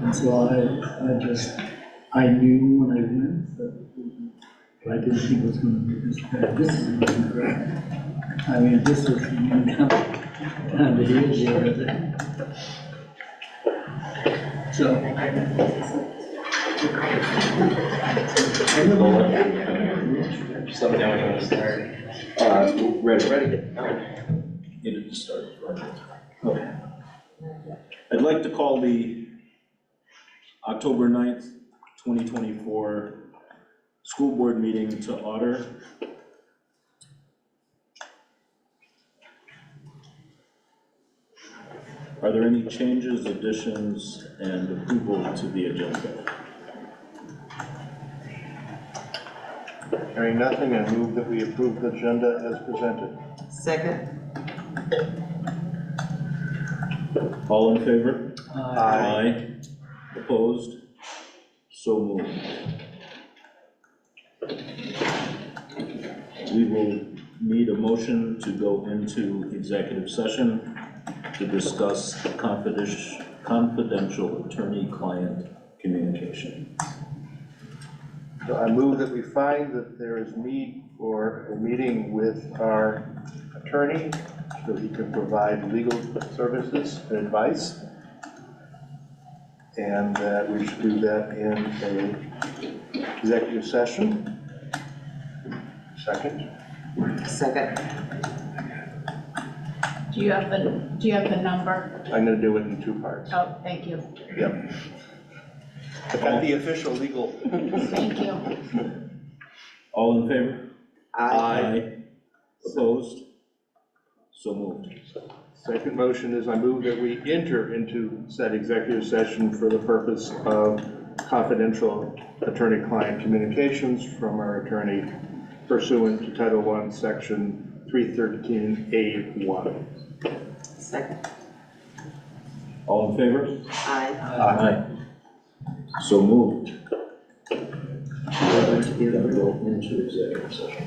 And so I knew when I went that, but I didn't think it was going to be this bad. This is great. I mean, this is down to here, here. So. Slow down when you start. Ready. Needed to start. Okay. I'd like to call the October 9th, 2024 school board meeting to order. Are there any changes, additions, and approval to the agenda? Hearing nothing, I move that we approve the agenda as presented. Second. All in favor? Aye. Opposed? So moved. We will need a motion to go into executive session to discuss confidential attorney-client communication. So I move that we find that there is need for a meeting with our attorney so he can provide legal services and advice. And that we should do that in an executive session. Second. Second. Do you have the number? I'm gonna do it in two parts. Oh, thank you. Yep. I got the official legal. Thank you. All in favor? Aye. Opposed? So moved. Second motion is I move that we enter into said executive session for the purpose of confidential attorney-client communications from our attorney pursuant to Title I, Section 313A1. Second. All in favor? Aye. Aye. So moved. We're going to go into executive session.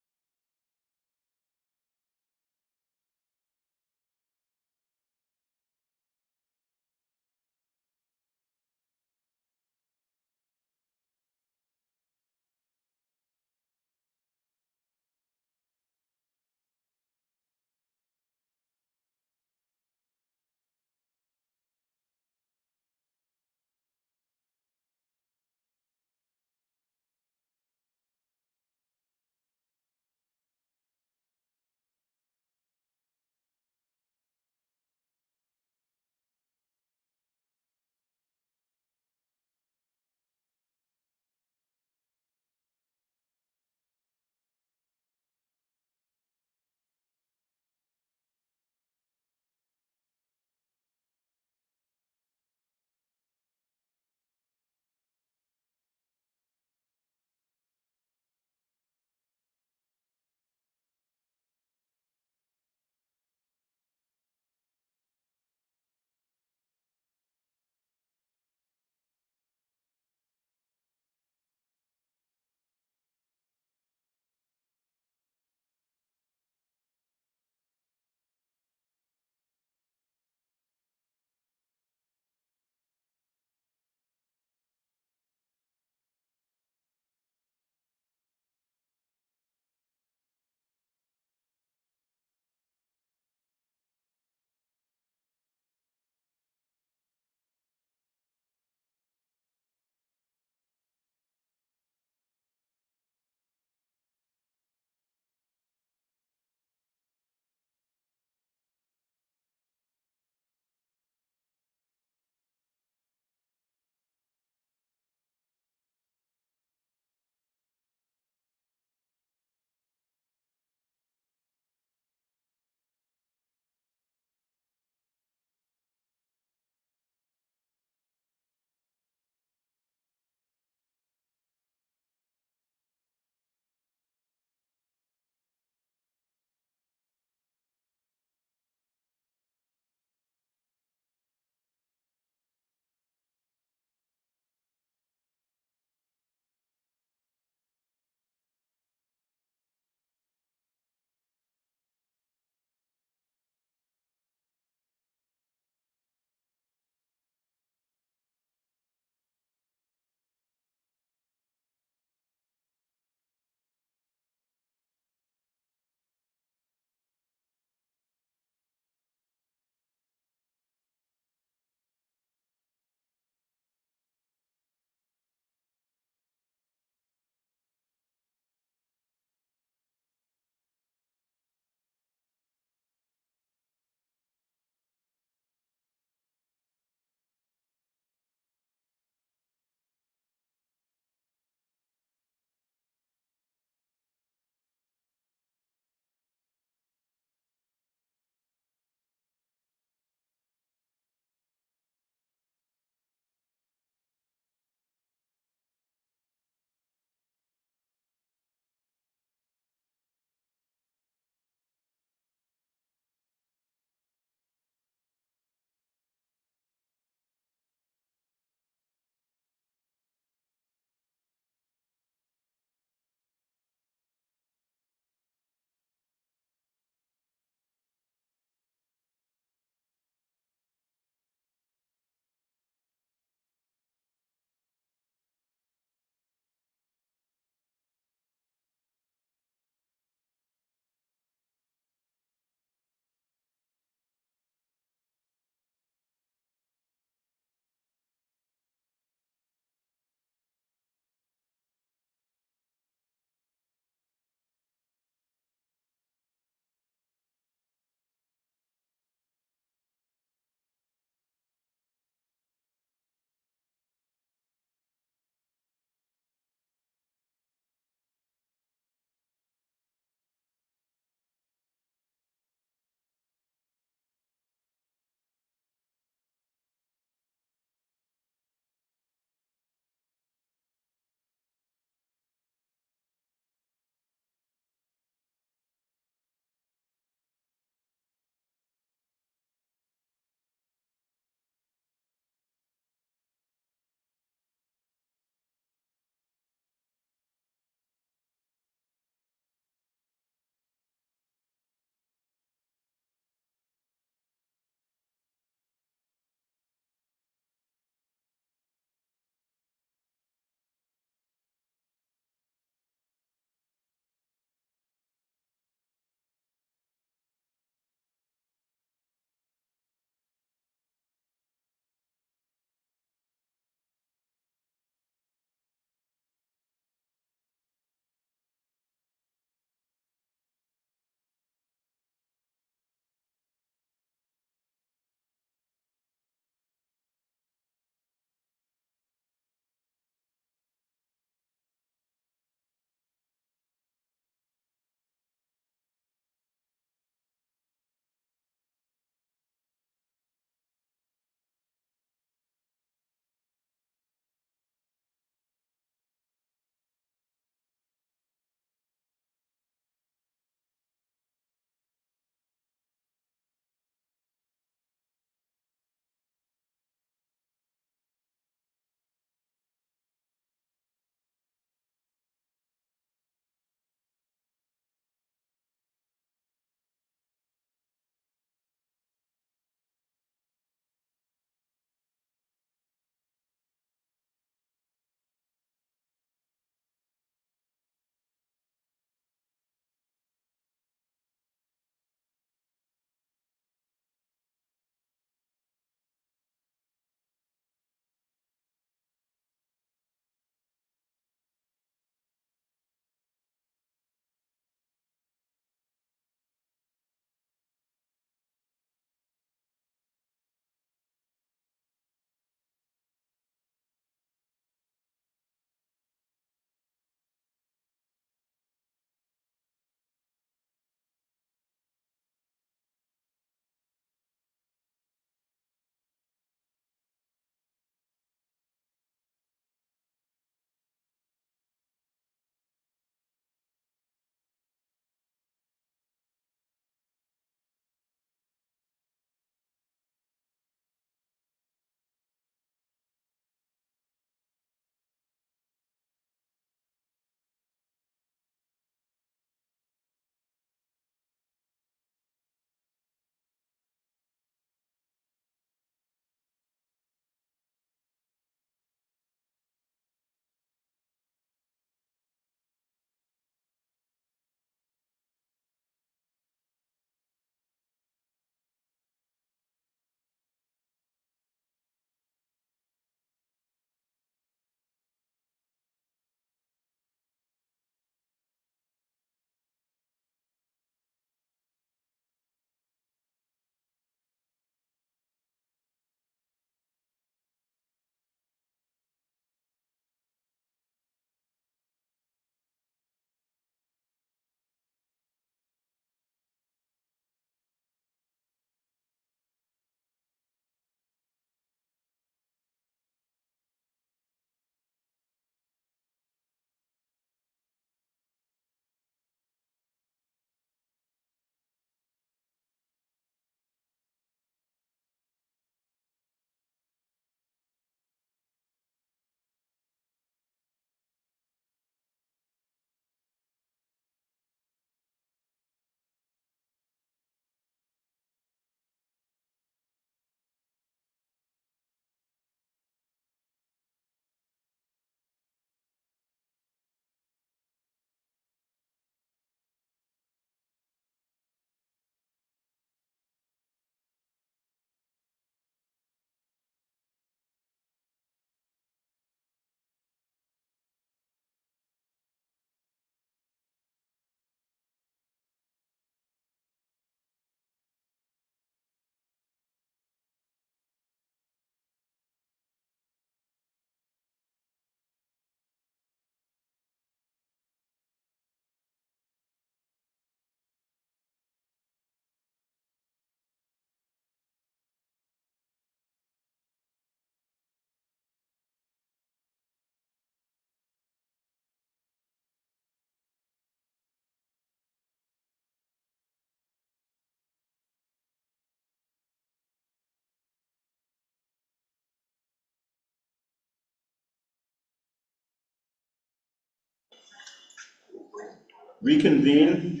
reconvene.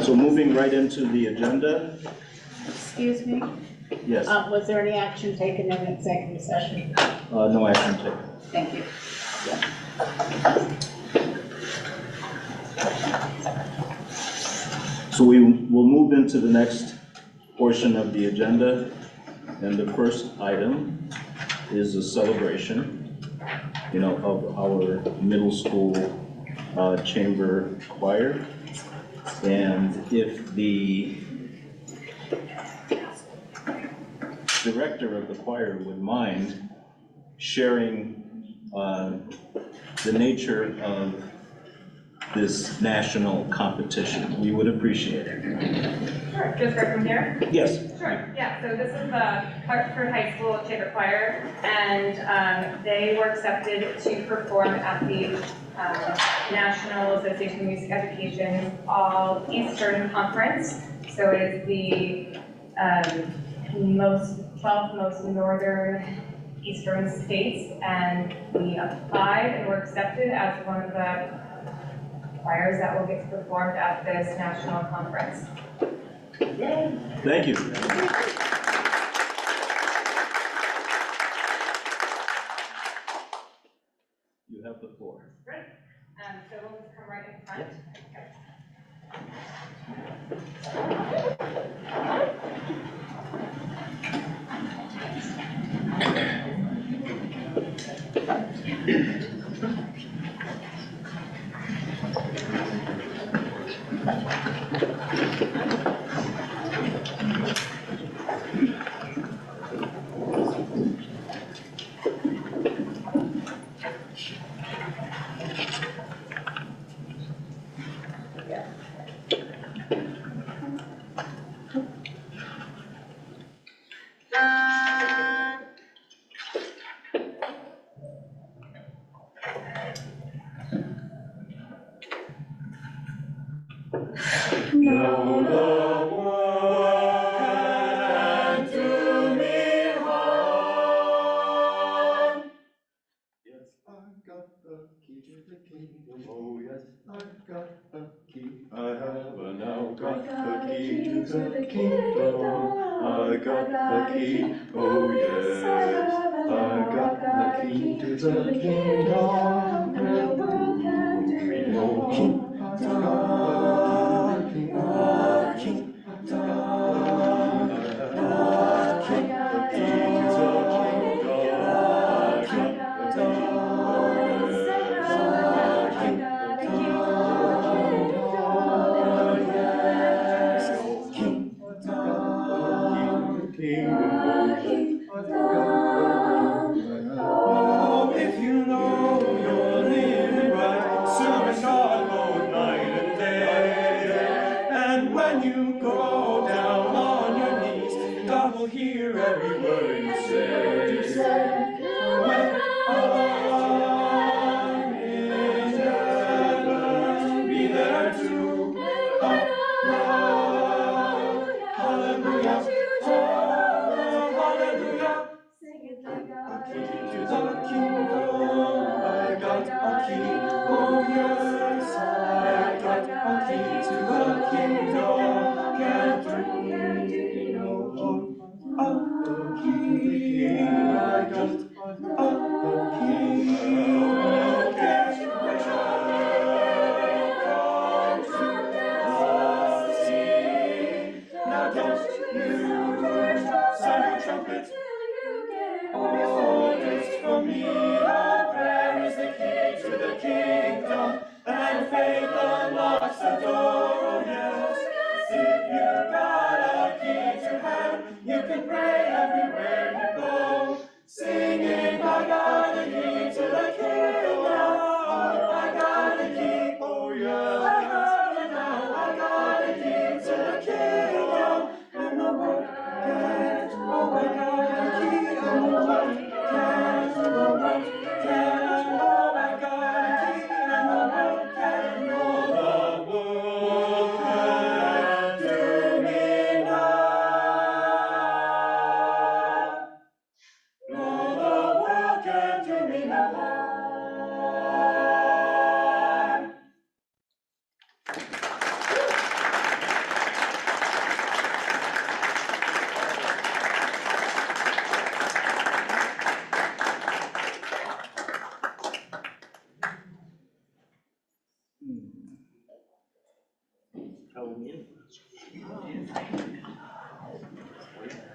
So moving right into the agenda, Excuse me, yes, was there any action taken in executive session? no action taken. Thank you. So we will move into the next portion of the agenda, and the first item is a celebration, of our middle school chamber choir. And if the director of the choir would mind sharing the nature of this national competition, we would appreciate it. Sure, just right from here? Yes. Sure, yeah, so this is the Hartford High School Chamber Choir, and they were accepted to perform at the National Association of Music Education's All Eastern Conference. So it is the 12th most northern eastern states, and we applied and were accepted as one of the choirs that will get performed at this national conference. Thank you. You have the floor. Right. So we'll just come right in front.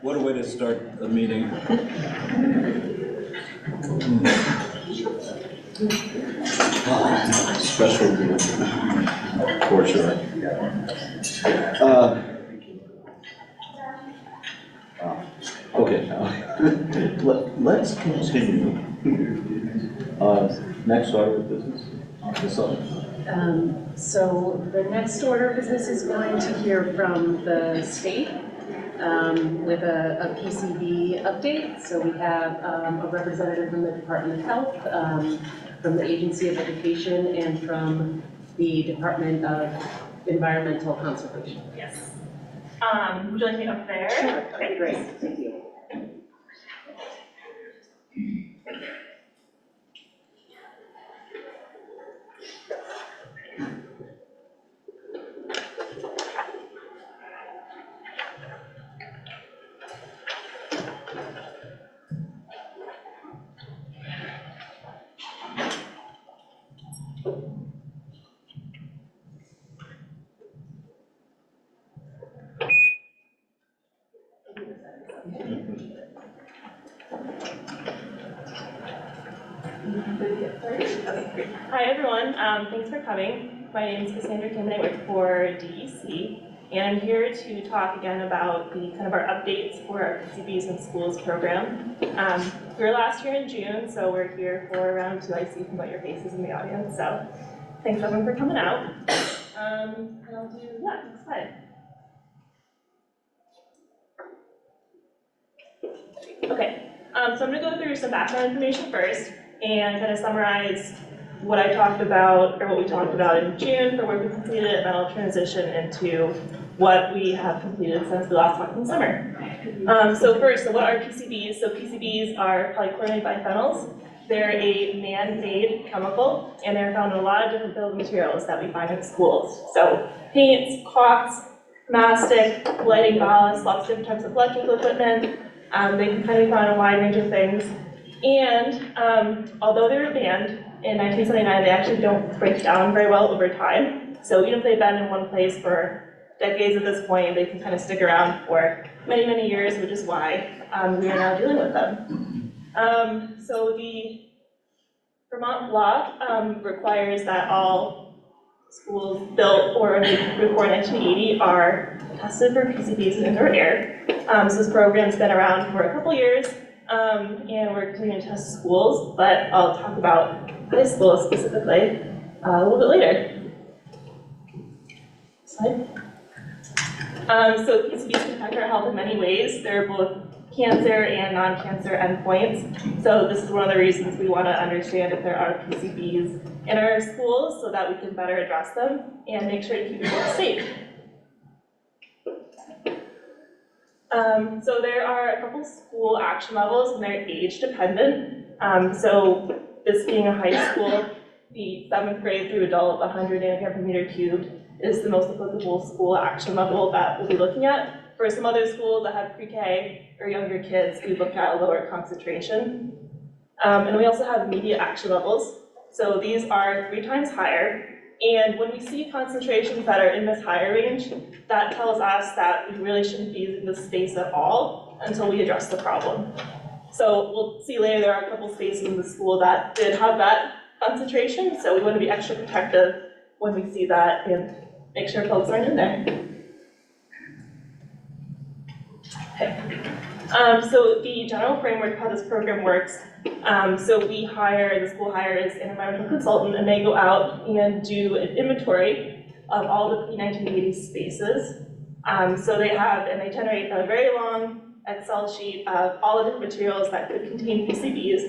What a way to start a meeting. Special meeting, for sure. Okay, let's continue. Next order of business. So the next order of business is going to hear from the state with a PCB update. So we have a representative from the Department of Health, from the Agency of Education, and from the Department of Environmental Conservation. Yes. Would you like me up there? Sure, that'd be great, thank you. Hi everyone, thanks for coming. My name is Cassandra Kim and I work for DEC, and I'm here to talk again about the kind of our updates for our PCBs in Schools program. We were last year in June, so we're here for round 2. I see some of your faces in the audience, so thanks everyone for coming out. And I'll do, next slide. Okay, so I'm gonna go through some background information first and kind of summarize what I talked about, or what we talked about in June for work we completed, and then I'll transition into what we have completed since we last talked in the summer. So first, what are PCBs? So PCBs are polychlorinated biphenyls. They're a man-made chemical, and they're found in a lot of different building materials that we find in schools. So paints, caulks, mastic, lighting ballasts, lots of different types of electrical equipment. They can kind of be found in a wide range of things. And although they were banned in 1979, they actually don't break down very well over time. So even if they've been in one place for decades at this point, they can kind of stick around for many, many years, which is why we are now dealing with them. So the Vermont law requires that all schools built or before 1980 are tested for PCBs in indoor air. So this program's been around for a couple years. And we're continuing to test schools, but I'll talk about high schools specifically a little bit later. Slide. So PCBs can affect our health in many ways. They're both cancer and non-cancer endpoints. So this is one of the reasons we want to understand if there are PCBs in our schools so that we can better address them and make sure to keep people safe. So there are a couple school action levels and they're age dependent. So this being a high school, the 7th grade through adult 100 nanogram per meter cubed is the most applicable school action level that we'll be looking at. For some other schools that have pre-K or younger kids, we look at a lower concentration. And we also have immediate action levels. So these are 3 times higher. And when we see concentrations that are in this higher range, that tells us that we really shouldn't be using this space at all until we address the problem. So we'll see later there are a couple spaces in the school that did have that concentration, so we want to be extra protective when we see that and make sure folks aren't in there. Okay. So the general framework of how this program works, so the school hires an environmental consultant and they go out and do an inventory of all the pre-1980 spaces. So they generate a very long Excel sheet of all the different materials that could contain PCBs.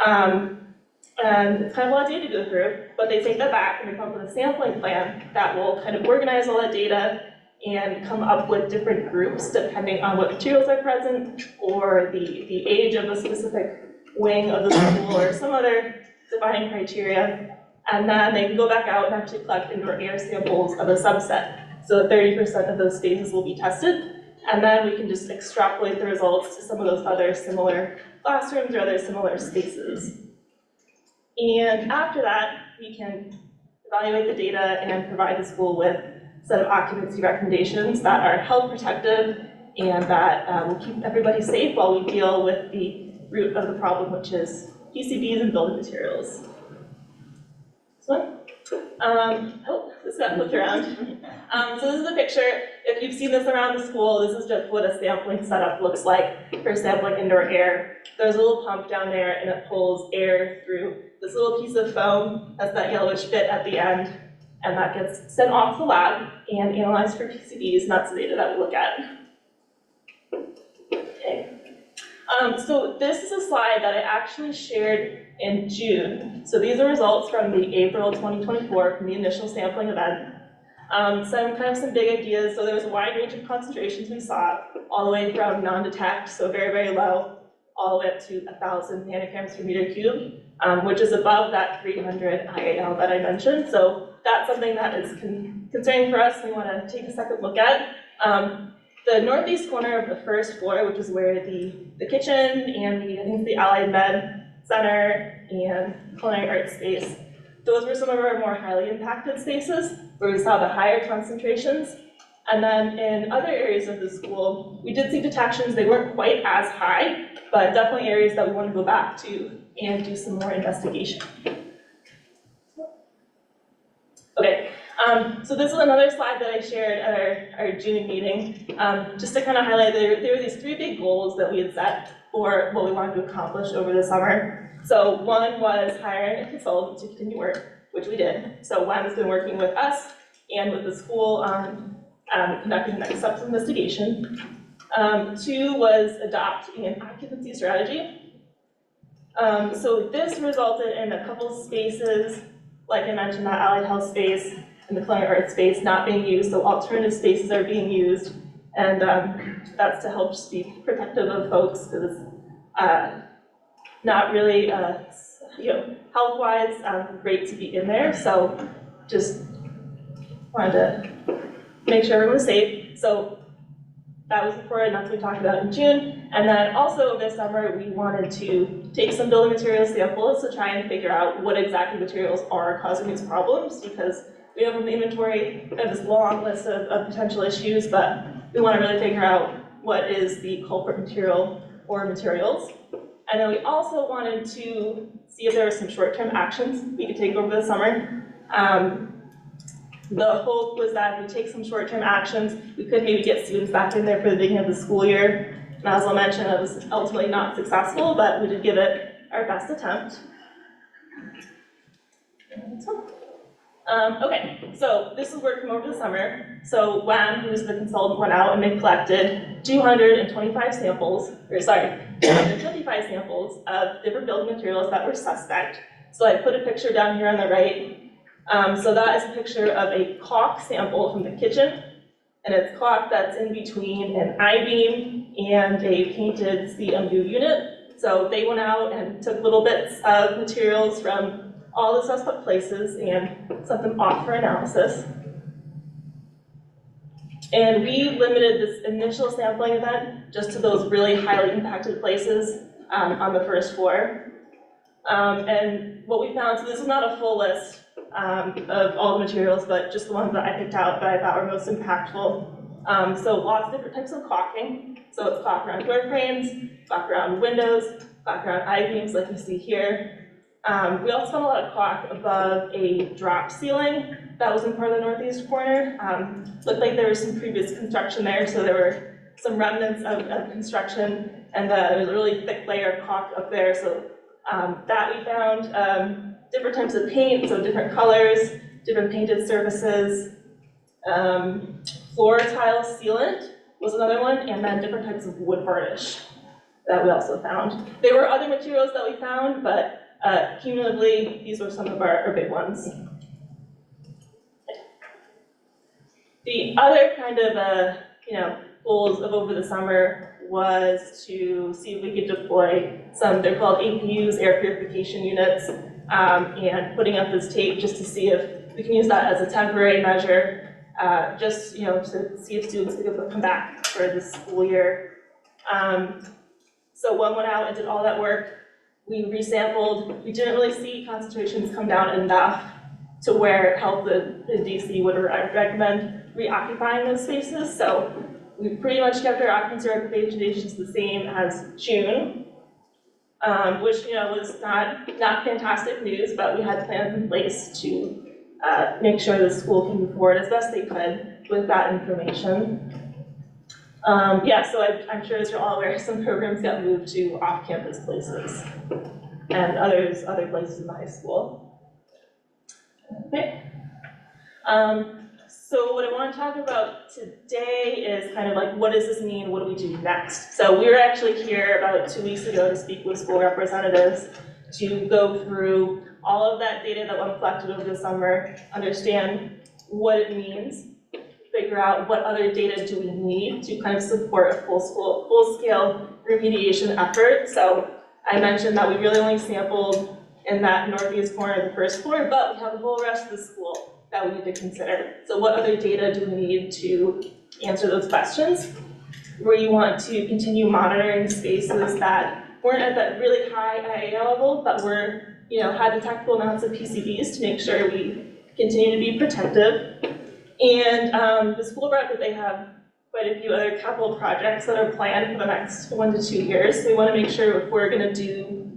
And it's kind of a lot of data to go through, but they take that back and they come up with a sampling plan that will kind of organize all that data and come up with different groups depending on what materials are present or the age of the specific wing of the school or some other defining criteria. And then they can go back out and actually collect indoor air samples of a subset. So 30% of those spaces will be tested. And then we can just extrapolate the results to some of those other similar classrooms or other similar spaces. And after that, we can evaluate the data and provide the school with a set of occupancy recommendations that are health protective and that will keep everybody safe while we deal with the root of the problem, which is PCBs and building materials. This one. Oh, this got flipped around. So this is a picture. If you've seen this around the school, this is just what a sampling setup looks like for sampling indoor air. There's a little pump down there and it pulls air through this little piece of foam, that's that yellowish bit at the end, and that gets sent off to the lab and analyzed for PCBs, and that's the data that we look at. Okay. So this is a slide that I actually shared in June. So these are results from the April 2024 from the initial sampling event. Some big ideas. So there was a wide range of concentrations we saw, all the way from non-detect, so very, very low, all the way up to 1,000 nanograms per meter cube, which is above that 300 IAL that I mentioned. So that's something that is concerning for us. We want to take a second look at. The northeast corner of the first floor, which is where the kitchen and the Allied Med Center and culinary arts space, those were some of our more highly impacted spaces where we saw the higher concentrations. And then in other areas of the school, we did see detections. They weren't quite as high, but definitely areas that we want to go back to and do some more investigation. Okay. So this is another slide that I shared at our June meeting, just to kind of highlight there were these 3 big goals that we had set for what we wanted to accomplish over the summer. So one was hiring a consultant to continue work, which we did. So one has been working with us and with the school on conducting next steps investigation. 2 was adopt an occupancy strategy. So this resulted in a couple spaces, like I mentioned, that allied health space and the culinary arts space not being used, so alternative spaces are being used, and that's to help just be protective of folks, because it's not really, health-wise, great to be in there, so just wanted to make sure everyone was safe. So that was important, that's what we talked about in June. And then also this summer, we wanted to take some building materials samples to try and figure out what exactly materials are causing these problems, because we know from the inventory, we have this long list of potential issues, but we want to really figure out what is the culprit material or materials. And then we also wanted to see if there were some short-term actions we could take over the summer. The hope was that if we take some short-term actions, we could maybe get students back in there for the beginning of the school year. And as I'll mention, it was ultimately not successful, but we did give it our best attempt. Okay, so this is work from over the summer. So WAM, who's the consultant, went out and they collected 225 samples of different building materials that were suspect. So I put a picture down here on the right. So that is a picture of a caulk sample from the kitchen, and it's caulk that's in between an I-beam and a painted CMU unit. So they went out and took little bits of materials from all the suspect places and sent them off for analysis. And we limited this initial sampling event just to those really highly impacted places on the first floor. And what we found, so this is not a full list of all the materials, but just the ones that I picked out that I thought were most impactful. So lots of different types of caulking. So it's caulk around door frames, caulk around windows, caulk around I-beams like you see here. We also found a lot of caulk above a drop ceiling that was in part of the northeast corner. Looked like there was some previous construction there, so there were some remnants of construction, and there was a really thick layer of caulk up there. So that we found. Different types of paint, so different colors, different painted surfaces. Floor tile sealant was another one, and then different types of wood varnish that we also found. There were other materials that we found, but cumulatively, these were some of our big ones. The other kind of, goals of over the summer was to see if we could deploy some, they're called APUs, air purification units, and putting up this tape just to see if we can use that as a temporary measure, just, to see if students could come back for the school year. So one went out and did all that work. We resampled. We didn't really see concentrations come down enough to where health and DC would recommend reoccupying those spaces. So we pretty much kept our occupancy recommendations the same as June, which, you know, was not fantastic news, but we had plans in place to make sure the school can move forward as best they could with that information. Yeah, so I'm sure as you're all aware, some programs got moved to off-campus places and other places in the high school. Okay. So what I want to talk about today is kind of like, what does this mean? What do we do next? So we were actually here about 2 weeks ago to speak with school representatives to go through all of that data that we collected over the summer, understand what it means, figure out what other data do we need to kind of support a full-scale remediation effort. So I mentioned that we really only sampled in that northeast corner of the first floor, but we have the whole rest of the school that we need to consider. So what other data do we need to answer those questions? Where you want to continue monitoring spaces that weren't at that really high IAL level, but were, you know, had detectable amounts of PCBs to make sure we continue to be protective. And the school brought that they have quite a few other capital projects that are planned for the next 1 to 2 years. So we want to make sure if we're going to do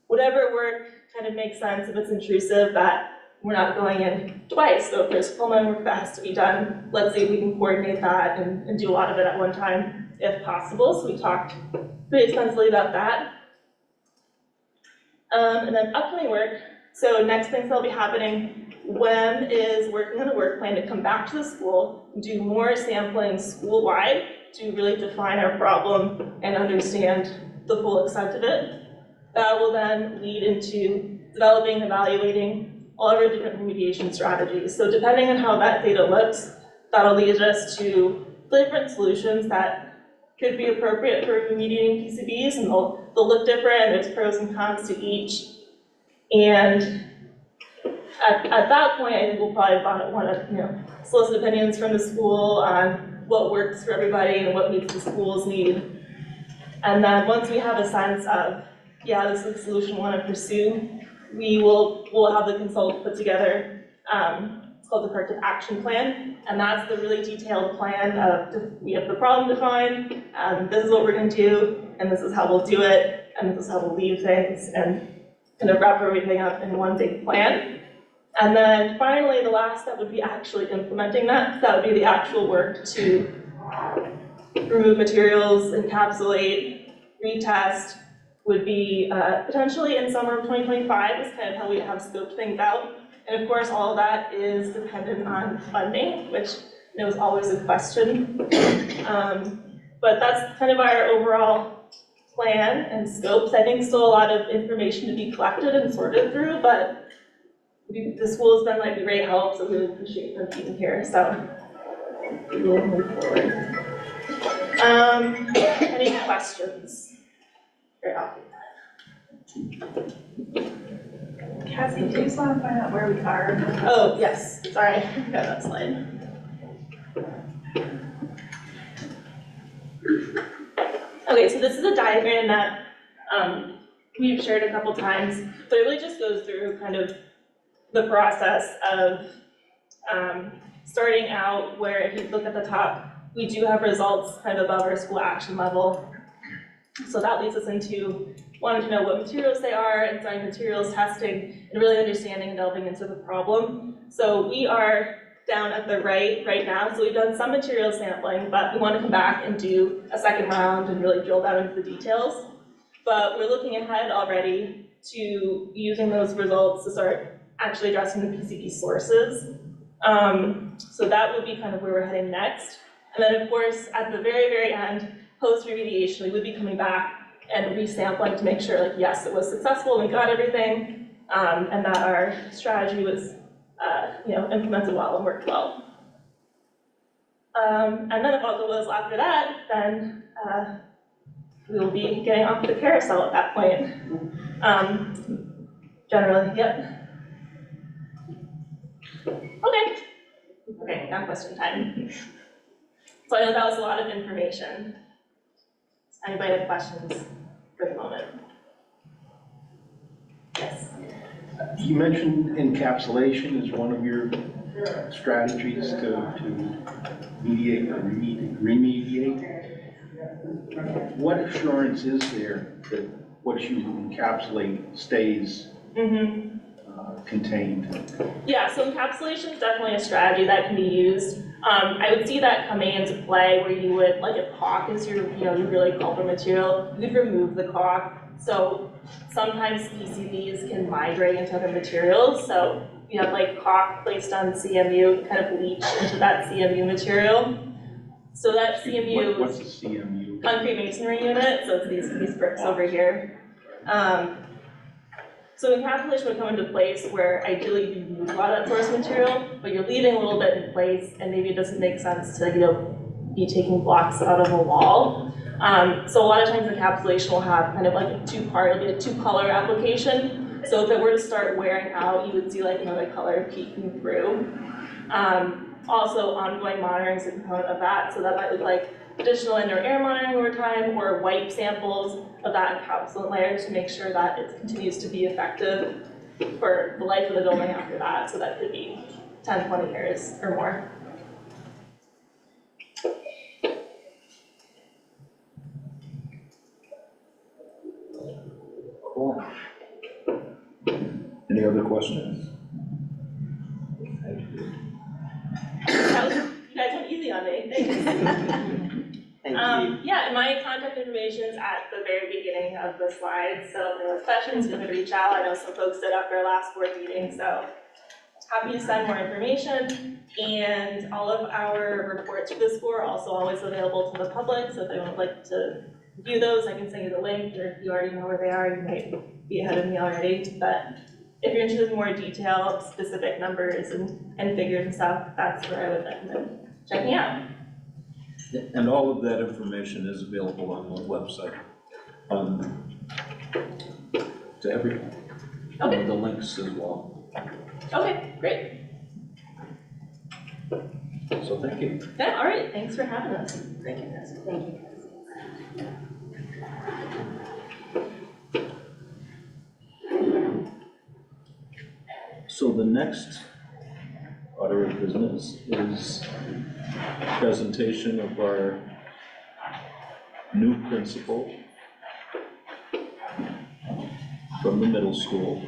whatever work kind of makes sense, if it's intrusive, that we're not going in twice. So if there's coal work that has to be done, let's see if we can coordinate that and do a lot of it at one time if possible. So we talked pretty extensively about that. And then upcoming work. So next things that'll be happening, WEM is working on a work plan to come back to the school, do more sampling school-wide to really define our problem and understand the full extent of it. That will then lead into developing and evaluating all of our different remediation strategies. So depending on how that data looks, that'll lead us to different solutions that could be appropriate for remediating PCBs, and they'll look different, and there's pros and cons to each. And at that point, I think we'll probably want to, solicit opinions from the school on what works for everybody and what meets the school's need. And then once we have a sense of, yeah, this is the solution we want to pursue, we'll have the consultant put together, it's called the corrective action plan, and that's the really detailed plan of, we have the problem defined, this is what we're going to do, and this is how we'll do it, and this is how we'll leave things, and kind of wrap everything up in one big plan. And then finally, the last step would be actually implementing that. That would be the actual work to remove materials, encapsulate, retest, would be potentially in summer of 2025 is kind of how we have scoped things out. And of course, all of that is dependent on funding, which is always a question. But that's kind of our overall plan and scopes. I think still a lot of information to be collected and sorted through, but the school has been like a great help, so we really appreciate them being here. So we will move forward. Any questions? Very often. Cassie, do you just want to find out where we are? Oh, yes, sorry, I forgot that slide. Okay, so this is a diagram that we've shared a couple times, but it really just goes through kind of the process of starting out where, if you look at the top, we do have results kind of above our school action level. So that leads us into wanting to know what materials they are, and starting materials testing, and really understanding and delving into the problem. So we are down at the right now, so we've done some material sampling, but we want to come back and do a second round and really drill down into the details. But we're looking ahead already to using those results to start actually addressing the PCB sources. So that would be kind of where we're heading next. And then of course, at the very end, post-remediation, we would be coming back and resampling to make sure, like, yes, it was successful, we got everything, and that our strategy was, implemented well and worked well. And then if all goes well after that, then we will be getting off the carousel at that point. Generally, yep. Okay, now question time. So I know that was a lot of information. Does anybody have questions for the moment? Yes. You mentioned encapsulation as one of your strategies to mediate or remediate. What assurance is there that what you encapsulate stays contained? Yeah, so encapsulation is definitely a strategy that can be used. I would see that coming into play where you would, like if caulk is your, your really culprit material, you could remove the caulk. So sometimes PCBs can migrate into other materials. So you have like caulk placed on CMU, kind of leach into that CMU material. So that CMU What's a CMU? Concrete masonry unit, so it's these bricks over here. So encapsulation would come into place where ideally you remove a lot of that source material, but you're leaving a little bit in place, and maybe it doesn't make sense to be taking blocks out of a wall. So a lot of times encapsulation will have kind of like a two-part, it'll be a two-color application. So if it were to start wearing out, you would see like another color peeking through. Also, ongoing monitoring is a component of that, so that might look like additional indoor air monitoring over time, or wipe samples of that encapsulant layer to make sure that it continues to be effective for the life of the building after that. So that could be 10, 20 years or more. Cool. Any other questions? You guys went easy on me, thanks. Thank you. Yeah, and my contact information is at the very beginning of the slide, so if there are questions, feel free to reach out. I know some folks did after our last board meeting, so happy to send more information. And all of our reports for the school are also always available to the public, so if anyone would like to view those, I can send you the link, or if you already know where they are, you might be ahead of me already. But if you're interested in more detail, specific numbers and figures and stuff, that's where I would recommend checking out. And all of that information is available on the website, to everyone. Okay. The links as well. Okay, great. So thank you. Yeah, all right, thanks for having us. Thank you, guys. Thank you. So the next order of business is presentation of our new principal from the middle school.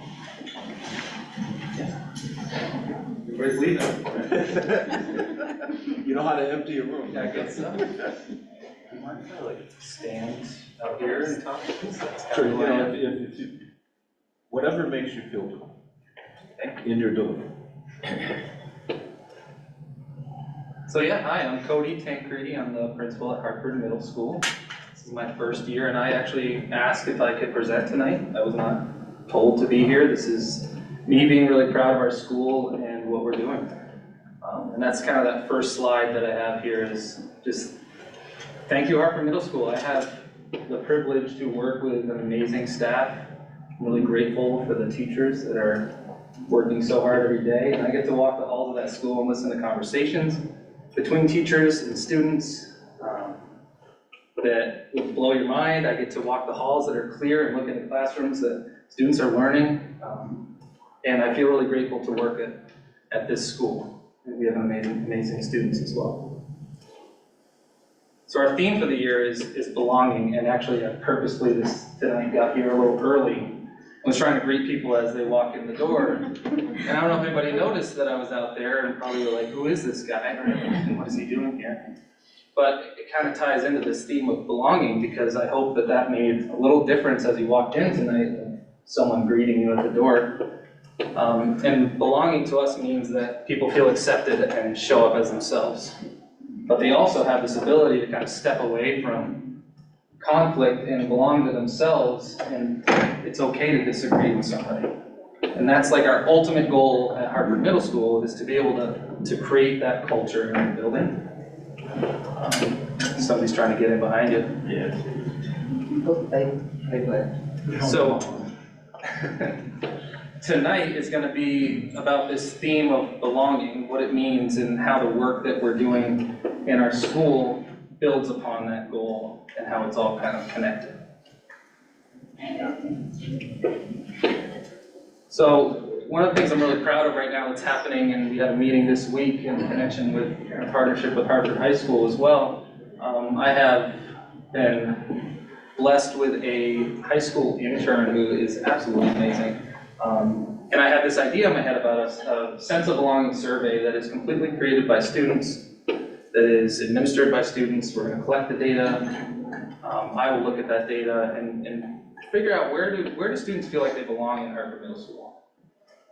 Everybody's leaving. You know how to empty a room. Yeah, I guess so. You mind if I like stand out here and talk? Sure, you know, if you, whatever makes you feel good in your delivery. So yeah, hi, I'm Cody TanCreti. I'm the principal at Hartford Middle School. This is my first year, and I actually asked if I could present tonight. I was not told to be here. This is me being really proud of our school and what we're doing. And that's kind of that first slide that I have here is just thank you, Hartford Middle School. I have the privilege to work with an amazing staff. I'm really grateful for the teachers that are working so hard every day. And I get to walk the halls of that school and listen to conversations between teachers and students that will blow your mind. I get to walk the halls that are clear and look at the classrooms that students are learning. And I feel really grateful to work at this school. And we have amazing students as well. So our theme for the year is belonging, and actually I purposely tonight got here a little early. I was trying to greet people as they walk in the door. And I don't know if anybody noticed that I was out there and probably were like, who is this guy? What is he doing here? But it kind of ties into this theme of belonging, because I hope that made a little difference as you walked in tonight, of someone greeting you at the door. And belonging to us means that people feel accepted and show up as themselves. But they also have this ability to kind of step away from conflict and belong to themselves, and it's okay to disagree with somebody. And that's like our ultimate goal at Hartford Middle School, is to be able to create that culture in our building. Somebody's trying to get in behind you. Yeah. So tonight is going to be about this theme of belonging, what it means, and how the work that we're doing in our school builds upon that goal, and how it's all kind of connected. So one of the things I'm really proud of right now that's happening, and we have a meeting this week in connection with a partnership with Hartford High School as well. I have been blessed with a high school intern who is absolutely amazing. And I had this idea in my head about a sense of belonging survey that is completely created by students, that is administered by students. We're going to collect the data. I will look at that data and figure out where do students feel like they belong in Hartford Middle School.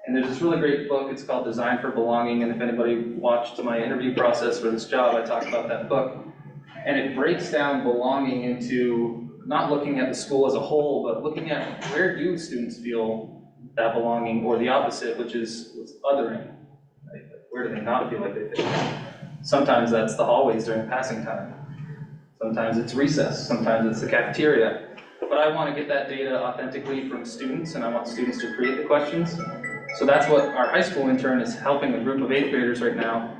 And there's this really great book, it's called Design for Belonging, and if anybody watched my interview process for this job, I talked about that book. And it breaks down belonging into not looking at the school as a whole, but looking at where do students feel that belonging, or the opposite, which is othering. Right? Where do they not feel like they fit? Sometimes that's the hallways during passing time. Sometimes it's recess, sometimes it's the cafeteria. But I want to get that data authentically from students, and I want students to create the questions. So that's what our high school intern is helping a group of 8th graders right now,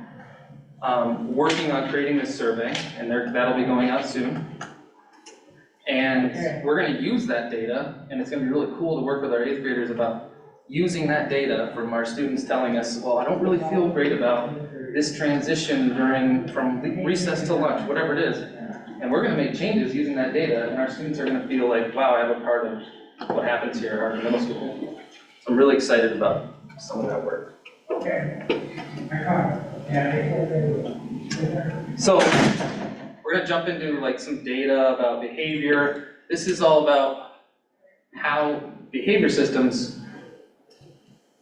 working on creating this survey, and that'll be going out soon. And we're going to use that data, and it's going to be really cool to work with our 8th graders about using that data from our students telling us, well, I don't really feel great about this transition from recess to lunch, whatever it is. And we're going to make changes using that data, and our students are going to feel like, wow, I have a part of what happens here at Hartford Middle School. So I'm really excited about some of that work. So we're going to jump into like some data about behavior. This is all about how behavior systems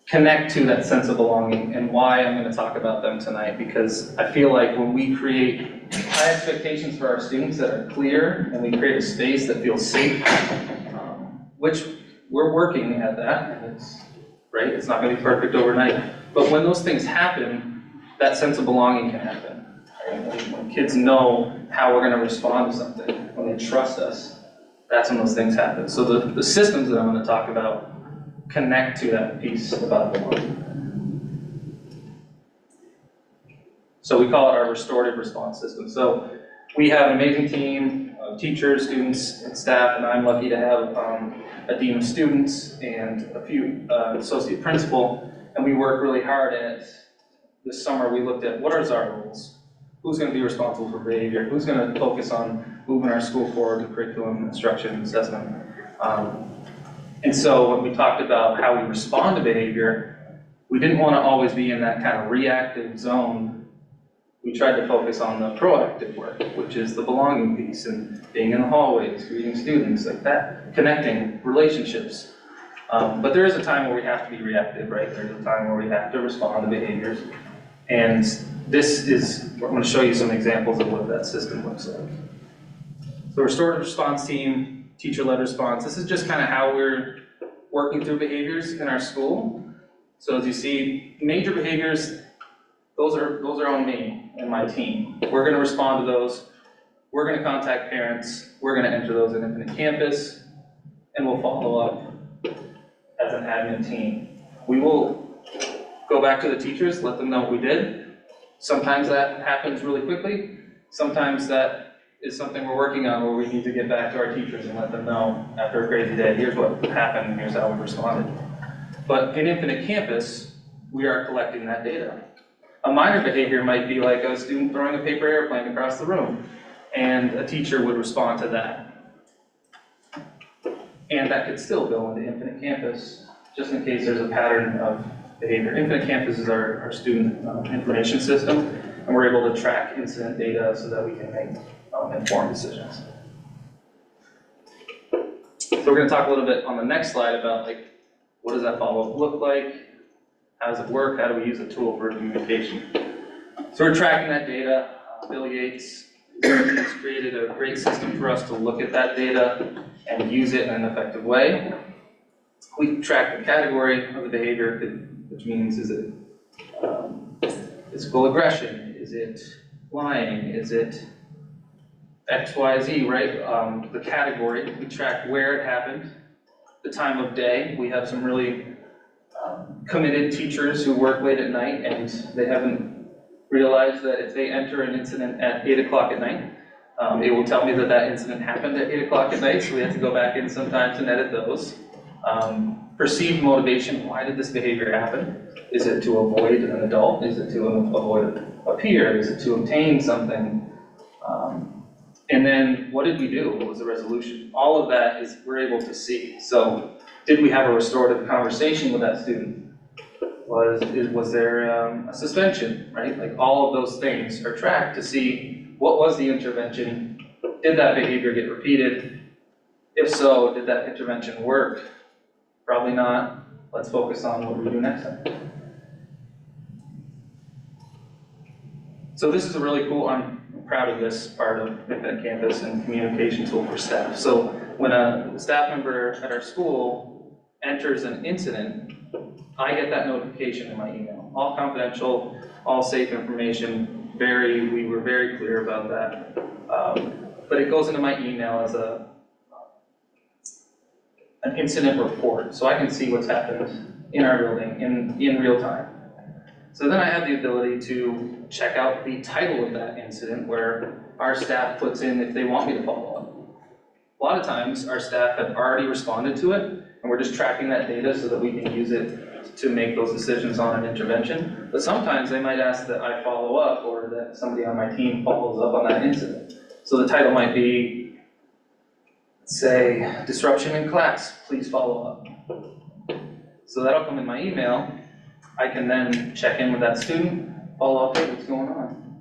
connect to that sense of belonging, and why I'm going to talk about them tonight, because I feel like when we create high expectations for our students that are clear, and we create a space that feels safe, which we're working at that, and it's not going to be perfect overnight, but when those things happen, that sense of belonging can happen. Right? When kids know how we're going to respond to something, when they trust us, that's when those things happen. So the systems that I'm going to talk about connect to that piece about belonging. So we call it our restorative response system. So we have an amazing team of teachers, students, and staff, and I'm lucky to have a dean of students and a few associate principal, and we work really hard at, this summer we looked at what are our roles, who's going to be responsible for behavior, who's going to focus on moving our school forward with curriculum, instruction, and assessment. And so when we talked about how we respond to behavior, we didn't want to always be in that kind of reactive zone. We tried to focus on the proactive work, which is the belonging piece and being in the hallways, greeting students, like that, connecting relationships. But there is a time where we have to be reactive, right? There's a time where we have to respond to behaviors. And this is, I'm going to show you some examples of what that system looks like. So restorative response team, teacher-led response. This is just kind of how we're working through behaviors in our school. So as you see, major behaviors, those are on me and my team. We're going to respond to those. We're going to contact parents. We're going to enter those in Infinite Campus, and we'll follow up as an admin team. We will go back to the teachers, let them know what we did. Sometimes that happens really quickly. Sometimes that is something we're working on where we need to get back to our teachers and let them know after a crazy day, here's what happened and here's how we responded. But in Infinite Campus, we are collecting that data. A minor behavior might be like a student throwing a paper airplane across the room, and a teacher would respond to that. And that could still go into Infinite Campus, just in case there's a pattern of behavior. Infinite Campus is our student information system, and we're able to track incident data so that we can make informed decisions. So we're going to talk a little bit on the next slide about what does that follow-up look like? How does it work? How do we use a tool for communication? So we're tracking that data. Bill Yates has created a great system for us to look at that data and use it in an effective way. We track the category of the behavior, which means is it physical aggression? Is it lying? Is it X, Y, Z, right? The category, we track where it happened, the time of day. We have some really committed teachers who work late at night, and they haven't realized that if they enter an incident at 8 o'clock at night, it will tell me that that incident happened at 8 o'clock at night, so we have to go back in sometimes and edit those. perceived motivation, why did this behavior happen? Is it to avoid an adult? Is it to avoid a peer? Is it to obtain something? And then what did we do? What was the resolution? All of that is we're able to see. So did we have a restorative conversation with that student? Was there a suspension, right? Like all of those things are tracked to see what was the intervention? Did that behavior get repeated? If so, did that intervention work? Probably not. Let's focus on what we do next time. So this is a really cool, I'm proud of this part of Infinite Campus and communication tool for staff. So when a staff member at our school enters an incident, I get that notification in my email. All confidential, all safe information, we were very clear about that. But it goes into my email as an incident report, so I can see what's happened in our building in real time. So then I have the ability to check out the title of that incident where our staff puts in if they want me to follow up. A lot of times our staff have already responded to it and we're just tracking that data so that we can use it to make those decisions on an intervention. But sometimes they might ask that I follow up or that somebody on my team follows up on that incident. So the title might be, say, disruption in class, please follow up. So that'll come in my email. I can then check in with that student, follow up, hey, what's going on?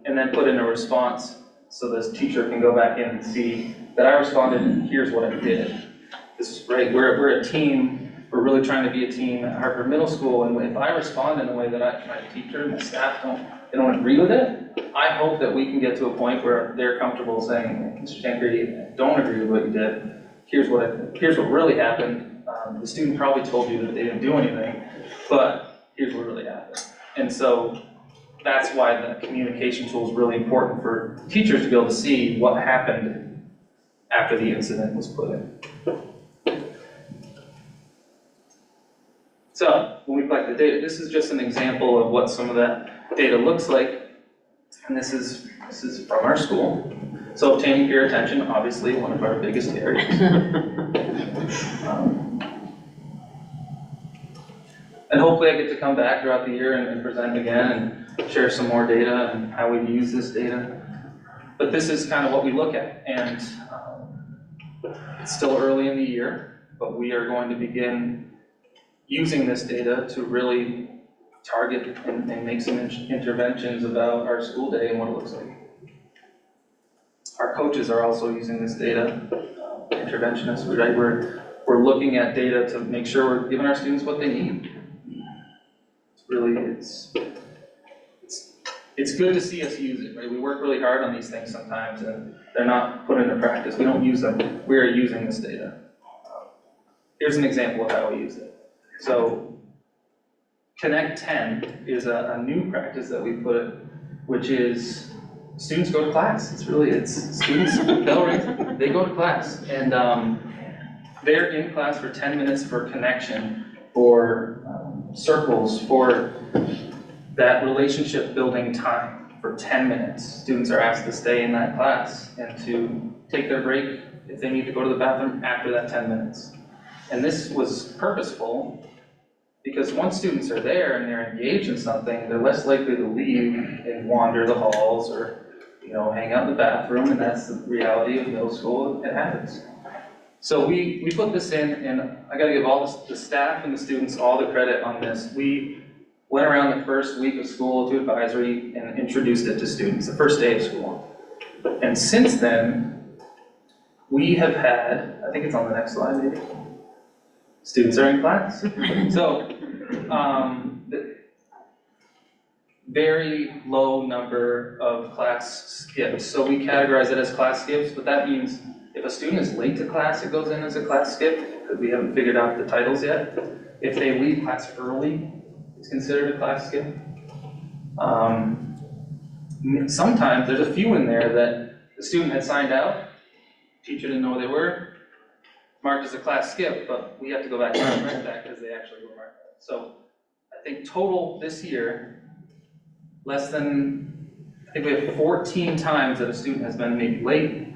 And then put in a response so this teacher can go back in and see that I responded and here's what I did. This is great. We're a team. We're really trying to be a team at Hartford Middle School, and if I respond in a way that my teacher and my staff don't agree with it, I hope that we can get to a point where they're comfortable saying, Mr. TanCreti, I don't agree with what you did. Here's what really happened. The student probably told you that they didn't do anything, but here's what really happened. And so that's why the communication tool is really important for teachers to be able to see what happened after the incident was put in. So when we collect the data, this is just an example of what some of that data looks like. And this is from our school. So obtaining peer attention, obviously one of our biggest areas. And hopefully I get to come back throughout the year and present again and share some more data and how we use this data. But this is kind of what we look at. And it's still early in the year, but we are going to begin using this data to really target and make some interventions about our school day and what it looks like. Our coaches are also using this data, interventionists, right? We're looking at data to make sure we're giving our students what they need. It's good to see us use it, right? We work really hard on these things sometimes and they're not put into practice. We don't use them. We are using this data. Here's an example of how we use it. So Connect 10 is a new practice that we put, which is students go to class. It's students, bell rings, they go to class. And they're in class for 10 minutes for connection, for circles, for that relationship building time for 10 minutes. Students are asked to stay in that class and to take their break if they need to go to the bathroom after that 10 minutes. And this was purposeful because once students are there and they're engaged in something, they're less likely to leave and wander the halls or, hang out in the bathroom, and that's the reality of middle school. It happens. So we put this in, and I gotta give all the staff and the students all the credit on this. We went around the first week of school to advisory and introduced it to students, the first day of school. And since then, we have had, I think it's on the next slide maybe, students are in class. So, the very low number of class skips. So we categorize it as class skips, but that means if a student is late to class, it goes in as a class skip, because we haven't figured out the titles yet. If they leave class early, it's considered a class skip. Sometimes there's a few in there that the student had signed out, teacher didn't know they were, marked as a class skip, but we have to go back and correct that because they actually were marked. So I think total this year, I think we have 14 times that a student has been maybe late,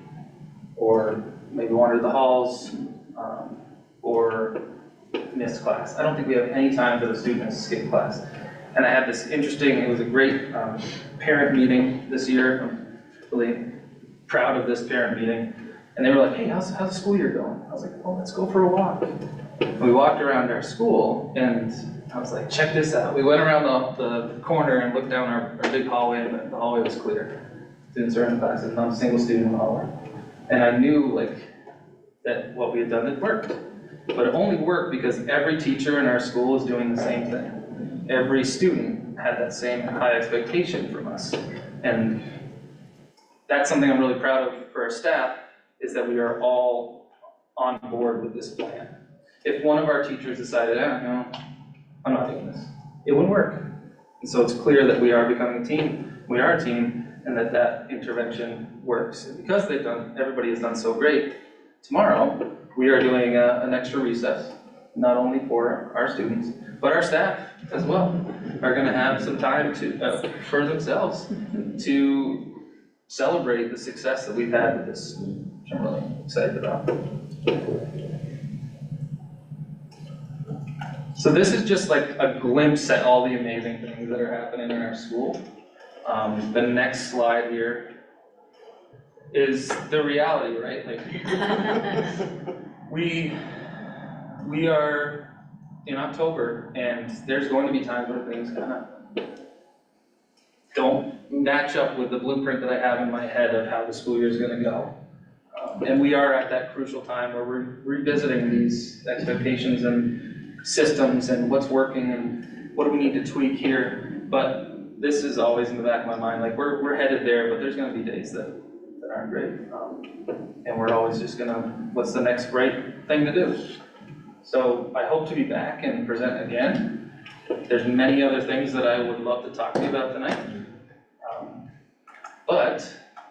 or maybe wandered the halls, or miss class. I don't think we have any time that a student has skipped class. And I had this interesting, it was a great parent meeting this year. I'm really proud of this parent meeting. And they were like, hey, how's the school year going? I was like, well, let's go for a walk. And we walked around our school, and I was like, check this out. We went around the corner and looked down our big hallway, and the hallway was clear. Students are in classes, not a single student in the hallway. And I knew that what we had done had worked. But it only worked because every teacher in our school is doing the same thing. Every student had that same high expectation from us. And that's something I'm really proud of for our staff, is that we are all on board with this plan. If one of our teachers decided, no, I'm not doing this, it wouldn't work. And so it's clear that we are becoming a team, we are a team, and that intervention works. And because everybody has done so great, tomorrow we are doing an extra recess, not only for our students, but our staff as well are gonna have some time for themselves to celebrate the success that we've had with this, which I'm really excited about. So this is just like a glimpse at all the amazing things that are happening in our school. The next slide here is the reality, right? We are in October, and there's going to be times where things kind of don't match up with the blueprint that I have in my head of how the school year is going to go. And we are at that crucial time where we're revisiting these expectations and systems and what's working and what do we need to tweak here. But this is always in the back of my mind, we're headed there, but there's going to be days that aren't great. And we're always just going to, what's the next great thing to do? So I hope to be back and present again. There's many other things that I would love to talk to you about tonight. But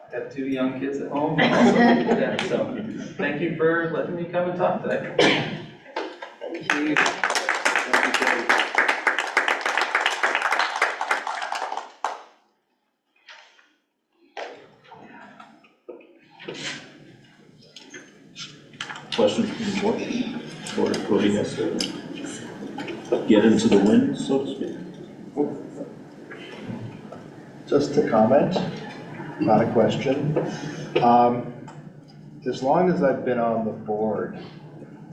I have 2 young kids at home also. Yeah, so thank you for letting me come and talk today. Thank you. Questions from the board? Or Cody has to get into the wind, so to speak? Just a comment, not a question. As long as I've been on the board,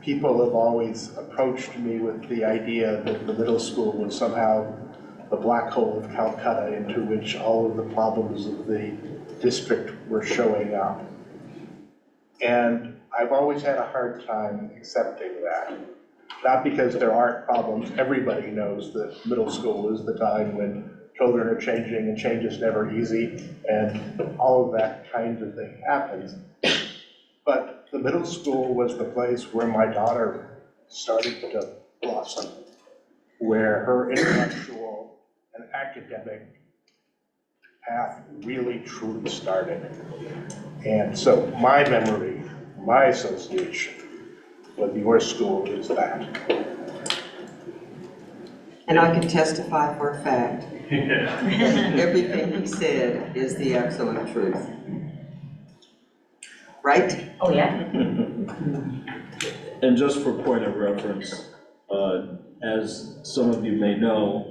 people have always approached me with the idea that the middle school was somehow the black hole of Calcutta into which all of the problems of the district were showing up. And I've always had a hard time accepting that. Not because there aren't problems. Everybody knows that middle school is the time when children are changing and change is never easy and all of that kind of thing happens. But the middle school was the place where my daughter started to blossom, where her intellectual and academic path really truly started. And so my memory, my association with your school is that. And I can testify for a fact. Everything he said is the absolute truth. Right? Oh, yeah. And just for point of reference, as some of you may know,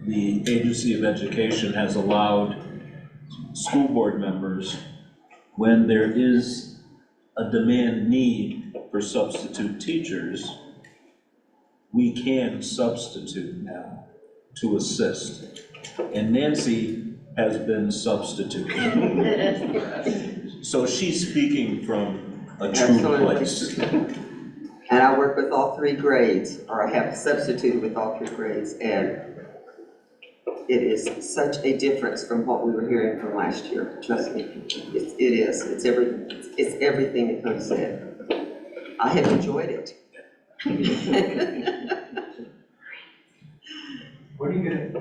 the Agency of Education has allowed school board members, when there is a demand need for substitute teachers, we can substitute now to assist. And Nancy has been substituted. So she's speaking from a true Absolutely. place. And I work with all 3 grades, or I have substituted with all 3 grades, and it is such a difference from what we were hearing from last year. Trust me, it is. It's everything that Cody said. I have enjoyed it. What do you get,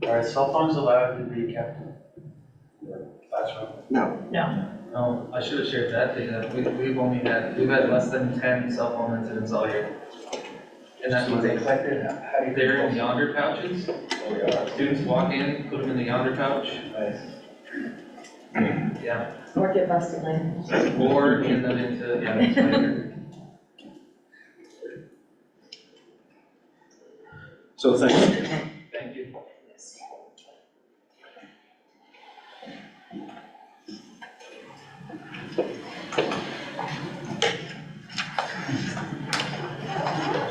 are cell phones allowed to be kept in the classroom? No. No, I should have shared that data. We've had less than 10 cell phone incidents all year. And that's what they collected, how do you? they're in yonder pouches. Oh, yeah. Students walk in, put them in the yonder pouch. Nice. Yeah. Or get busted later. Or get them into, yeah, that's later. So thank you. Thank you.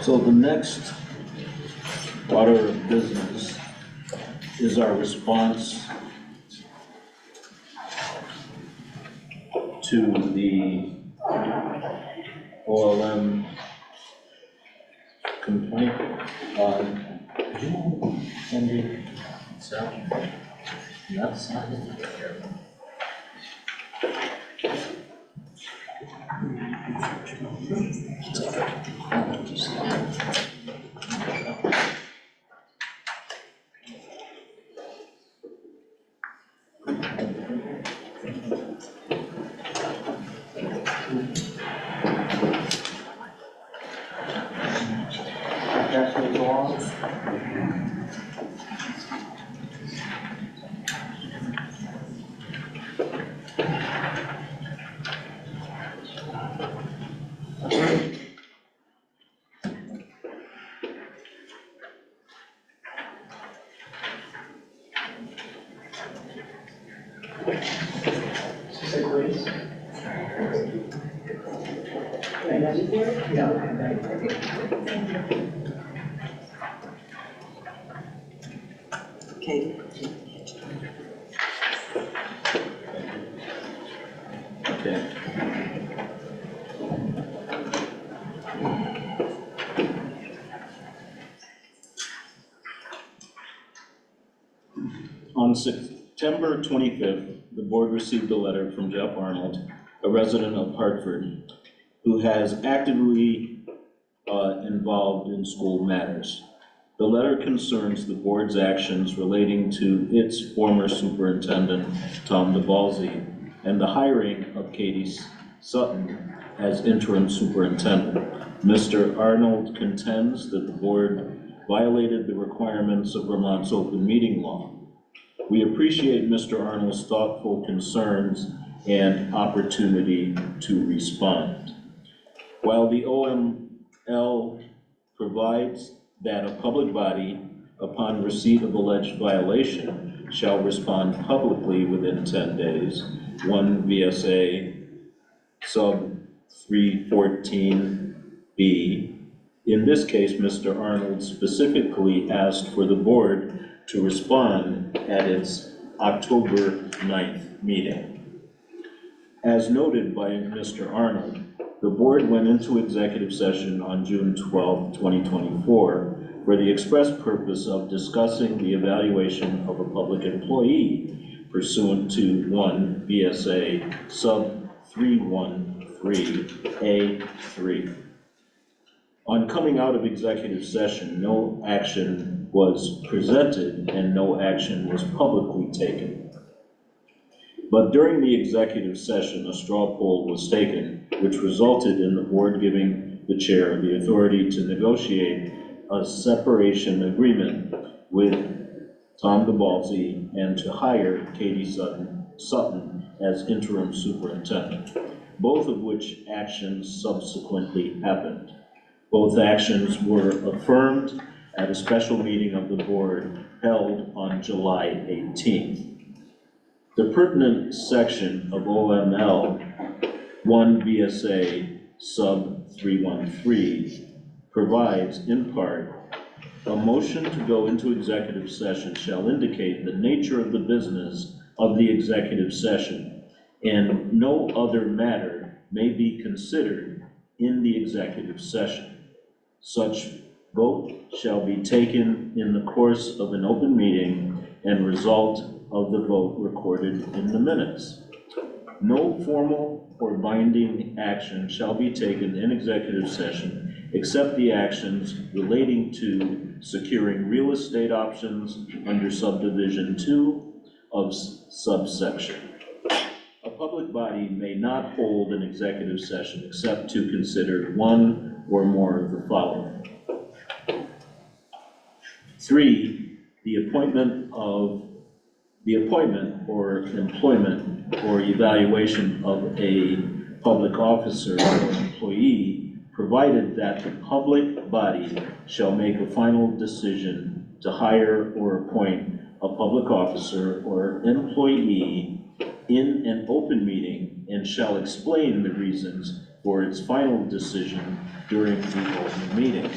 So the next order of business is our response to the OLM complaint on Andy, so that's not it. Pass those along. Say please. Katie? Okay. On September 25th, the board received a letter from Jeff Arnold, a resident of Hartford, who has actively involved in school matters. The letter concerns the board's actions relating to its former superintendent, Tom DeBalzi, and the hiring of Katie Sutton as interim superintendent. Mr. Arnold contends that the board violated the requirements of Vermont's open meeting law. We appreciate Mr. Arnold's thoughtful concerns and opportunity to respond. While the OML provides that a public body, upon receipt of alleged violation, shall respond publicly within 10 days, 1 VSA sub 314B. In this case, Mr. Arnold specifically asked for the board to respond at its October 9th meeting. As noted by Mr. Arnold, the board went into executive session on June 12, 2024 for the express purpose of discussing the evaluation of a public employee pursuant to 1 VSA sub 313A3. On coming out of executive session, no action was presented and no action was publicly taken. But during the executive session, a straw poll was taken, which resulted in the board giving the chair the authority to negotiate a separation agreement with Tom DeBalzi and to hire Katie Sutton as interim superintendent, both of which actions subsequently happened. Both actions were affirmed at a special meeting of the board held on July 18th. The pertinent section of OML 1 VSA sub 313 provides, in part, a motion to go into executive session shall indicate the nature of the business of the executive session, and no other matter may be considered in the executive session. Such vote shall be taken in the course of an open meeting and result of the vote recorded in the minutes. No formal or binding action shall be taken in executive session except the actions relating to securing real estate options under subdivision 2 of subsection. A public body may not hold an executive session except to consider one or more of the following. 3, the appointment or employment or evaluation of a public officer or employee provided that the public body shall make a final decision to hire or appoint a public officer or employee in an open meeting and shall explain the reasons for its final decision during the open meeting.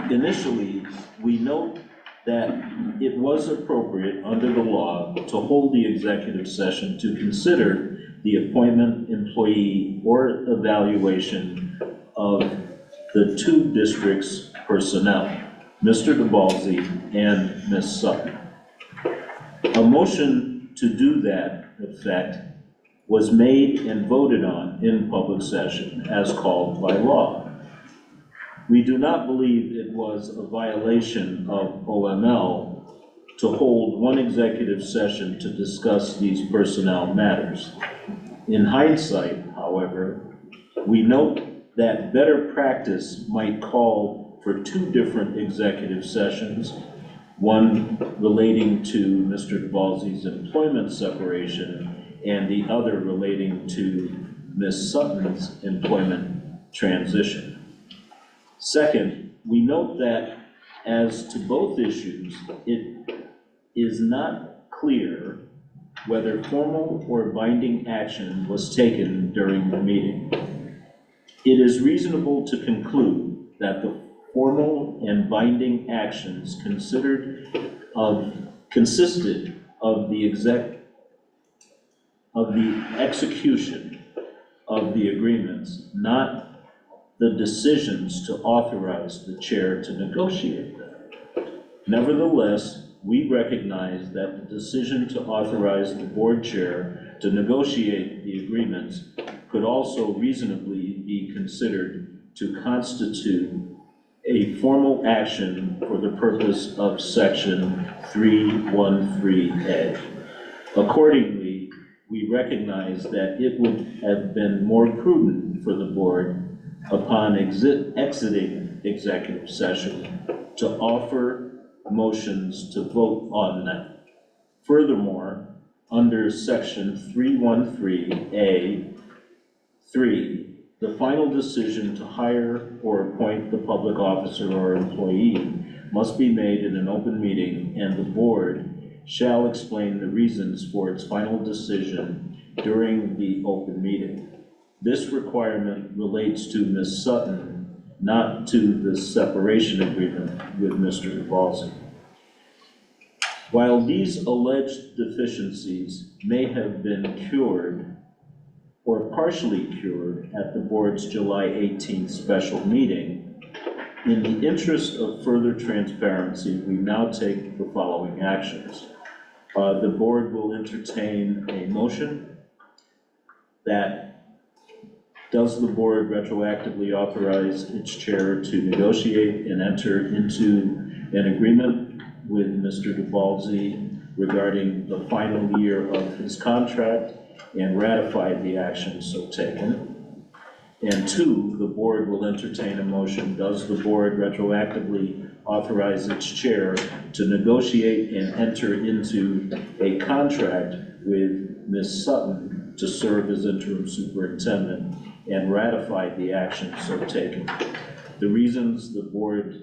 Initially, we note that it was appropriate under the law to hold the executive session to consider the appointment, employee, or evaluation of the two districts' personnel, Mr. DeBalzi and Ms. Sutton. A motion to do that effect was made and voted on in public session as called by law. We do not believe it was a violation of OML to hold one executive session to discuss these personnel matters. In hindsight, however, we note that better practice might call for two different executive sessions, one relating to Mr. DeBalzi's employment separation and the other relating to Ms. Sutton's employment transition. Second, we note that as to both issues, it is not clear whether formal or binding action was taken during the meeting. It is reasonable to conclude that the formal and binding actions consisted of the execution of the agreements, not the decisions to authorize the chair to negotiate them. Nevertheless, we recognize that the decision to authorize the board chair to negotiate the agreements could also reasonably be considered to constitute a formal action for the purpose of section 313A. Accordingly, we recognize that it would have been more prudent for the board upon exiting executive session to offer motions to vote on them. Furthermore, under section 313A3, the final decision to hire or appoint the public officer or employee must be made in an open meeting, and the board shall explain the reasons for its final decision during the open meeting. This requirement relates to Ms. Sutton, not to the separation agreement with Mr. DeBalzi. While these alleged deficiencies may have been cured or partially cured at the board's July 18th special meeting, in the interest of further transparency, we now take the following actions. The board will entertain a motion that does the board retroactively authorize its chair to negotiate and enter into an agreement with Mr. DeBalzi regarding the final year of his contract and ratify the action so taken? And two, the board will entertain a motion, does the board retroactively authorize its chair to negotiate and enter into a contract with Ms. Sutton to serve as interim superintendent and ratify the action so taken? The reasons the board's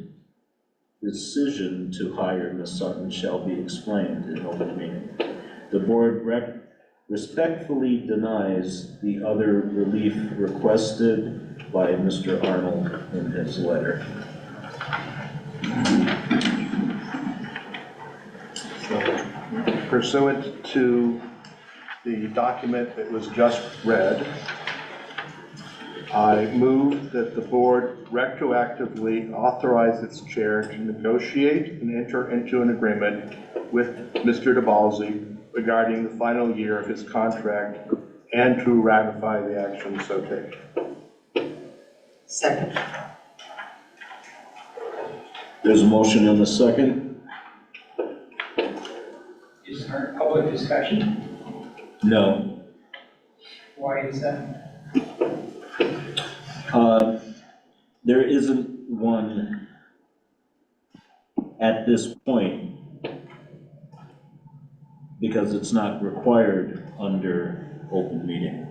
decision to hire Ms. Sutton shall be explained in open meeting. The board respectfully denies the other relief requested by Mr. Arnold in his letter. Pursuant to the document that was just read, I move that the board retroactively authorize its chair to negotiate and enter into an agreement with Mr. DeBalzi regarding the final year of his contract and to ratify the action so taken. Second. There's a motion and a second. Is there public discussion? No. Why is that? There isn't one at this point because it's not required under open meeting.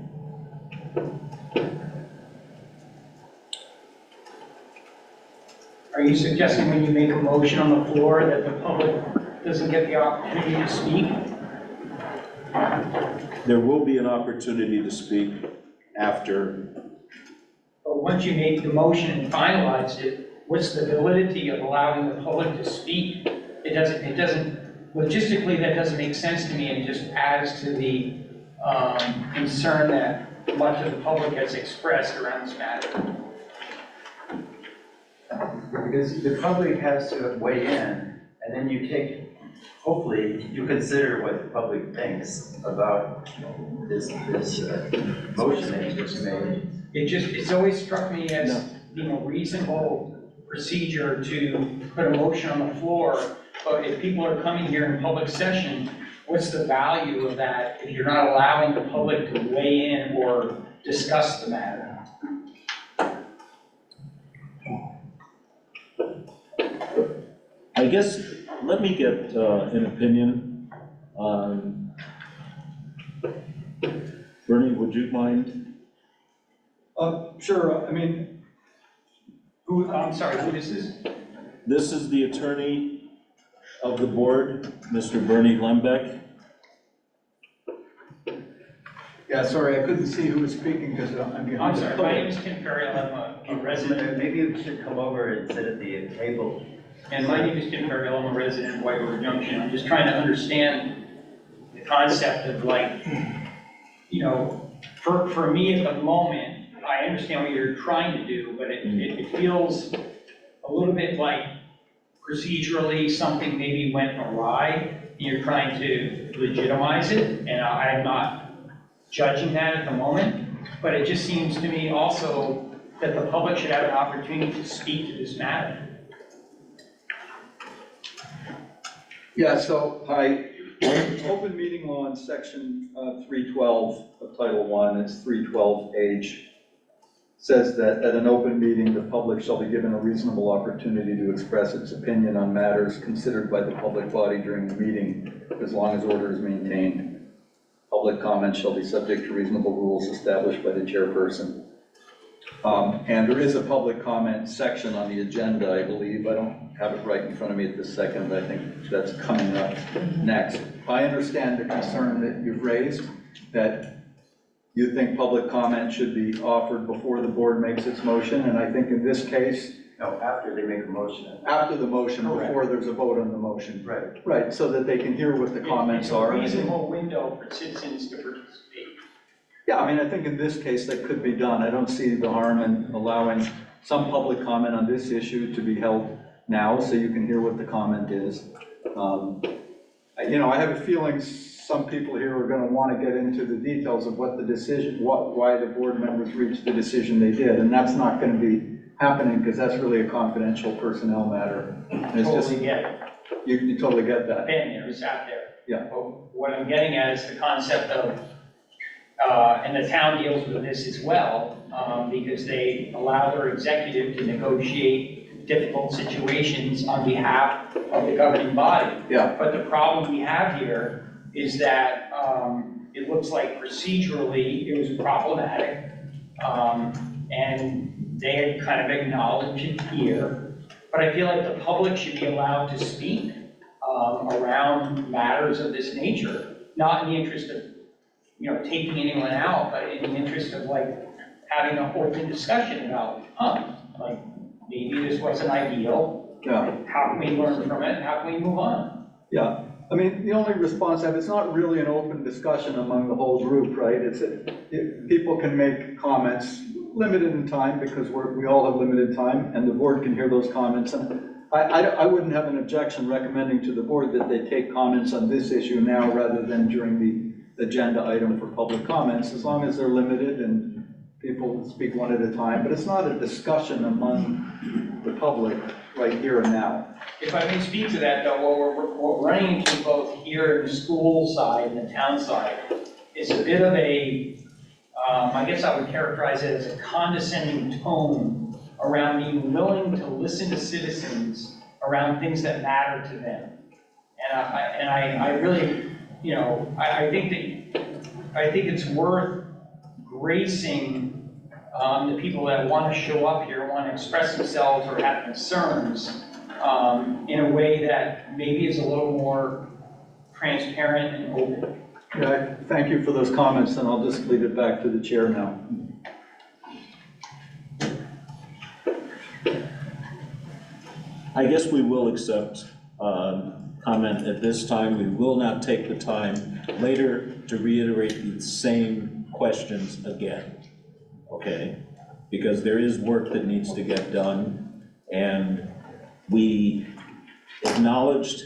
Are you suggesting when you make a motion on the floor that the public doesn't get the opportunity to speak? There will be an opportunity to speak after. But once you make the motion and finalize it, what's the validity of allowing the public to speak? It doesn't, logistically, that doesn't make sense to me, and just adds to the concern that much of the public has expressed around this matter. Because the public has to weigh in, and then you take, hopefully, you consider what the public thinks about this motion that you just made. It's always struck me as being a reasonable procedure to put a motion on the floor, but if people are coming here in public session, what's the value of that if you're not allowing the public to weigh in or discuss the matter? I guess, let me get an opinion. Bernie, would you mind? Sure, I mean, I'm sorry, who this is? This is the attorney of the board, Mr. Bernie Lembeck. yeah, sorry, I couldn't see who was speaking because I'm behind I'm the sorry, my name is TanCreti, I'm a resident. Maybe you should come over and sit at the table. And my name is TanCreti, I'm a resident of White River Junction. I'm just trying to understand the concept of, like, you know, for me at the moment, I understand what you're trying to do, but it feels a little bit like procedurally something maybe went awry. You're trying to legitimize it, and I'm not judging that at the moment, but it just seems to me also that the public should have an opportunity to speak to this matter. Yeah, so, hi, open meeting law in section 312 of Title I, it's 312H, says that at an open meeting, the public shall be given a reasonable opportunity to express its opinion on matters considered by the public body during the meeting, as long as order is maintained. Public comment shall be subject to reasonable rules established by the chairperson. And there is a public comment section on the agenda, I believe. I don't have it right in front of me at this second, but I think that's coming up next. I understand the concern that you've raised, that you think public comment should be offered before the board makes its motion, and I think in this case... No, after they make a motion. After the motion, Correct. Before there's a vote on the motion. Right. Right, so that they can hear what the comments are. It's a reasonable window for citizens to participate. Yeah, I mean, I think in this case that could be done. I don't see the harm in allowing some public comment on this issue to be held now, so you can hear what the comment is. You know, I have a feeling some people here are going to want to get into the details of what the decision, why the board members reached the decision they did, and that's not going to be happening because that's really a confidential personnel matter. It's Totally get it. You totally get that. Been there, sat there. Yeah. But what I'm getting at is the concept of, and the town deals with this as well, because they allow their executive to negotiate difficult situations on behalf of the governing body. Yeah. But the problem we have here is that it looks like procedurally it was problematic, and they had kind of acknowledged it here. But I feel like the public should be allowed to speak around matters of this nature, not in the interest of, you know, taking anyone out, but in the interest of, like, having an open discussion about, like, maybe this wasn't ideal. Yeah. How can we learn from it? How can we move on? Yeah. I mean, the only response I have, it's not really an open discussion among the whole group, right? People can make comments, limited in time, because we all have limited time, and the board can hear those comments. And I wouldn't have an objection recommending to the board that they take comments on this issue now rather than during the agenda item for public comments, as long as they're limited and people speak one at a time. But it's not a discussion among the public right here and now. If I may speak to that, though, what we're running into both here in the school side and the town side is a bit of a, I guess I would characterize it as a condescending tone around being willing to listen to citizens around things that matter to them. And I really, you know, I think it's worth gracing the people that want to show up here, want to express themselves or have concerns in a way that maybe is a little more transparent and open. Yeah, thank you for those comments, and I'll just leave it back to the chair now. I guess we will accept comment at this time. We will not take the time later to reiterate the same questions again, okay? Because there is work that needs to get done, and we acknowledged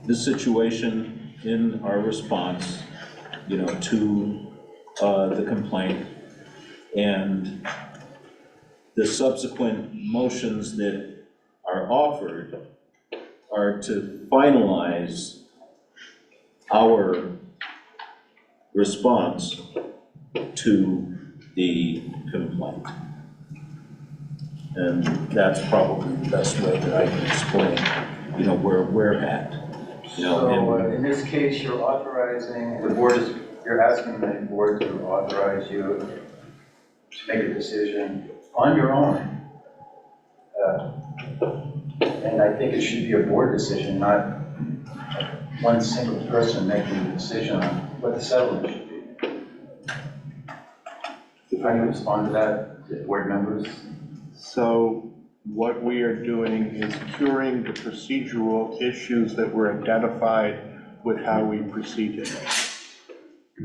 the situation in our response, you know, to the complaint, and the subsequent motions that are offered are to finalize our response to the complaint. And that's probably the best way that I can explain, you know, where we're at. You know, So in this case, you're authorizing, you're asking the board to authorize you to make a decision on your own. And I think it should be a board decision, not one single person making the decision on what the settlement should be. How do you respond to that, the board members? So what we are doing is curing the procedural issues that were identified with how we proceeded.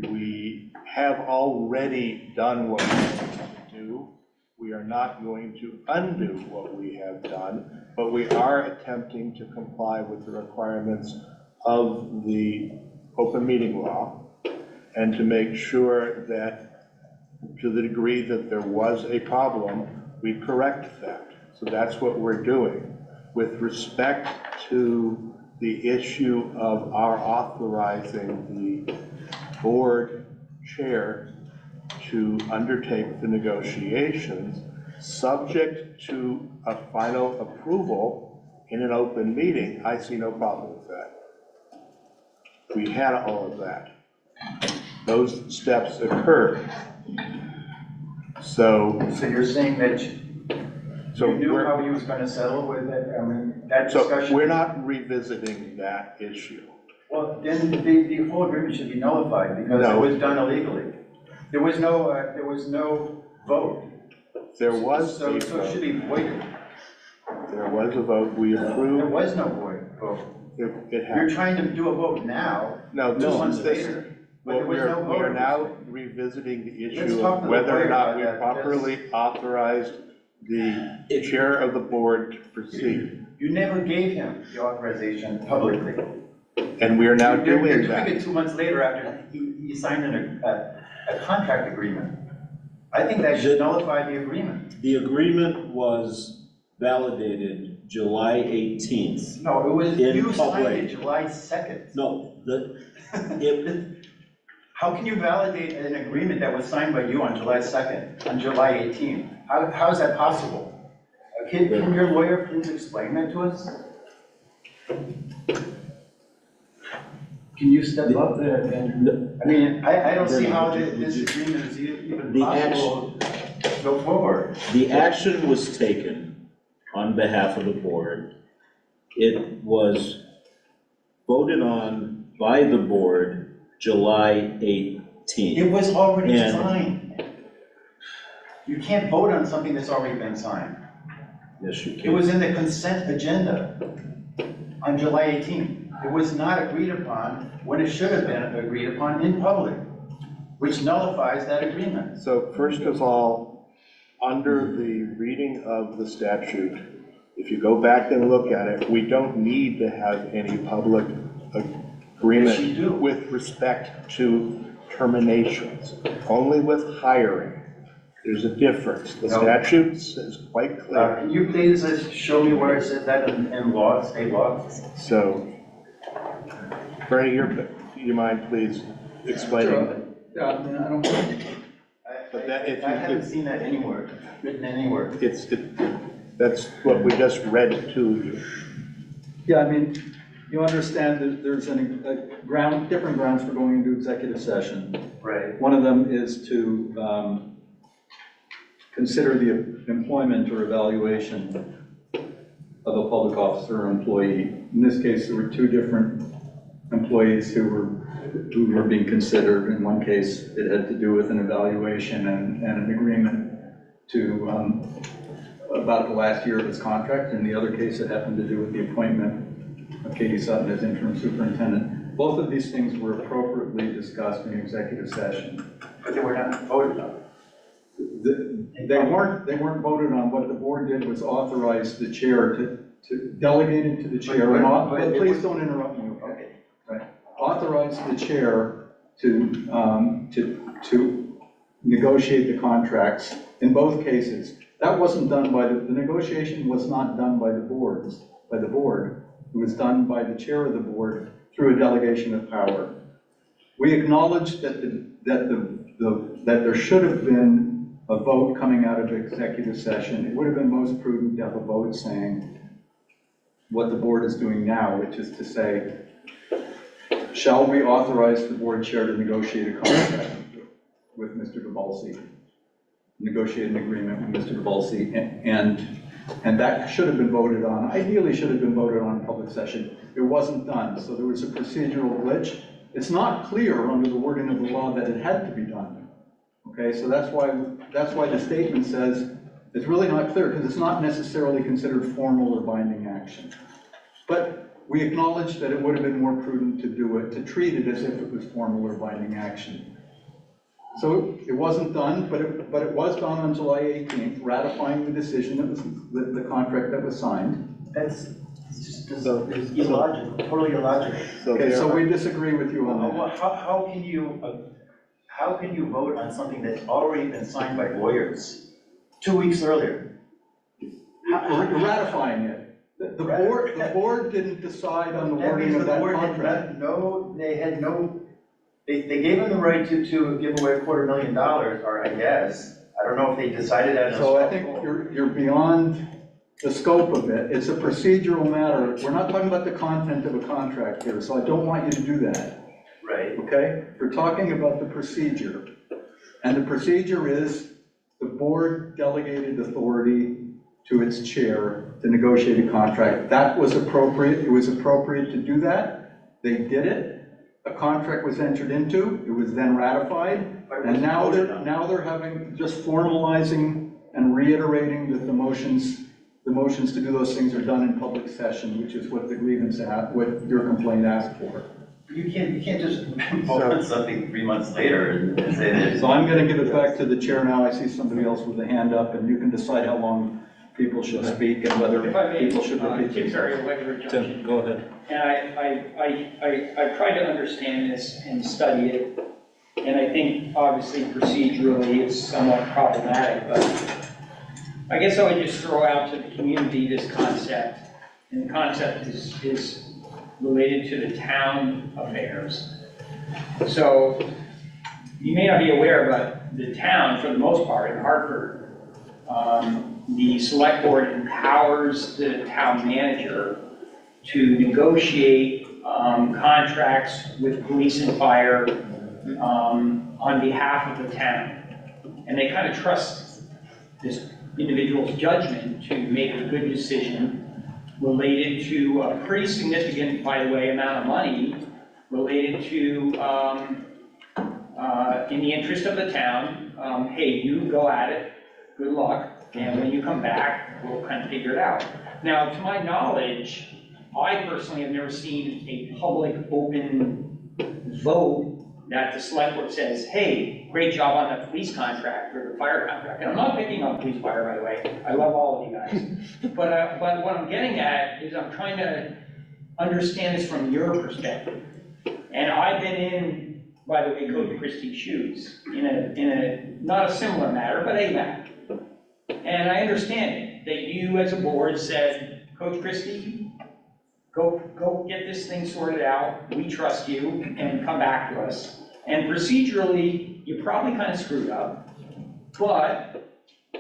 We have already done what we wanted to do. We are not going to undo what we have done, but we are attempting to comply with the requirements of the open meeting law and to make sure that to the degree that there was a problem, we correct that. So that's what we're doing. With respect to the issue of our authorizing the board chair to undertake the negotiations, subject to a final approval in an open meeting, I see no problem with that. We had all of that. Those steps occurred. So you're saying that you knew how he was going to settle with it? I mean, that discussion. So we're not revisiting that issue. Well, then the whole agreement should be nullified because it was done illegally. There was no vote. There was so a it vote. Should be voided. There was a vote. We approved. There was no vote. It happened. You're trying to do a vote now. No, 2 months later. But there was no vote. We are now revisiting the Let's issue talk of to the whether or lawyer not about we that, properly authorized the chair of the board to proceed. You never gave him the authorization publicly. And we are now You're doing doing that. it 2 months later after he signed a contract agreement. I think that should nullify the agreement. The agreement was validated July 18th. No, it was, in you signed public. it July 2nd. No, How can you validate an agreement that was signed by you on July 2nd, on July 18th? How is that possible? Can your lawyer please explain that to us? Can you step up there and, I mean, I don't see how this agreement is even possible to go forward. The action was taken on behalf of the board. It was voted on by the board July 18th. It was already signed. You can't vote on something that's already been signed. Yes, you can. It was in the consent agenda on July 18th. It was not agreed upon when it should have been agreed upon in public, which nullifies that agreement. So first of all, under the reading of the statute, if you go back and look at it, we don't need to have any public agreement with respect to terminations, only with hiring. There's a difference. The statute is quite clear. Can you please show me where it says that in law, state law? So, Bernie, you mind please explaining? Sure. Yeah, I mean, I don't. But that, if I you haven't could, seen that anywhere, written anywhere. that's what we just read to you. Yeah, I mean, you understand that there's different grounds for going into executive session. Right. One of them is to consider the employment or evaluation of a public officer or employee. In this case, there were two different employees who were being considered. In one case, it had to do with an evaluation and an agreement to about the last year of his contract. In the other case, it happened to do with the appointment of Katie Sutton as interim superintendent. Both of these things were appropriately discussed in executive session. But they were not voted on. They weren't voted on. What the board did was authorize the chair to delegate it to the chair. But please don't interrupt me, okay? Right. Authorize the chair to negotiate the contracts in both cases. That wasn't done by the negotiation was not done by the board. It was done by the chair of the board through a delegation of power. We acknowledged that there should have been a vote coming out of executive session. It would have been most prudent to have a vote saying what the board is doing now, which is to say, shall we authorize the board chair to negotiate a contract with Mr. DeBalsi? Negotiate an agreement with Mr. DeBalsi, and that should have been voted on. Ideally should have been voted on in public session. It wasn't done, so there was a procedural glitch. It's not clear under the wording of the law that it had to be done. Okay, so that's why the statement says it's really not clear, because it's not necessarily considered formal or binding action. But we acknowledge that it would have been more prudent to do it, to treat it as if it was formal or binding action. So it wasn't done, but it was done on July 18th, ratifying the decision that was the contract that was signed. That's just it's illogical, totally illogical. Okay, so we disagree with you on that. Well, how can you vote on something that's already been signed by lawyers 2 weeks earlier? We're ratifying it. The board didn't decide on the wording of that contract. They gave them the right to give away $250,000, or I guess. I don't know if they decided that. So I think you're beyond the scope of it. It's a procedural matter. We're not talking about the content of a contract here, so I don't want you to do that. Right. Okay? We're talking about the procedure. And the procedure is the board delegated authority to its chair to negotiate a contract. That was appropriate. It was appropriate to do that. They did it. A contract was entered into. It was then ratified. And now they're having, just formalizing and reiterating that the motions to do those things are done in public session, which is what the grievance, what your complaint asked for. You can't just vote on something 3 months later and say that. So I'm going to give it back to the chair now. I see somebody else with a hand up, and you can decide how long people should speak and whether people should repeat. Tim Ferry, Whitewood Junction. Tim, go ahead. And I tried to understand this and study it, and I think obviously procedurally it's somewhat problematic, but I guess I would just throw out to the community this concept, and the concept is related to the town affairs. So you may not be aware, but the town, for the most part, in Hartford, the select board empowers the town manager to negotiate contracts with police and fire on behalf of the town. And they kind of trust this individual's judgment to make a good decision related to a pretty significant, by the way, amount of money related to, in the interest of the town, hey, you go at it, good luck, and when you come back, we'll kind of figure it out. Now, to my knowledge, I personally have never seen a public, open vote that the select board says, hey, great job on the police contract or the fire contract. And I'm not picking on police fire, by the way. I love all of you guys. But what I'm getting at is I'm trying to understand this from your perspective. And I've been in, by the way, Cody Christie's shoes in a not a similar matter, but a matter. And I understand it, that you as a board said, Coach Christie, go get this thing sorted out, we trust you, and come back to us. And procedurally, you probably kind of screwed up, but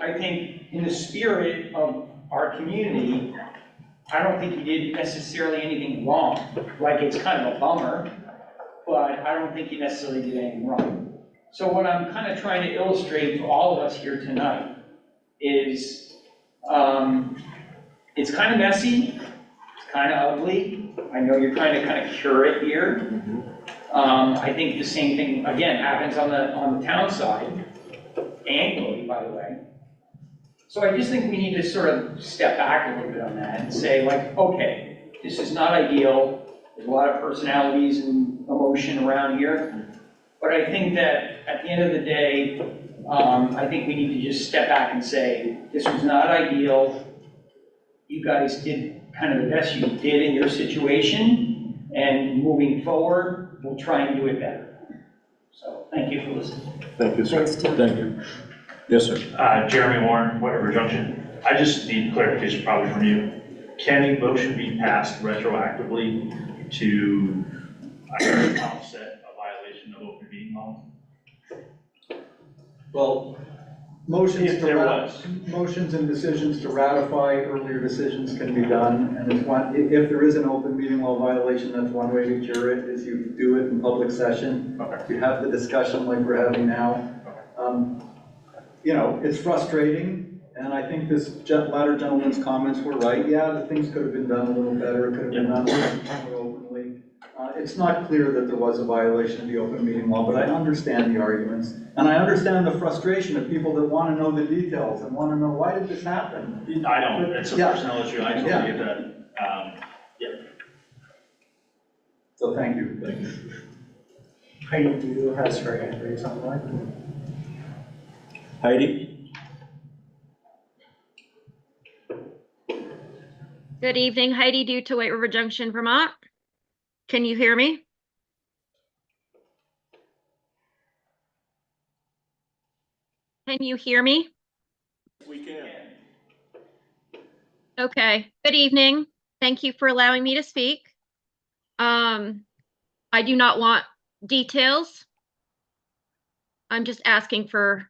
I think in the spirit of our community, I don't think he did necessarily anything wrong. Like, it's kind of a bummer, but I don't think he necessarily did anything wrong. So what I'm kind of trying to illustrate for all of us here tonight is, it's kind of messy, it's kind of ugly. I know you're trying to kind of cure it here. I think the same thing, again, happens on the town side, and Cody, by the way. So I just think we need to sort of step back a little bit on that and say, like, okay, this is not ideal. There's a lot of personalities and emotion around here. But I think that at the end of the day, I think we need to just step back and say, this was not ideal. You guys did kind of the best you did in your situation, and moving forward, we'll try and do it better. So thank you for listening. Thank you, sir. Thank you. Yes, sir. Jeremy Warren, Whitewater Junction. I just need clarification probably from you. Can a motion be passed retroactively to offset a violation of open meeting law? Well, motions If there was. motions and decisions to ratify earlier decisions can be done, and if there is an open meeting law violation, that's one way to cure it, is you do it in public session. Okay. You have the discussion like we're having now. You know, it's frustrating, and I think this latter gentleman's comments were right. Yeah, the things could have been done a little better, it could have been done a little more openly. It's not clear that there was a violation of the open meeting law, but I understand the arguments. And I understand the frustration of people that want to know the details and want to know, why did this happen? I don't, it's a personnel issue, I totally get that. Yeah. So thank you. Thank you. Heidi, do you have her hand raised online? Heidi? Good evening, Heidi Dew to White River Junction, Vermont. Can you hear me? Can you hear me? We can. Okay, good evening. Thank you for allowing me to speak. I do not want details. I'm just asking for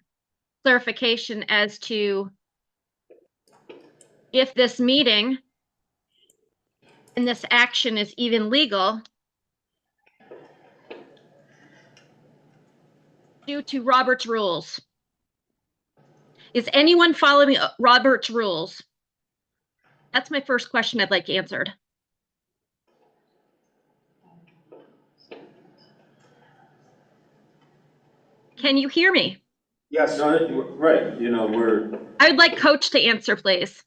clarification as to if this meeting and this action is even legal due to Robert's rules. Is anyone following Robert's rules? That's my first question I'd like answered. Can you hear me? Yes. No, right, you know, I would like Coach to answer, please.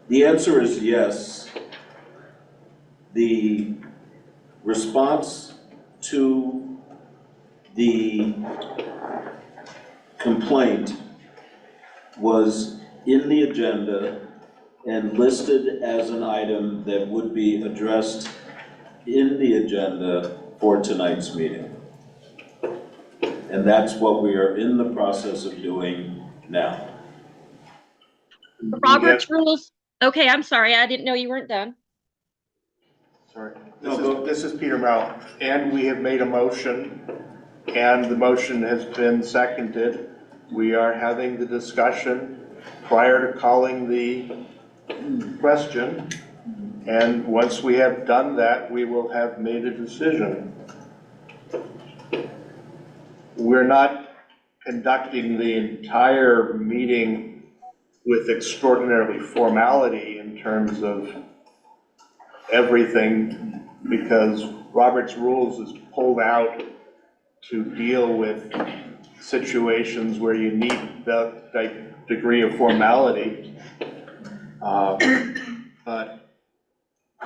the answer is yes. The response to the complaint was in the agenda and listed as an item that would be addressed in the agenda for tonight's meeting. And that's what we are in the process of doing now. Robert's rules. Okay, I'm sorry. I didn't know you weren't done. Sorry. This is Peter Mount, and we have made a motion, and the motion has been seconded. We are having the discussion prior to calling the question, and once we have done that, we will have made a decision. We're not conducting the entire meeting with extraordinarily formality in terms of everything, because Robert's Rules is pulled out to deal with situations where you need that degree of formality. But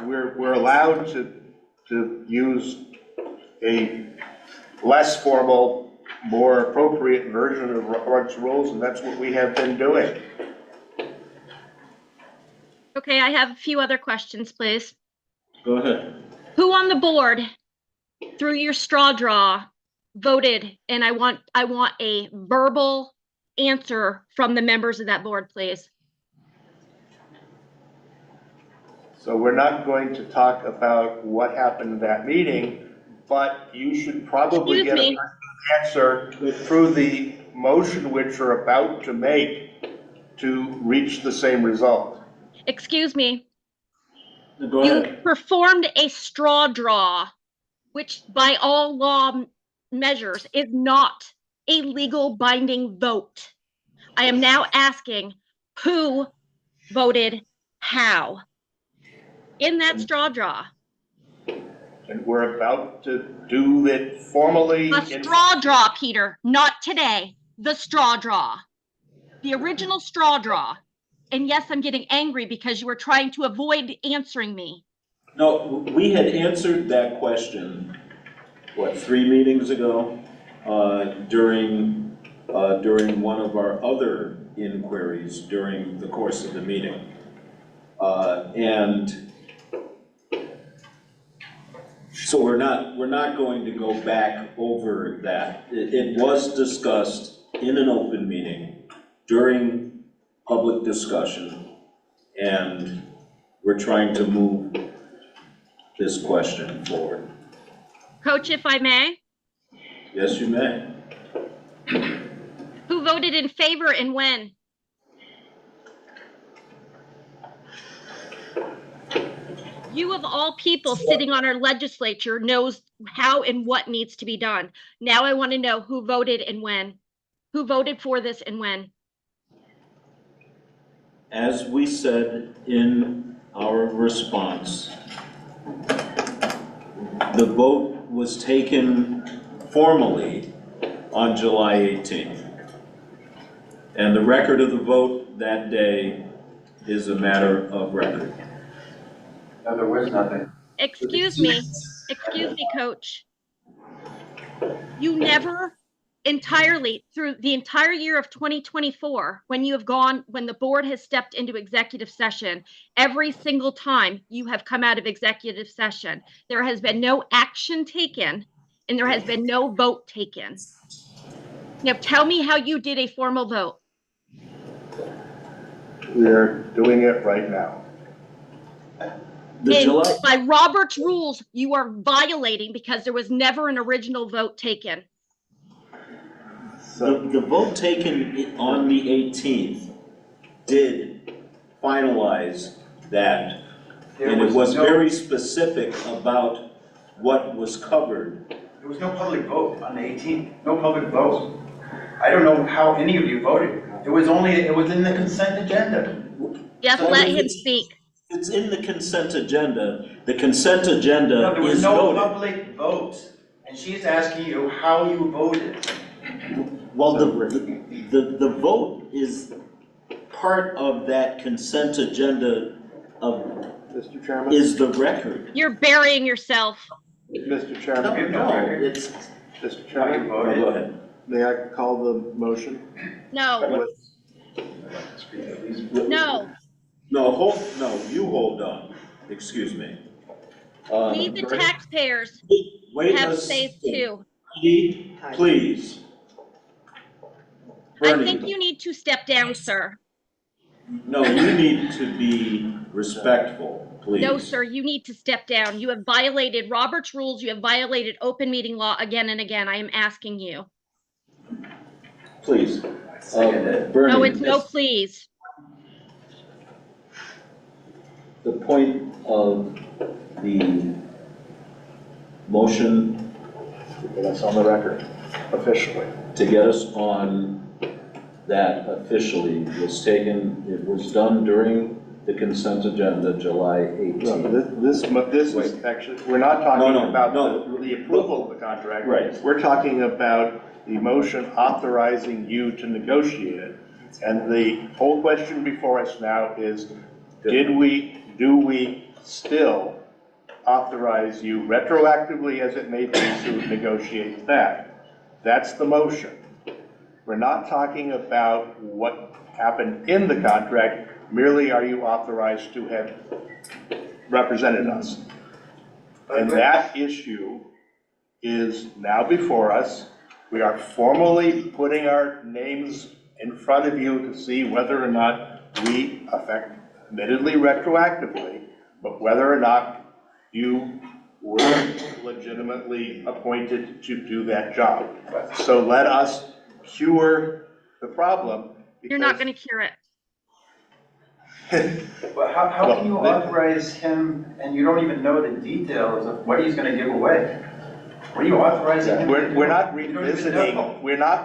we're allowed to use a less formal, more appropriate version of Robert's Rules, and that's what we have been doing. Okay, I have a few other questions, please. Go ahead. Who on the board, through your straw draw, voted? And I want a verbal answer from the members of that board, please. So we're not going to talk about what happened in that meeting, but you should probably get an answer through the motion which you're about to make to reach the same result. Excuse me. Go You ahead. performed a straw draw, which by all law measures is not a legal binding vote. I am now asking who voted how in that straw draw. And we're about to do it formally. A straw draw, Peter, not today. The straw draw. The original straw draw. And yes, I'm getting angry because you were trying to avoid answering me. No, we had answered that question, what, 3 meetings ago? During one of our other inquiries during the course of the meeting. And so we're not going to go back over that. It was discussed in an open meeting during public discussion, and we're trying to move this question forward. Coach, if I may. Yes, you may. Who voted in favor and when? You of all people sitting on our legislature knows how and what needs to be done. Now I want to know who voted and when. Who voted for this and when? As we said in our response, the vote was taken formally on July 18th. And the record of the vote that day is a matter of record. No, there was nothing. Excuse me, Coach. You never entirely, through the entire year of 2024, when the board has stepped into executive session, every single time you have come out of executive session, there has been no action taken and there has been no vote taken. Now tell me how you did a formal vote. We are doing it right now. By Robert's rules, you are violating because there was never an original vote taken. The vote taken on the 18th did finalize that, and it was very specific about what was covered. There was no public vote on the 18th, no public vote. I don't know how any of you voted. It was in the consent agenda. Just let him speak. It's in the consent agenda. The consent agenda is No, there was no voted. public vote, and she's asking you how you voted. Well, the vote is part of that consent agenda of, Mr. Chairman? is the record. You're burying yourself. Mr. Chairman? No, it's, Mr. Chairman? go ahead. May I call the motion? No. No. No, you hold on. Excuse me. We, the taxpayers, Wait have a saved too. Please. I think you need to step down, sir. No, you need to be respectful, please. No, sir, you need to step down. You have violated Robert's rules. You have violated open meeting law again and again. I am asking you. Please. Bernie, No, it's no please. The point of the motion. To get us on the record officially. To get us on that officially was taken, it was done during the consent agenda, July 18th. No, this is actually, we're not talking about the approval of the contract. Right. We're talking about the motion authorizing you to negotiate it. And the whole question before us now is, do we still authorize you retroactively as it may be to negotiate that? That's the motion. We're not talking about what happened in the contract, merely are you authorized to have represented us? And that issue is now before us. We are formally putting our names in front of you to see whether or not we affect, admittedly retroactively, but whether or not you were legitimately appointed to do that job. So let us cure the problem. You're not going to cure it. But how can you authorize him and you don't even know the details of what he's gonna give away? What are you authorizing him to do? We're not You don't even know.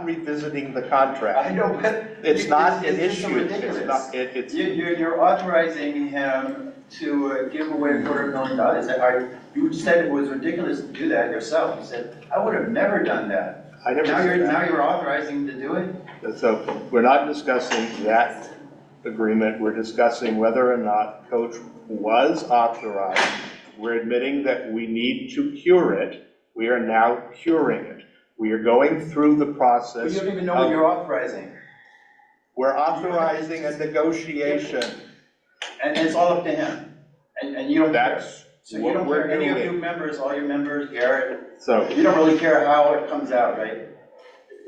revisiting the contract. I know, but. It's not an it's just issue. ridiculous. It's You're authorizing him to give away $250,000. You said it was ridiculous to do that yourself. You said, I would have never done that. I never Now said that. now you're authorizing him to do it? So we're not discussing that agreement. We're discussing whether or not Coach was authorized. We're admitting that we need to cure it. We are now curing it. We are going through the process. But you don't even know what you're authorizing. We're authorizing a negotiation. And it's all up to him. And you don't care. That's So you what don't we're care, any of you doing. members, all your members, Garrett, So you don't really care how it comes out, right?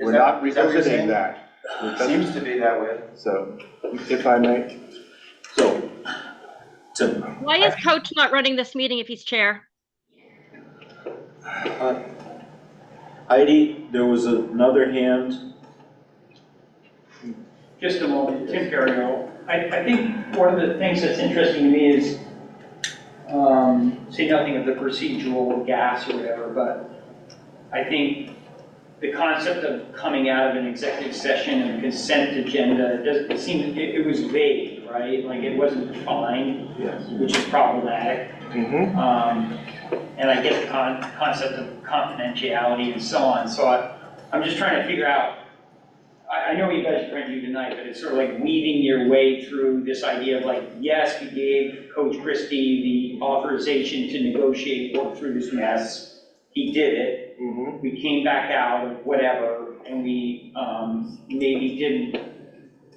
we're not is that what you're revisiting saying? that. It seems to be that way. So if I may. So, Why is Coach not running this meeting if he's chair? Heidi, there was another hand. Just a moment, Tim Carriel. I think one of the things that's interesting to me is, say nothing of the procedural gas or whatever, but I think the concept of coming out of an executive session and a consent agenda, it seemed, it was vague, right? Like it wasn't defined, Yes. which is problematic. Mm-hmm. And I get the concept of confidentiality and so on. So I'm just trying to figure out, I know what you guys are trying to do tonight, but it's sort of like weaving your way through this idea of like, yes, we gave Coach Christie the authorization to negotiate, work through this mess. He did it. Mm-hmm. We came back out of whatever, and we maybe didn't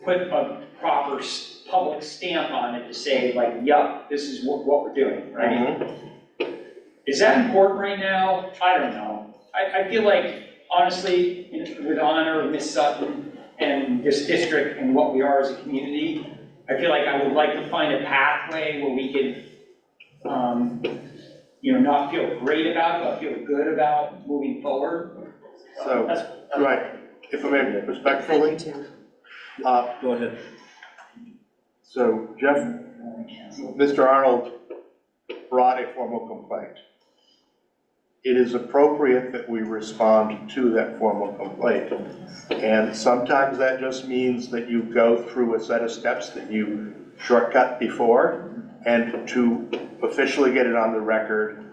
put a proper public stamp on it to say like, yup, this is what we're doing, right? Mm-hmm. Is that important right now? I don't know. I feel like, honestly, with honor of Miss Sutton and this district and what we are as a community, I feel like I would like to find a pathway where we could, not feel great about it, but feel good about moving forward. So, That's right, if I may respectfully. Go ahead. So Jeff, Mr. Arnold brought a formal complaint. It is appropriate that we respond to that formal complaint. And sometimes that just means that you go through a set of steps that you shortcut before, and to officially get it on the record,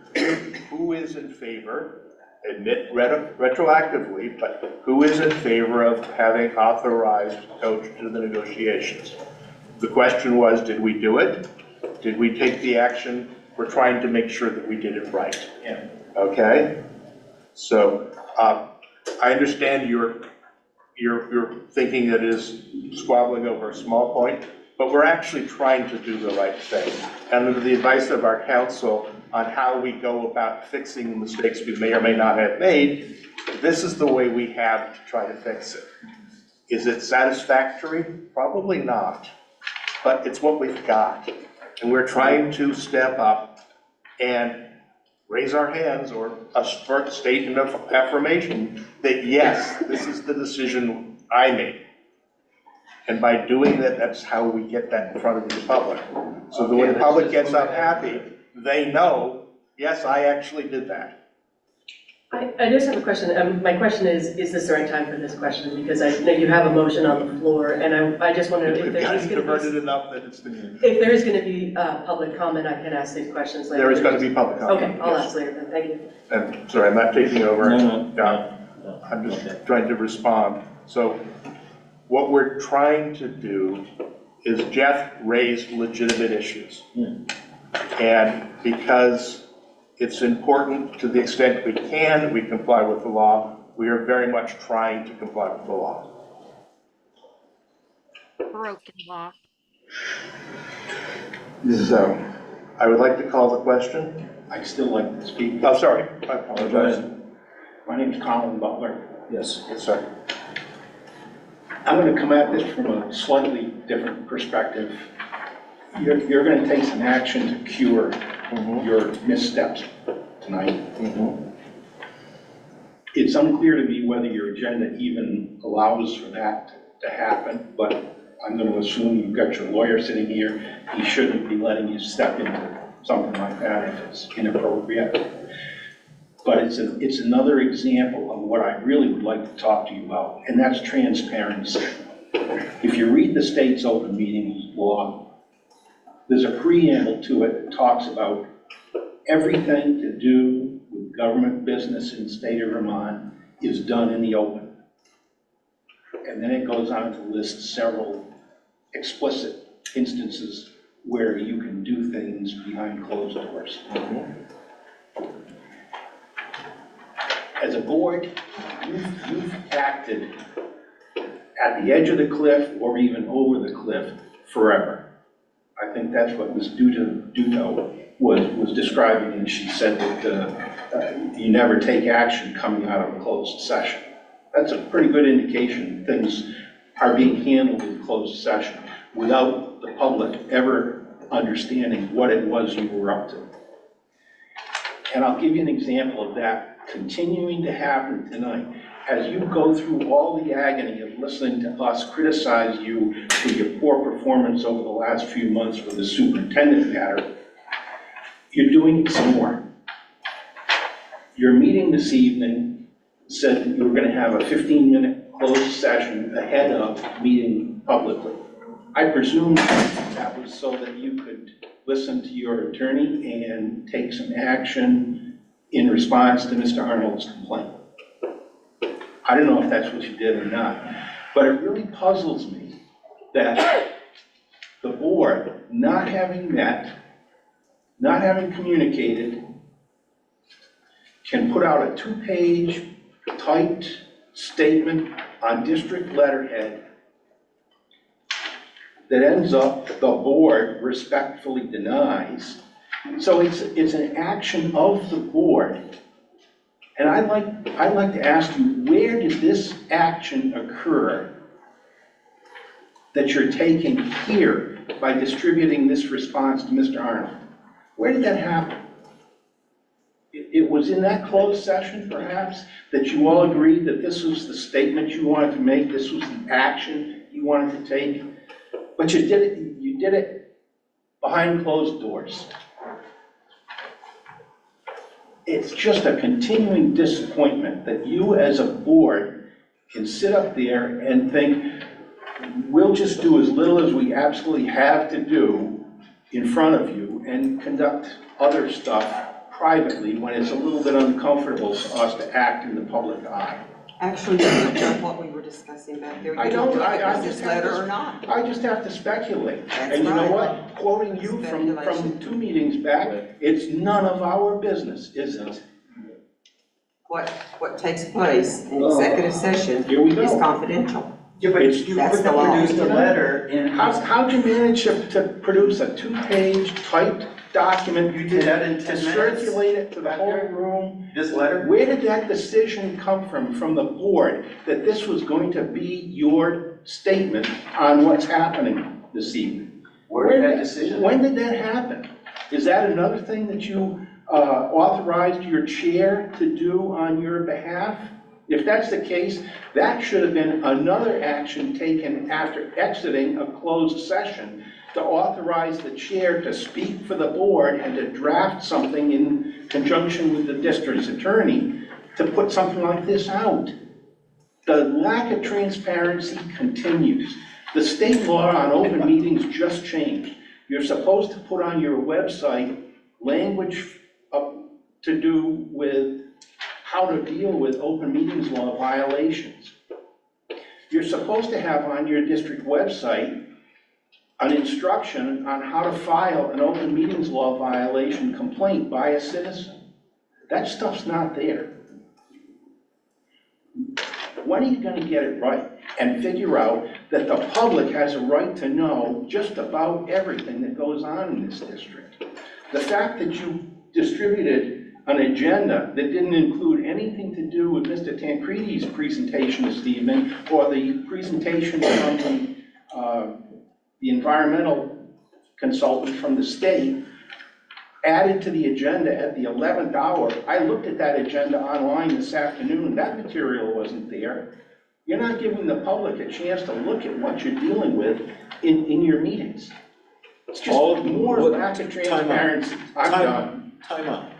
who is in favor, admit retroactively, but who is in favor of having authorized Coach to the negotiations? The question was, did we do it? Did we take the action? We're trying to make sure that we did it right. Yeah. Okay? So, I understand you're thinking that it is squabbling over a small point, but we're actually trying to do the right thing. And under the advice of our counsel on how we go about fixing the mistakes we may or may not have made, this is the way we have to try to fix it. Is it satisfactory? Probably not, but it's what we've got. And we're trying to step up and raise our hands or a statement of affirmation that yes, this is the decision I made. And by doing that, that's how we get that in front of the public. So that when the public gets up happy, they know, yes, I actually did that. I just have a question. My question is this the right time for this question? Because I know you have a motion on the floor, and I just wonder if We've there gotten is going to diverted be, enough that it's the news. if there is going to be public comment, I can ask these questions later. There is going to be public comment. Okay, I'll yes. ask later then. Thank you. And sorry, I'm not taking over. No. I'm just trying to respond. So what we're trying to do is Jeff raised legitimate issues. And because it's important to the extent we can, we comply with the law. We are very much trying to comply with the law. Broken law. So I would like to call the question. I'd still like to speak. Oh, sorry, I apologize. My name is Colin Butler. Yes. Yes, sir. I'm going to come at this from a slightly different perspective. You're going to take some action to cure your missteps tonight. It's unclear to me whether your agenda even allows for that to happen, but I'm gonna assume you've got your lawyer sitting here, he shouldn't be letting you step into something like that if it's inappropriate. But it's another example of what I really would like to talk to you about, and that's transparency. If you read the state's open meetings law, there's a preamble to it that talks about everything to do with government business in the state of Vermont is done in the open. And then it goes on to list several explicit instances where you can do things behind closed doors. As a board, you've acted at the edge of the cliff or even over the cliff forever. I think that's what Ms. Duto was describing, and she said that you never take action coming out of a closed session. That's a pretty good indication things are being handled in closed session without the public ever understanding what it was you were up to. And I'll give you an example of that continuing to happen tonight. As you go through all the agony of listening to us criticize you for your poor performance over the last few months with the superintendent matter, you're doing some more. Your meeting this evening said that you were going to have a 15-minute closed session ahead of meeting publicly. I presume that was so that you could listen to your attorney and take some action in response to Mr. Arnold's complaint. I don't know if that's what you did or not, but it really puzzles me that the board, not having met, not having communicated, can put out a 2-page typed statement on district letterhead that ends up the board respectfully denies. So it's an action of the board. And I'd like to ask you, where did this action occur that you're taking here by distributing this response to Mr. Arnold? Where did that happen? It was in that closed session, perhaps, that you all agreed that this was the statement you wanted to make, this was the action you wanted to take, but you did it behind closed doors. It's just a continuing disappointment that you as a board can sit up there and think, we'll just do as little as we absolutely have to do in front of you and conduct other stuff privately when it's a little bit uncomfortable for us to act in the public eye. Actually, you don't know what we were discussing back there. I don't, Was this letter or not? I just have to speculate. That's And you know right. what? Quoting you from 2 meetings back, it's none of our business, is it? What takes place in executive session Here we go. is confidential. Yeah, but It's- you That's could the law. produce a letter in. How'd you manage to produce a 2-page typed document? You did that in 10 to minutes? circulate it to the whole room? This letter? Where did that decision come from the board, that this was going to be your statement on what's happening this evening? Where did that decision? When did that happen? Is that another thing that you authorized your chair to do on your behalf? If that's the case, that should have been another action taken after exiting a closed session to authorize the chair to speak for the board and to draft something in conjunction with the district's attorney to put something like this out. The lack of transparency continues. The state law on open meetings just changed. You're supposed to put on your website language to do with how to deal with open meetings law violations. You're supposed to have on your district website an instruction on how to file an open meetings law violation complaint by a citizen. That stuff's not there. When are you going to get it right and figure out that the public has a right to know just about everything that goes on in this district? The fact that you distributed an agenda that didn't include anything to do with Mr. TanCreti's presentation this evening or the presentation from the environmental consultant from the state added to the agenda at the 11th hour. I looked at that agenda online this afternoon. That material wasn't there. You're not giving the public a chance to look at what you're dealing with in your meetings. It's just more lack of transparency. I'm done. Time out.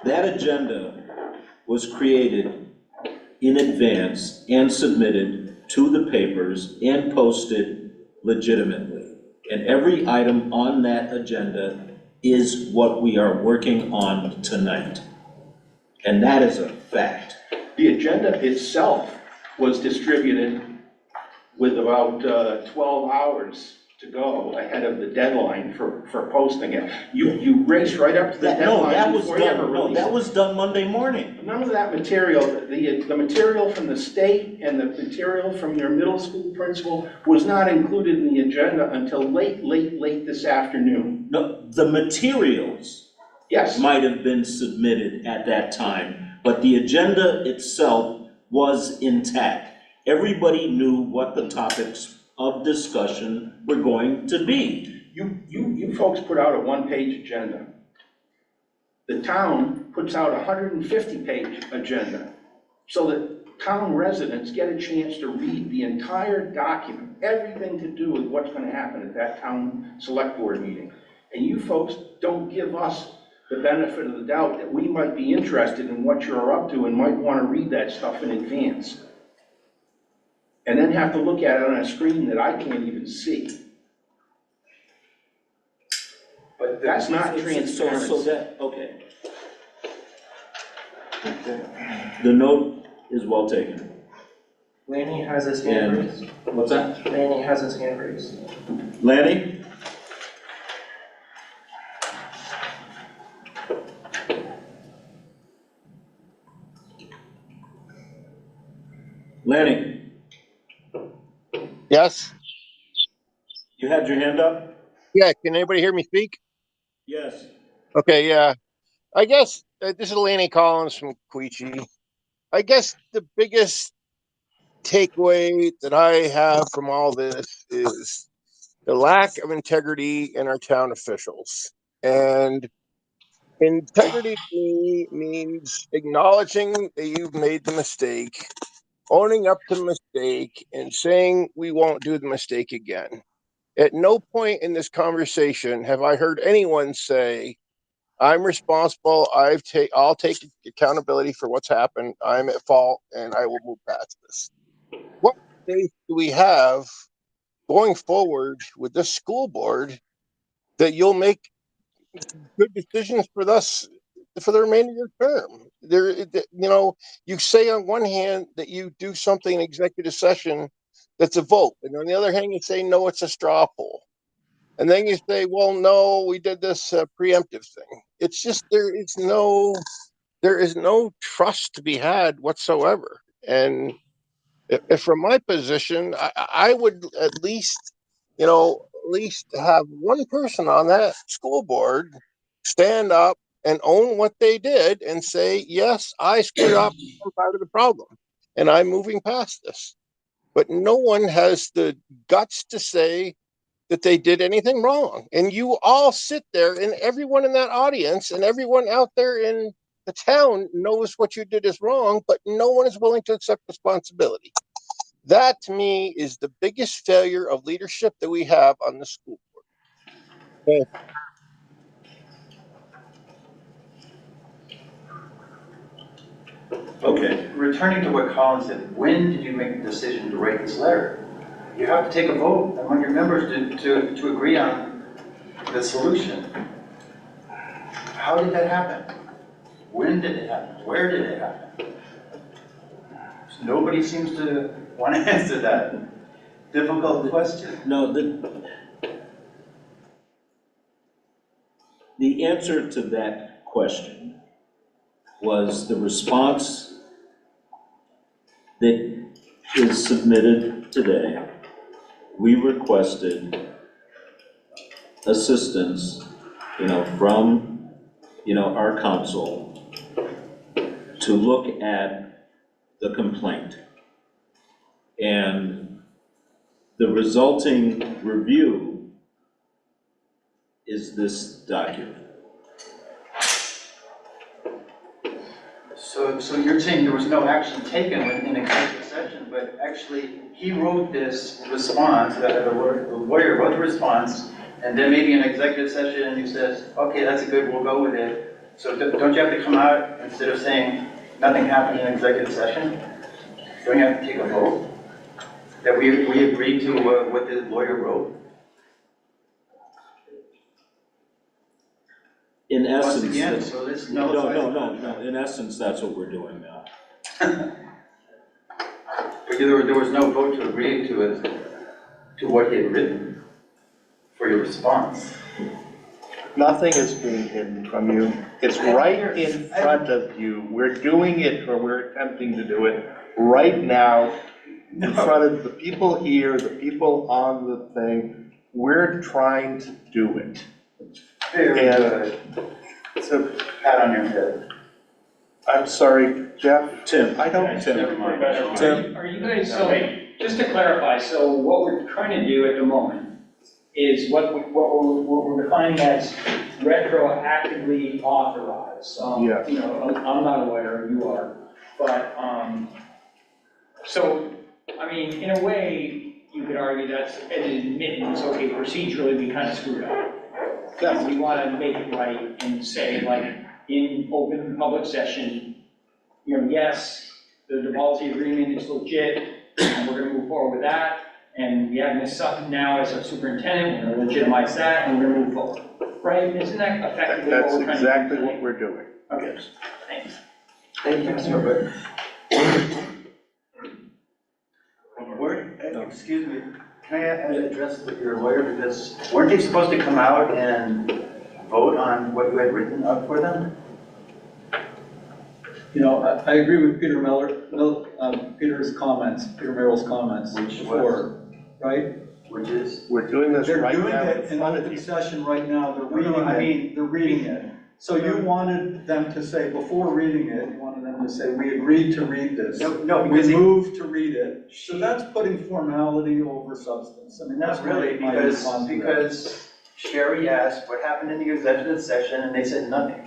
That agenda was created in advance and submitted to the papers and posted legitimately. And every item on that agenda is what we are working on tonight. And that is a fact. The agenda itself was distributed with about 12 hours to go ahead of the deadline for posting it. You raced right up to the deadline before you ever released it. That was done Monday morning. None of that material, the material from the state and the material from your middle school principal was not included in the agenda until late this afternoon. No, the materials might have been submitted at that time, but the agenda itself was intact. Everybody knew what the topics of discussion were going to be. You folks put out a one-page agenda. The town puts out a 150-page agenda so that town residents get a chance to read the entire document, everything to do with what's going to happen at that town select board meeting. And you folks don't give us the benefit of the doubt that we might be interested in what you're up to and might want to read that stuff in advance. And then have to look at it on a screen that I can't even see. But that's not transparency. So that, okay. The note is well taken. Lanny has his hand And, raised. what's that? Lanny has his hand raised. Lanny? Lanny? Yes? You had your hand up? Yeah, can anybody hear me speak? Yes. Okay, yeah. I guess this is Lanny Collins from Queechee. I guess the biggest takeaway that I have from all this is the lack of integrity in our town officials. And integrity to me means acknowledging that you've made the mistake, owning up to the mistake, and saying we won't do the mistake again. At no point in this conversation have I heard anyone say, I'm responsible, I'll take accountability for what's happened, I'm at fault, and I will move past this. What faith do we have going forward with this school board that you'll make good decisions for us for the remainder of your term? You say on one hand that you do something in executive session that's a vote, and on the other hand, you say, no, it's a straw poll. And then you say, well, no, we did this preemptive thing. It's just, there is no trust to be had whatsoever. And if from my position, I would at least have one person on that school board stand up and own what they did and say, yes, I screwed up, I'm part of the problem, and I'm moving past this. But no one has the guts to say that they did anything wrong. And you all sit there, and everyone in that audience and everyone out there in the town knows what you did is wrong, but no one is willing to accept responsibility. That, to me, is the biggest failure of leadership that we have on the school board. Okay. Returning to what Colin said, when did you make the decision to write this letter? You have to take a vote among your members to agree on the solution. How did that happen? When did it happen? Where did it happen? Nobody seems to want to answer that difficult question. No, the answer to that question was the response that is submitted today. We requested assistance, from, our council to look at the complaint. And the resulting review is this document. So you're saying there was no action taken in executive session but actually, he wrote this response, the lawyer wrote the response, and then maybe in executive session, and he says, okay, that's good, we'll go with it. So don't you have to come out, instead of saying nothing happened in executive session? Don't you have to take a vote? That we agreed to what the lawyer wrote? In Once essence, again, so this no, nullifies. no, in essence, that's what we're doing now. But there was no vote to agree to it, to what he had written for your response. Nothing is being hidden from you. It's right in front of you. We're doing it, or we're attempting to do it right now in front of the people here, the people on the thing. We're trying to do it. Very And- good. It's a pat on your head. I'm sorry, Jeff? Tim. I don't. Tim. Are you guys, so, just to clarify, so what we're trying to do at the moment is what we're defining as retroactively authorized. Yes. You know, I'm not a lawyer, you are, but, so, I mean, in a way, you could argue that's an admittance, okay, procedurally, we kind of screwed up. Yes. We want to make it right and say, like, in open public session, you know, yes, the policy agreement is legit, and we're gonna move forward with that, and we have Ms. Sutton now as our superintendent, we're gonna legitimize that, and we're gonna move forward. Right, isn't that effectively what That's we're trying to do? exactly what we're doing. Okay, thanks. Thank you, Mr. Wood. Excuse me, can I address your lawyer, because weren't they supposed to come out and vote on what you had written up for them? You know, I agree with Peter Peter's comments, Peter Merrill's comments before, right? Which is? We're doing this They're right doing now. it in open session right now, they're reading I it, mean- they're reading it. So you wanted them to say, before reading it, you wanted them to say, we agreed to read this. No, We because moved to read it, so that's putting formality over substance. I mean, that's not really, my response to that. because Sherry asked what happened in the executive session, and they said nothing.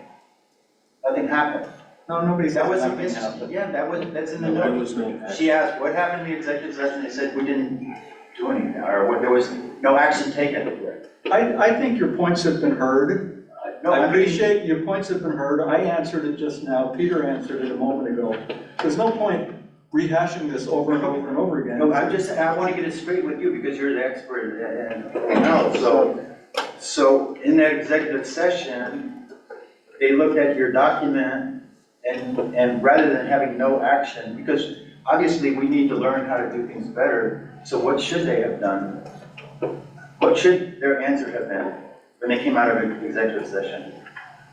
Nothing happened. No, nobody said That was nothing happened. yeah, that's in the There note. was no She asked, what happened in the executive session? They said, we didn't do anything, or what, there was no action taken. I think your points have been heard. No, I I mean- appreciate your points have been heard. I answered it just now. Peter answered it a moment ago. There's no point rehashing this over and over and over again. No, I want to get it straight with you because you're the expert and so in that executive session, they looked at your document and rather than having no action, because obviously we need to learn how to do things better, so what should they have done? What should their answer have been when they came out of an executive session?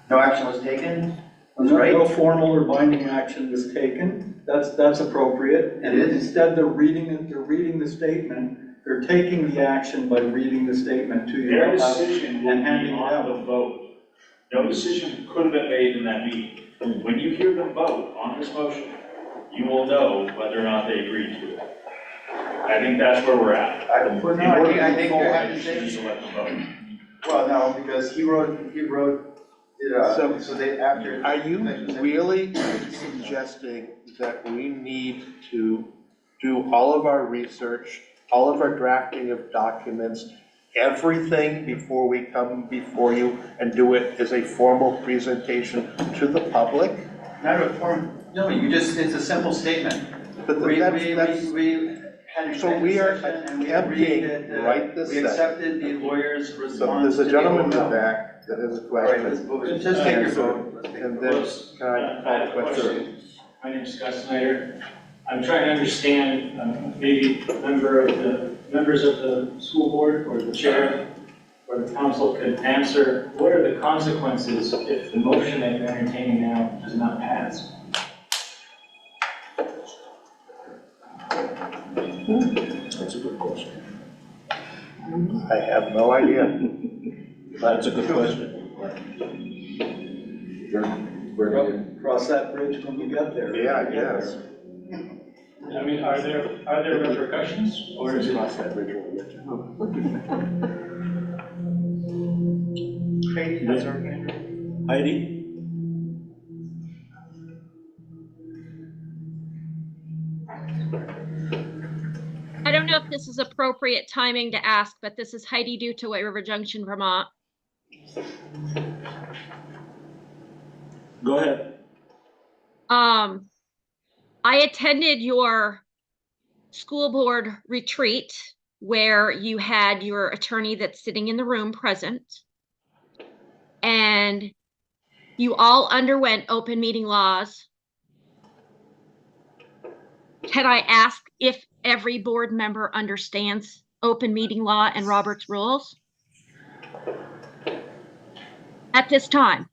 No action was taken? No formal or binding action was taken. That's appropriate. It is. Instead, they're reading the statement. They're taking the action by reading the statement to you. Their decision will and be handing it on out. the vote. No decision could have been made in that meeting. When you hear them vote on this motion, you will know whether or not they agree to it. I think that's where we're at. I think you have to You should just say, let them vote. well, no, because he wrote it up, so they, after. Are you really suggesting that we need to do all of our research, all of our drafting of documents, everything before we come before you and do it as a formal presentation to the public? Not a form, no, it's a simple statement. But We that's, had an so we are executive session and we agreed attempting that, right this we second. accepted the lawyer's So response there's to a the gentleman in the email. back that has a All right, let's question. move it. Just take your vote. And then, can I call the question? My name is Scott Snyder. I'm trying to understand, maybe members of the school board or the chair or the council could answer, what are the consequences if the motion that you're entertaining now does not pass? That's a good question. I have no idea. That's a good question. Cross that bridge when we get there. Yeah, I guess. I mean, are there repercussions or is it? Cross that bridge when we get there. Cody has her hand. Heidi? this is appropriate timing to ask, but this is Heidi Due to White River Junction, Vermont. Go ahead. I attended your school board retreat where you had your attorney that's sitting in the room present. And you all underwent open meeting laws. Can I ask if every board member understands open meeting law and Robert's rules at this time?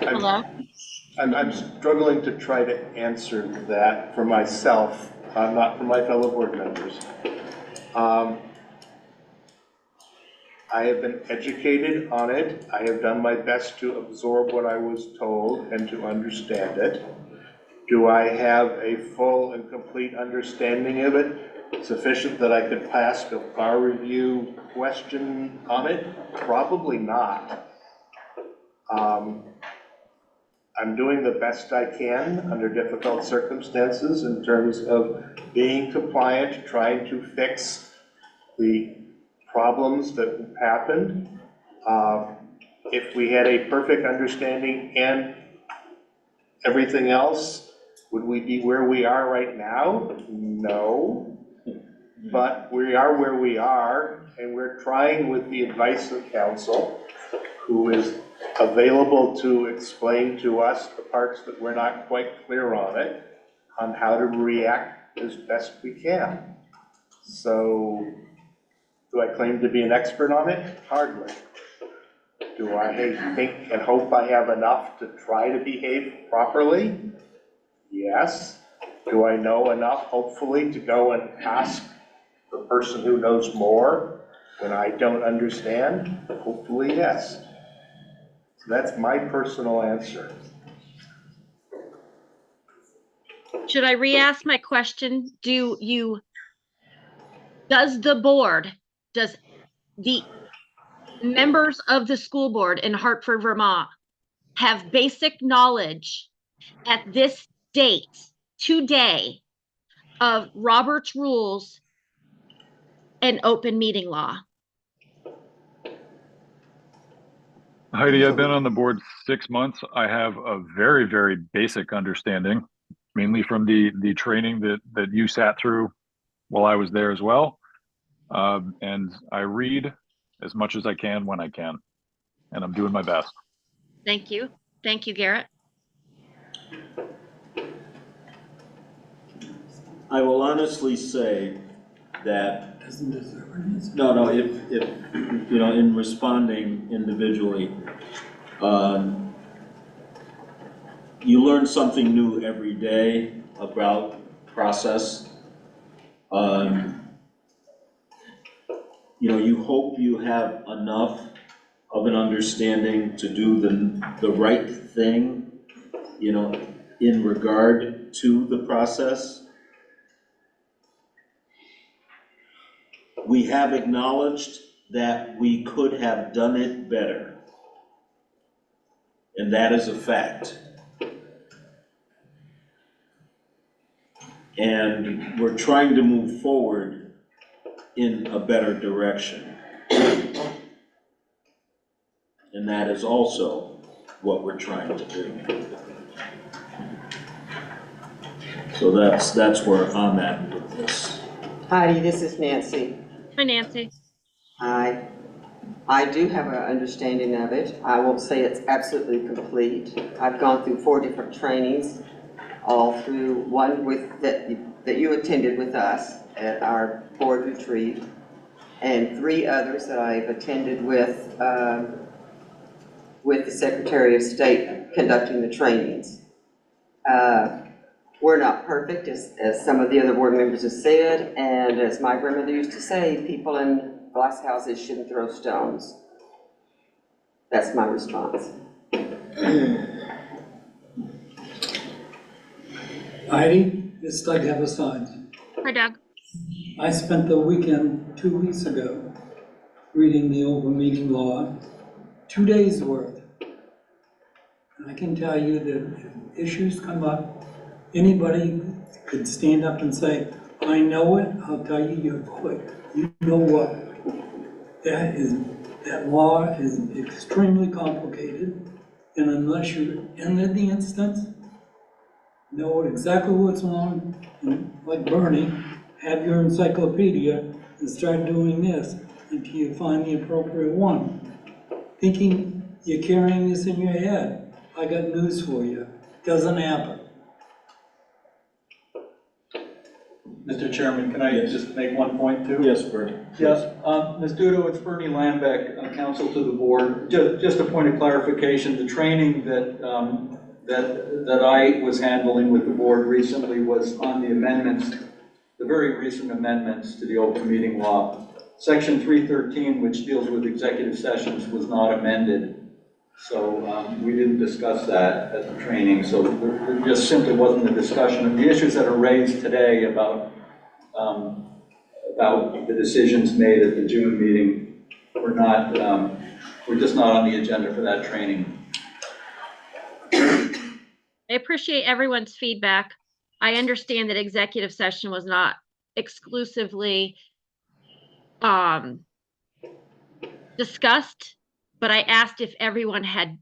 Hello? I'm struggling to try to answer that for myself, not for my fellow board members. I have been educated on it. I have done my best to absorb what I was told and to understand it. Do I have a full and complete understanding of it, sufficient that I could pass the bar review question on it? Probably not. I'm doing the best I can under difficult circumstances in terms of being compliant, trying to fix the problems that happened. If we had a perfect understanding and everything else, would we be where we are right now? No. But we are where we are, and we're trying with the advice of counsel, who is available to explain to us the parts that we're not quite clear on it, on how to react as best we can. So, do I claim to be an expert on it? Hardly. Do I think and hope I have enough to try to behave properly? Yes. Do I know enough, hopefully, to go and ask the person who knows more when I don't understand? Hopefully, yes. So that's my personal answer. Should I re-ask my question? Does the board, does the members of the school board in Hartford, Vermont have basic knowledge at this date, today, of Robert's rules and open meeting law? Heidi, I've been on the board 6 months. I have a very, very basic understanding, mainly from the training that you sat through while I was there as well. And I read as much as I can when I can, and I'm doing my best. Thank you. Thank you, Garrett. I will honestly say that, if, you know, in responding individually, you learn something new every day about process. You know, you hope you have enough of an understanding to do the right thing, you know, in regard to the process. We have acknowledged that we could have done it better, and that is a fact. And we're trying to move forward in a better direction. And that is also what we're trying to do. So that's where I'm at with this. Heidi, this is Nancy. Hi, Nancy. I do have an understanding of it. I won't say it's absolutely complete. I've gone through 4 different trainings, all through one that you attended with us at our board retreat, and 3 others that I've attended with the Secretary of State conducting the trainings. We're not perfect, as some of the other board members have said, and as my grandmother used to say, people in glass houses shouldn't throw stones. That's my response. Heidi, it's Doug Havasine. Hi, Doug. I spent the weekend 2 weeks ago reading the open meeting law, 2 days worth. And I can tell you that if issues come up, anybody could stand up and say, I know it, I'll tell you, you're quick. You know what? That law is extremely complicated, and unless you're in the instance, know exactly what's wrong, and like Bernie, have your encyclopedia and start doing this until you find the appropriate one. Thinking you're carrying this in your head, I got news for you. Doesn't happen. Mr. Chairman, can I just make one point too? Yes, Bernie. Yes, Ms. Dudo, it's Bernie Lambeck, counsel to the board. Just a point of clarification, the training that I was handling with the board recently was on the amendments, the very recent amendments to the open meeting law. Section 313, which deals with executive sessions, was not amended. So we didn't discuss that at the training. So there just simply wasn't a discussion. And the issues that are raised today about the decisions made at the June meeting were not, were just not on the agenda for that training. I appreciate everyone's feedback. I understand that executive session was not exclusively discussed, but I asked if everyone had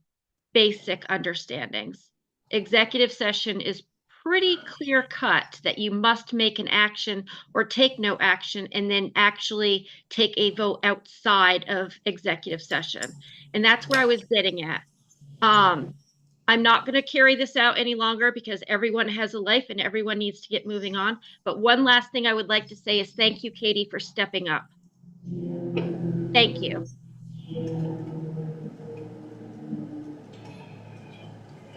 basic understandings. Executive session is pretty clear cut that you must make an action or take no action and then actually take a vote outside of executive session. And that's where I was getting at. I'm not going to carry this out any longer because everyone has a life and everyone needs to get moving on. But one last thing I would like to say is thank you, Katie, for stepping up. Thank you.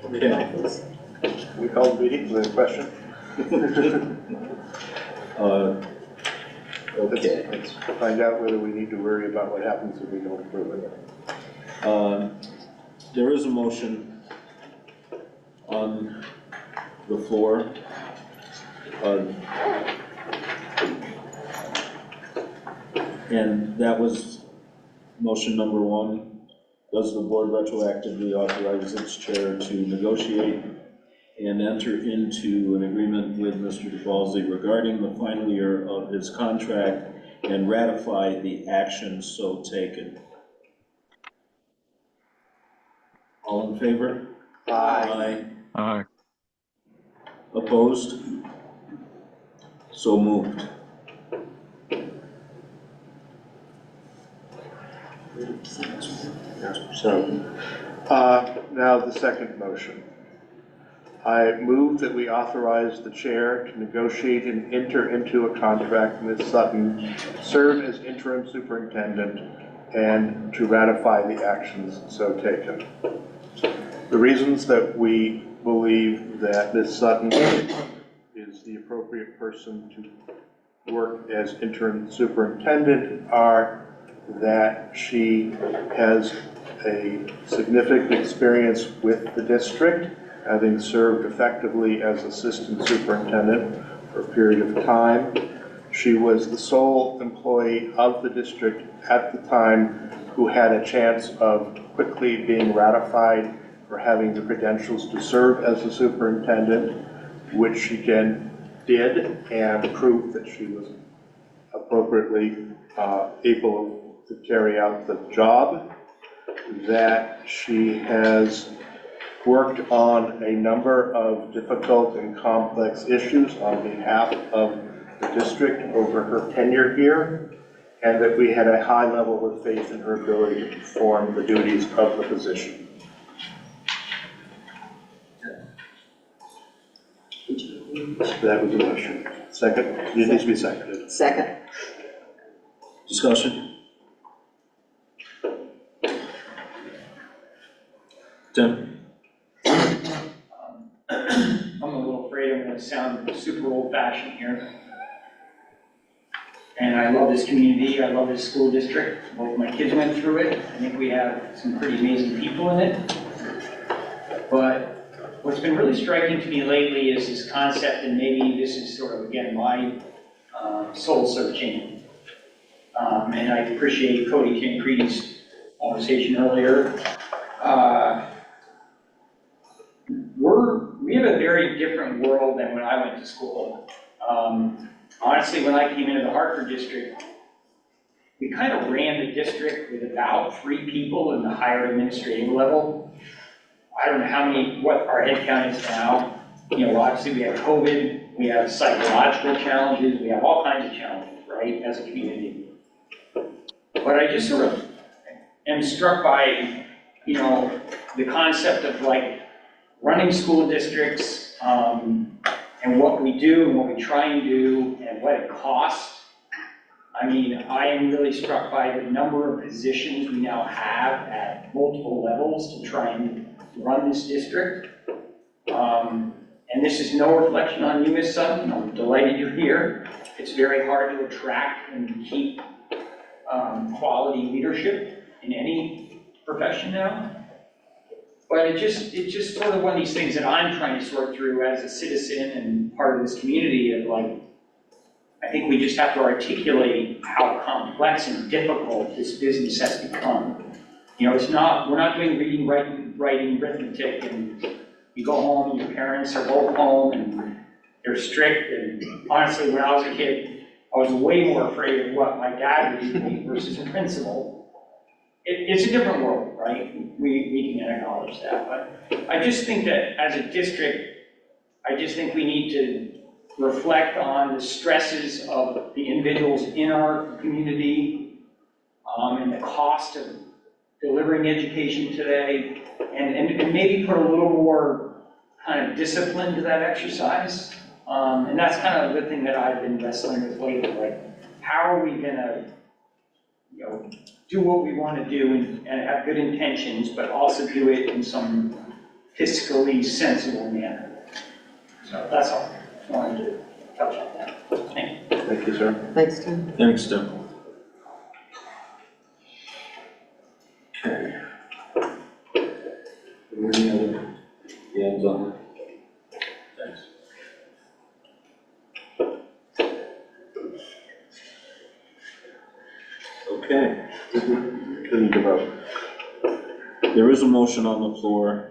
Okay. We called the meeting, is there a question? Okay. Let's find out whether we need to worry about what happens if we don't approve it. There is a motion on the floor. And that was motion number 1. Does the board retroactively authorize its chair to negotiate and enter into an agreement with Mr. DeFalzi regarding the final year of his contract and ratify the action so taken? All in favor? Aye. Aye. Opposed? So moved. So, now the second motion. I move that we authorize the chair to negotiate and enter into a contract with Ms. Sutton, serve as interim superintendent, and to ratify the actions so taken. The reasons that we believe that Ms. Sutton is the appropriate person to work as interim superintendent are that she has a significant experience with the district, having served effectively as assistant superintendent for a period of time. She was the sole employee of the district at the time who had a chance of quickly being ratified for having the credentials to serve as a superintendent, which she then did and proved that she was appropriately able to carry out the job, that she has worked on a number of difficult and complex issues on behalf of the district over her tenure here, and that we had a high level of faith in her ability to perform the duties of the position. That was a motion. Second? It needs to be seconded. Second. Discussion? Tim? I'm a little afraid I'm gonna sound super old-fashioned here. And I love this community, I love this school district. Both my kids went through it. I think we have some pretty amazing people in it. But what's been really striking to me lately is this concept, and maybe this is sort of, again, my soul searching. And I appreciate Cody TanCreti's conversation earlier. We have a very different world than when I went to school. Honestly, when I came into the Hartford district, we kind of ran the district with about 3 people in the higher administrative level. I don't know what our head count is now. You know, obviously we have COVID, we have psychological challenges, we have all kinds of challenges, right, as a community. But I just sort of am struck by, you know, the concept of like running school districts, and what we do and what we try and do and what it costs. I mean, I am really struck by the number of positions we now have at multiple levels to try and run this district. And this is no reflection on you, Ms. Sutton. I'm delighted you're here. It's very hard to attract and keep quality leadership in any profession now. But it's just sort of one of these things that I'm trying to sort through as a citizen and part of this community of like, I think we just have to articulate how complex and difficult this business has become. You know, we're not doing reading, writing, arithmetic, and you go home and your parents are both home and they're strict. And honestly, when I was a kid, I was way more afraid of what my dad would do to me versus a principal. It's a different world, right? We can acknowledge that. But I just think that as a district, I just think we need to reflect on the stresses of the individuals in our community, and the cost of delivering education today, and maybe put a little more kind of discipline to that exercise. And that's kind of the thing that I've been wrestling with lately, like, how are we gonna, you know, do what we want to do and have good intentions, but also do it in some fiscally sensible manner. So that's all I wanted to touch on that. Thank you. Thank you, sir. Thanks, Tim. Thanks, Tim. Okay. Any other hands on? Thanks. Okay. Couldn't give up. There is a motion on the floor.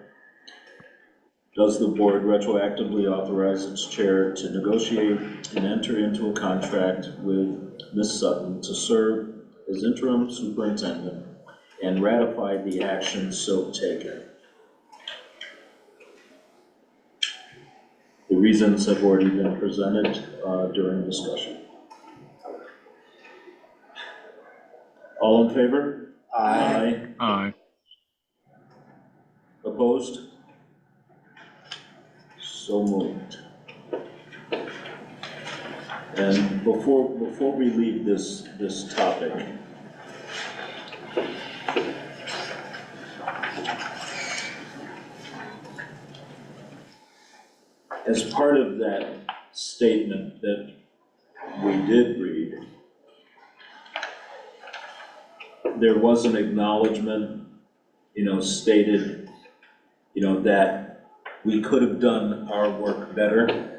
Does the board retroactively authorize its chair to negotiate and enter into a contract with Ms. Sutton to serve as interim superintendent and ratify the action so taken? The reasons have already been presented during discussion. All in favor? Aye. Aye. Opposed? So moved. And before we leave this topic, as part of that statement that we did read, there was an acknowledgement, you know, stated, you know, that we could have done our work better.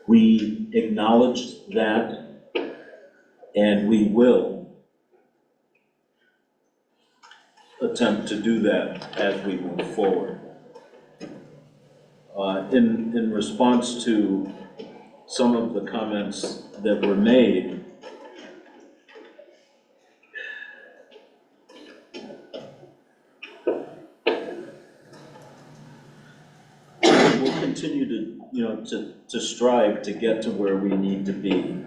We acknowledge that, and we will attempt to do that as we move forward. In response to some of the comments that were made, we'll continue to, you know, to strive to get to where we need to be.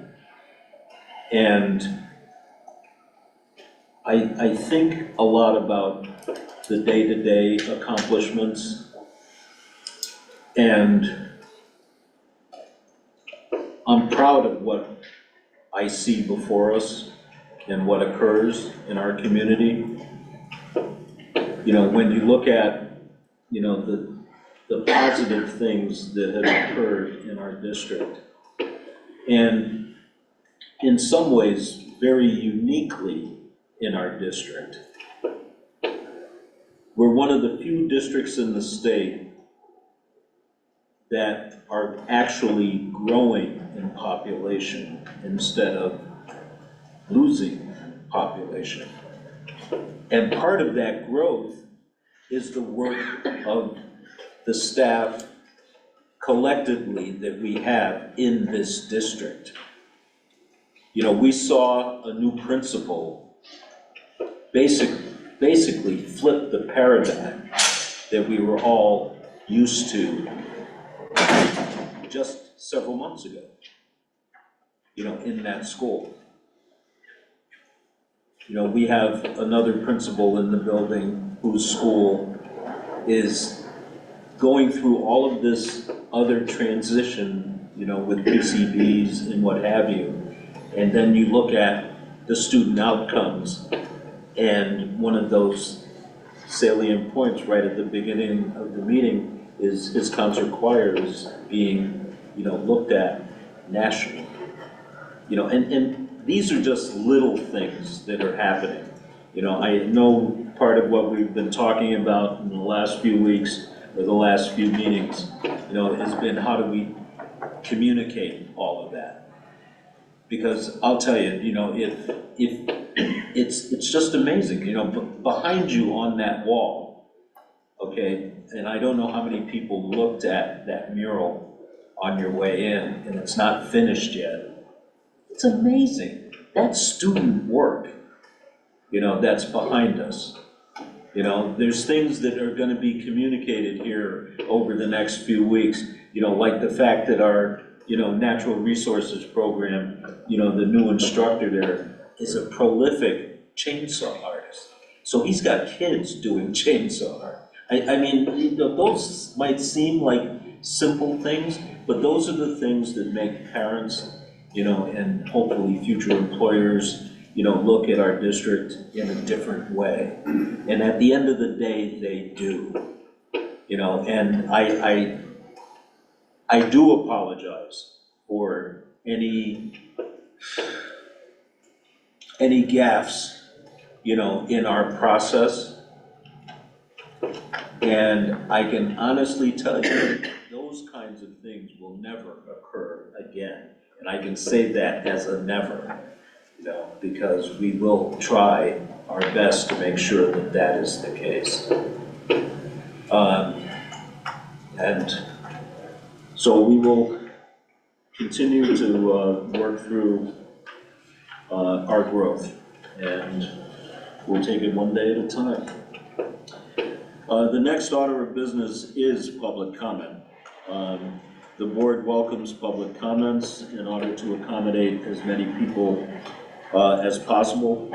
And I think a lot about the day-to-day accomplishments, and I'm proud of what I see before us and what occurs in our community. You know, when you look at, you know, the positive things that have occurred in our district, and in some ways, very uniquely in our district. We're one of the few districts in the state that are actually growing in population instead of losing population. And part of that growth is the work of the staff collectively that we have in this district. You know, we saw a new principal basically flip the paradigm that we were all used to just several months ago, you know, in that school. You know, we have another principal in the building whose school is going through all of this other transition, you know, with PCBs and what have you. And then you look at the student outcomes, and one of those salient points right at the beginning of the meeting is his concert choir is being, you know, looked at nationally. You know, and these are just little things that are happening. You know, I know part of what we've been talking about in the last few weeks or the last few meetings, you know, has been how do we communicate all of that? Because I'll tell you, you know, if it's just amazing, you know, behind you on that wall, okay, and I don't know how many people looked at that mural on your way in, and it's not finished yet. It's amazing. That's student work, you know, that's behind us. You know, there's things that are going to be communicated here over the next few weeks, you know, like the fact that our, you know, natural resources program, you know, the new instructor there is a prolific chainsaw artist. So he's got kids doing chainsaw art. I mean, you know, those might seem like simple things, but those are the things that make parents, you know, and hopefully future employers, you know, look at our district in a different way. And at the end of the day, they do. You know, and I do apologize for any gaffes, you know, in our process. And I can honestly tell you, those kinds of things will never occur again. And I can say that as a never, you know, because we will try our best to make sure that that is the case. And so we will continue to work through our growth, and we'll take it one day at a time. The next order of business is public comment. The board welcomes public comments in order to accommodate as many people as possible.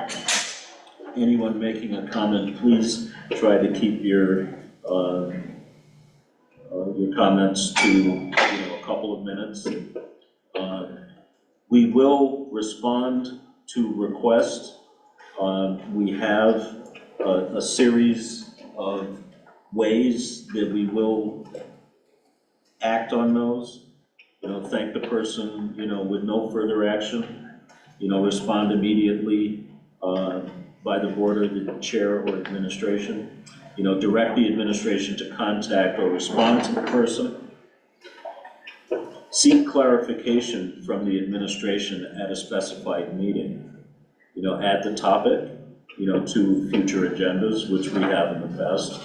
Anyone making a comment, please try to keep your comments to, you know, a couple of minutes. We will respond to requests. We have a series of ways that we will act on those. You know, thank the person, you know, with no further action. You know, respond immediately by the board or the chair or administration. You know, direct the administration to contact or respond to the person. Seek clarification from the administration at a specified meeting. You know, add the topic, you know, to future agendas, which we have in the past.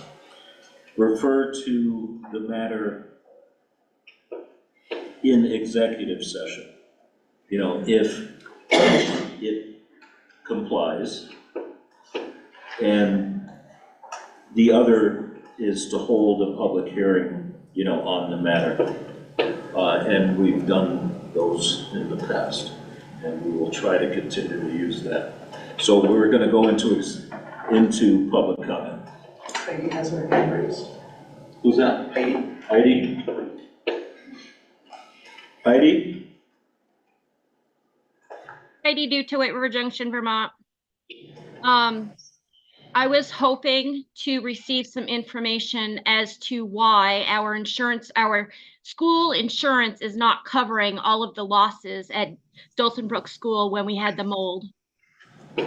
Refer to the matter in executive session. You know, if it complies. And the other is to hold a public hearing, you know, on the matter. And we've done those in the past, and we will try to continue to use that. So we're going to go into public comment. Heidi has her hand raised. Who's that? Heidi. Heidi? Heidi? Heidi Dutoit, River Junction, Vermont. I was hoping to receive some information as to why our school insurance is not covering all of the losses at Dalton Brook School when we had the mold. I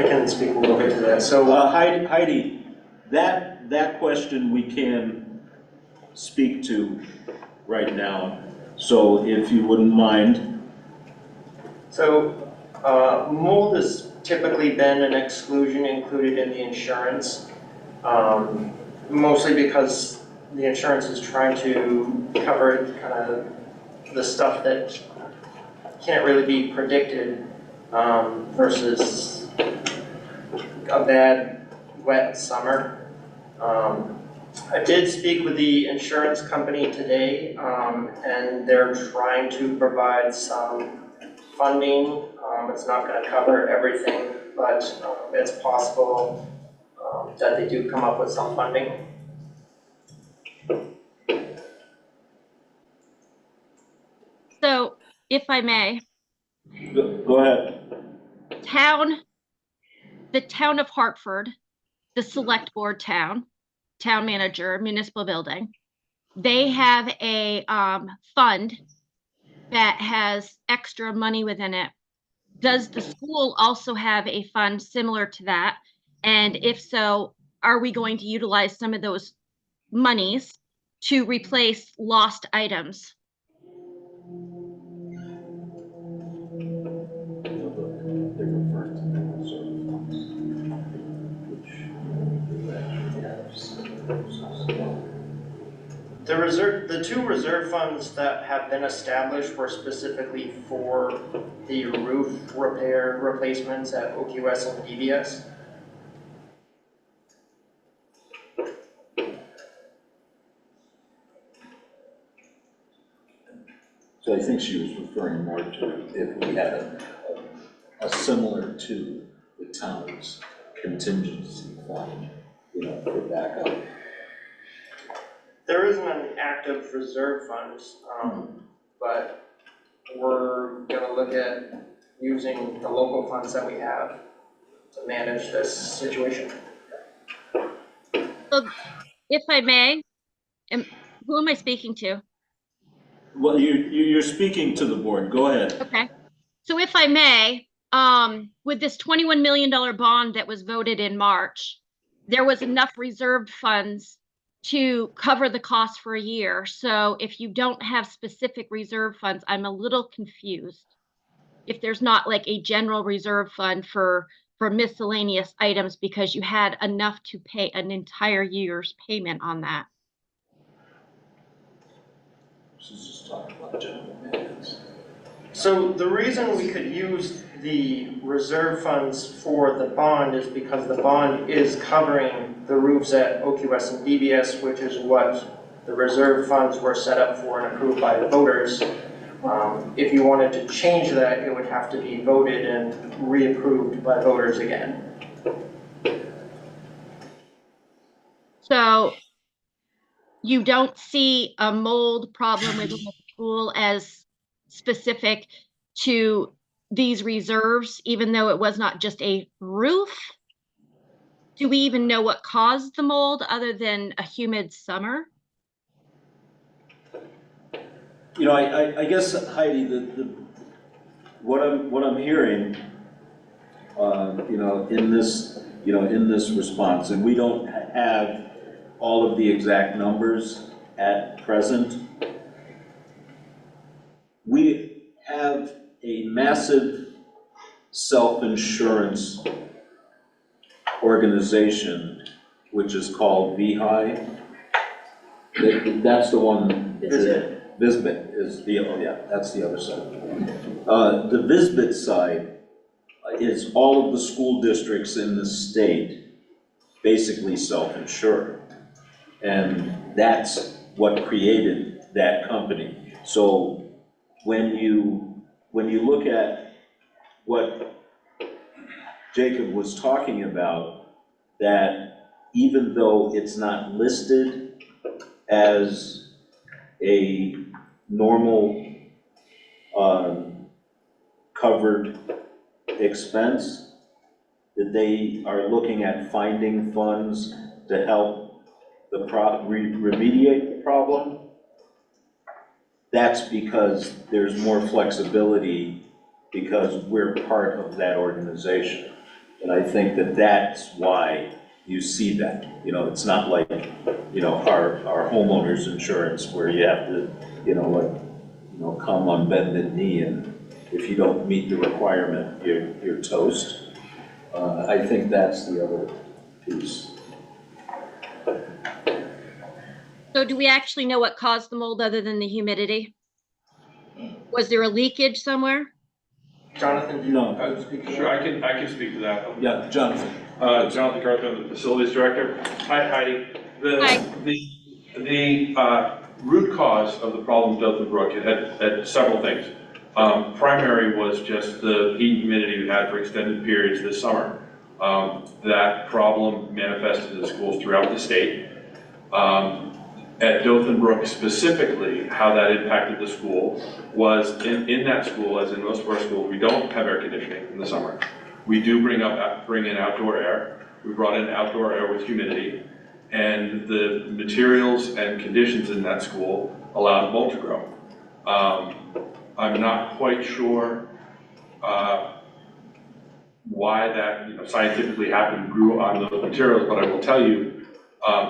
can speak a little bit to that. So Heidi, that question we can speak to right now. So if you wouldn't mind. So mold has typically been an exclusion included in the insurance, mostly because the insurance is trying to cover kind of the stuff that can't really be predicted versus a bad wet summer. I did speak with the insurance company today, and they're trying to provide some funding. It's not going to cover everything, but it's possible that they do come up with some funding. So, if I may. Go ahead. The town of Hartford, the select board town manager, municipal building, they have a fund that has extra money within it. Does the school also have a fund similar to that? And if so, are we going to utilize some of those monies to replace lost items? The two reserve funds that have been established were specifically for the roof repair replacements at OQS and DBS. So I think she was referring more to if we had a similar to the town's contingency fund, for backup. There isn't an active reserve fund, but we're gonna look at using the local funds that we have to manage this situation. So, if I may, who am I speaking to? Well, you're speaking to the board. Go ahead. Okay. So if I may, with this $21 million bond that was voted in March, there was enough reserved funds to cover the cost for a year. So if you don't have specific reserve funds, I'm a little confused. If there's not like a general reserve fund for miscellaneous items because you had enough to pay an entire year's payment on that. She's just talking about general maintenance. So the reason we could use the reserve funds for the bond is because the bond is covering the roofs at OQS and DBS, which is what the reserve funds were set up for and approved by the voters. If you wanted to change that, it would have to be voted and reapproved by voters again. So you don't see a mold problem within the school as specific to these reserves, even though it was not just a roof? Do we even know what caused the mold other than a humid summer? I guess, Heidi, what I'm hearing, in this response, and we don't have all of the exact numbers at present. We have a massive self-insurance organization, which is called VHI. That's the one. Visbit is that's the other side. The Visbit side is all of the school districts in the state basically self-insure. And that's what created that company. So when you look at what Jacob was talking about, that even though it's not listed as a normal covered expense, that they are looking at finding funds to help remediate the problem. That's because there's more flexibility because we're part of that organization. And I think that that's why you see that. You know, it's not like, you know, our homeowner's insurance where you have to, come on bended knee, and if you don't meet the requirement, you're toast. I think that's the other piece. So do we actually know what caused the mold other than the humidity? Was there a leakage somewhere? Jonathan, do you No. speak? Sure, I can speak to that. Yeah, Jonathan. Jonathan Carter, I'm the facilities director. Hi, Heidi. The root cause of the problem with Dothan Brook, it had several things. Primary was just the heat and humidity we had for extended periods this summer. That problem manifested in the schools throughout the state. At Dothan Brook specifically, how that impacted the school was in that school, as in most of our schools, we don't have air conditioning in the summer. We do bring in outdoor air. We brought in outdoor air with humidity, and the materials and conditions in that school allowed mold to grow. I'm not quite sure why that scientifically happened, grew on those materials, but I will tell you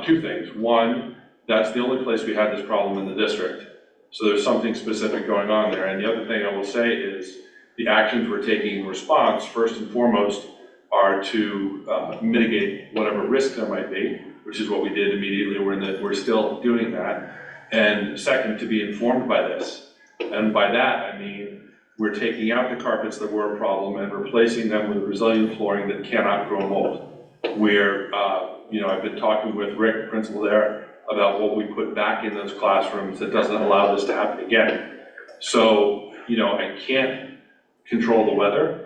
two things. One, that's the only place we had this problem in the district. So there's something specific going on there. And the other thing I will say is the actions we're taking in response, first and foremost, are to mitigate whatever risk there might be, which is what we did immediately. We're still doing that. And second, to be informed by this. And by that, I mean, we're taking out the carpets that were a problem and replacing them with resilient flooring that cannot grow mold. We're, I've been talking with Rick, the principal there, about what we put back in those classrooms that doesn't allow this to happen again. So, I can't control the weather.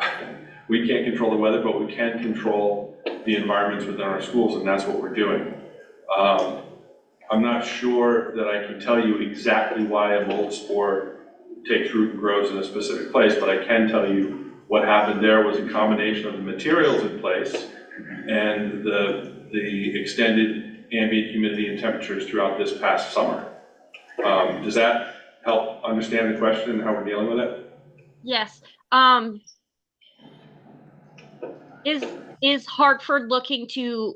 We can't control the weather, but we can control the environments within our schools, and that's what we're doing. I'm not sure that I can tell you exactly why a mold spore takes root and grows in a specific place, but I can tell you what happened there was a combination of the materials in place and the extended ambient humidity and temperatures throughout this past summer. Does that help understand the question and how we're dealing with it? Yes. Is Hartford looking to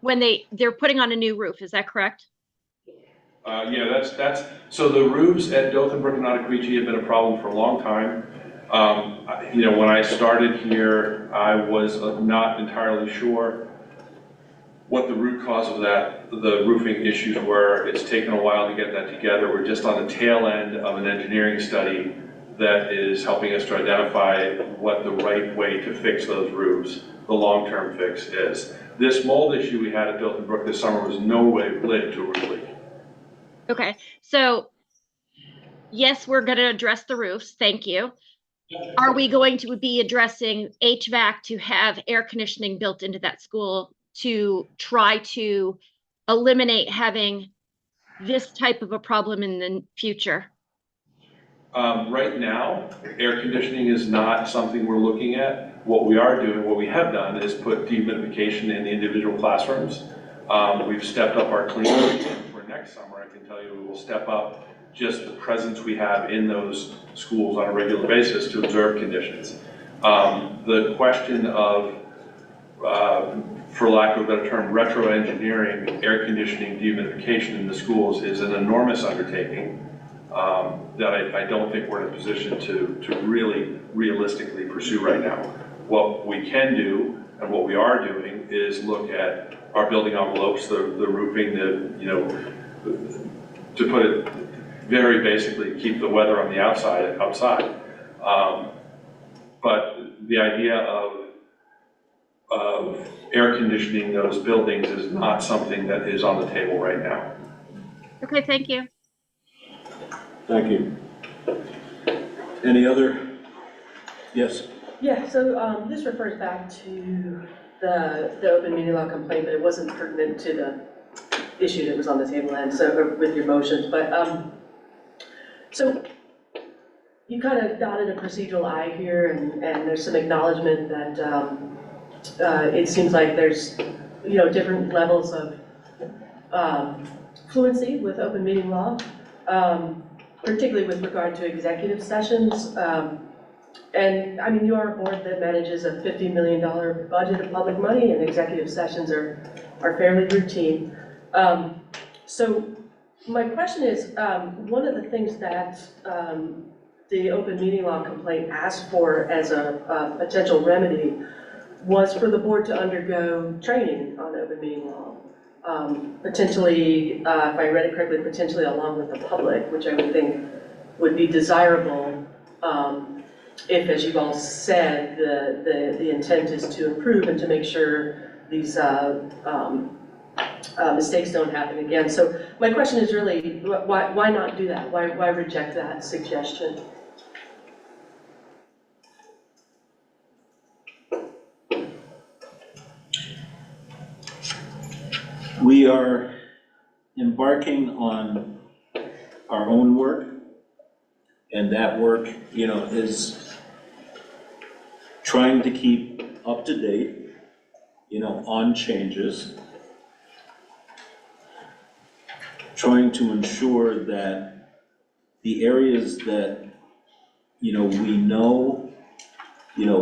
when they're putting on a new roof? Is that correct? Yeah, that's so the roofs at Dothan Brook and Untitled have been a problem for a long time. When I started here, I was not entirely sure what the root cause of the roofing issues were. It's taken a while to get that together. We're just on the tail end of an engineering study that is helping us to identify what the right way to fix those roofs, the long-term fix is. This mold issue we had at Dothan Brook this summer was no way related to a roof leak. Okay, so yes, we're going to address the roofs. Thank you. Are we going to be addressing HVAC to have air conditioning built into that school to try to eliminate having this type of a problem in the future? Right now, air conditioning is not something we're looking at. What we are doing, what we have done, is put dehumidification in the individual classrooms. We've stepped up our cleaning for next summer. I can tell you we will step up just the presence we have in those schools on a regular basis to observe conditions. The question of, for lack of a better term, retro-engineering air conditioning dehumidification in the schools is an enormous undertaking that I don't think we're in a position to really realistically pursue right now. What we can do and what we are doing is look at our building envelopes, the roofing, to put it very basically, keep the weather on the outside. But the idea of air conditioning those buildings is not something that is on the table right now. Okay, thank you. Thank you. Any other? Yes. Yeah, so this refers back to the open meeting law complaint, but it wasn't pertinent to the issue that was on the table and so with your motions. But so you kind of dotted a procedural I here, and there's some acknowledgement that it seems like there's different levels of fluency with open meeting law, particularly with regard to executive sessions. And, I mean, you are a board that manages a $50 million budget of public money, and executive sessions are fairly routine. So my question is, one of the things that the open meeting law complaint asked for as a potential remedy was for the board to undergo training on open meeting law. Potentially, if I read it correctly, potentially along with the public, which I would think would be desirable if, as you've all said, the intent is to improve and to make sure these mistakes don't happen again. So my question is really, why not do that? Why reject that suggestion? We are embarking on our own work, and that work, you know, is trying to keep up to date, you know, on changes, trying to ensure that the areas that, you know,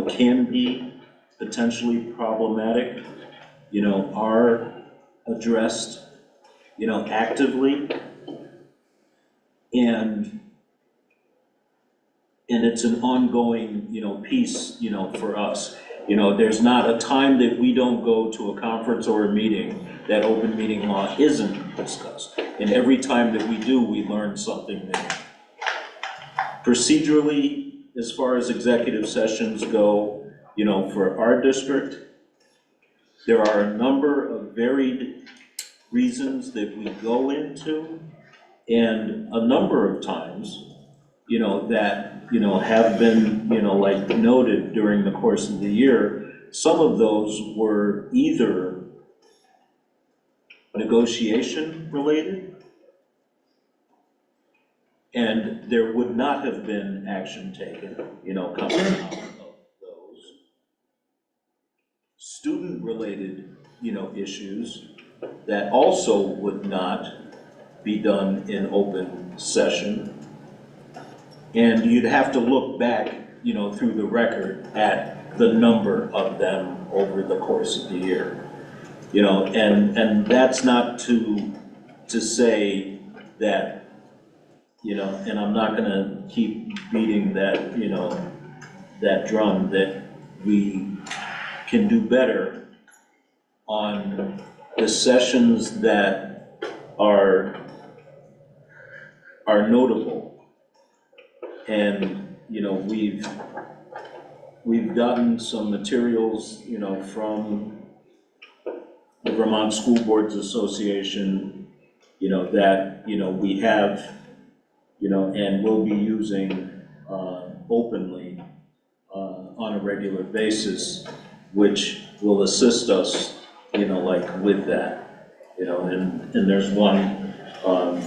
can be potentially problematic, you know, are addressed, you know, actively, and it's an ongoing, you know, piece, you know, for us. You know, there's not a time that we don't go to a conference or a meeting that open meeting law isn't discussed. And every time that we do, we learn something new. Procedurally, as far as executive sessions go, you know, for our district, there are a number of varied reasons that we go into, and a number of times, you know, that, you know, have been, you know, like noted during the course of the year, some of those were either negotiation related, and there would not have been action taken, you know, coming out of those. Student-related, you know, issues that also would not be done in open session. And you'd have to look back, you know, through the record at the number of them over the course of the year. You know, and that's not to say that, you know, and I'm not gonna keep beating that, you know, that drum, that we can do better on the sessions that are notable. And, you know, we've gotten some materials, you know, from the Vermont School Boards Association, you know, that, you know, we have, you know, and will be using openly on a regular basis, which will assist us, you know, like with that, you know, and there's one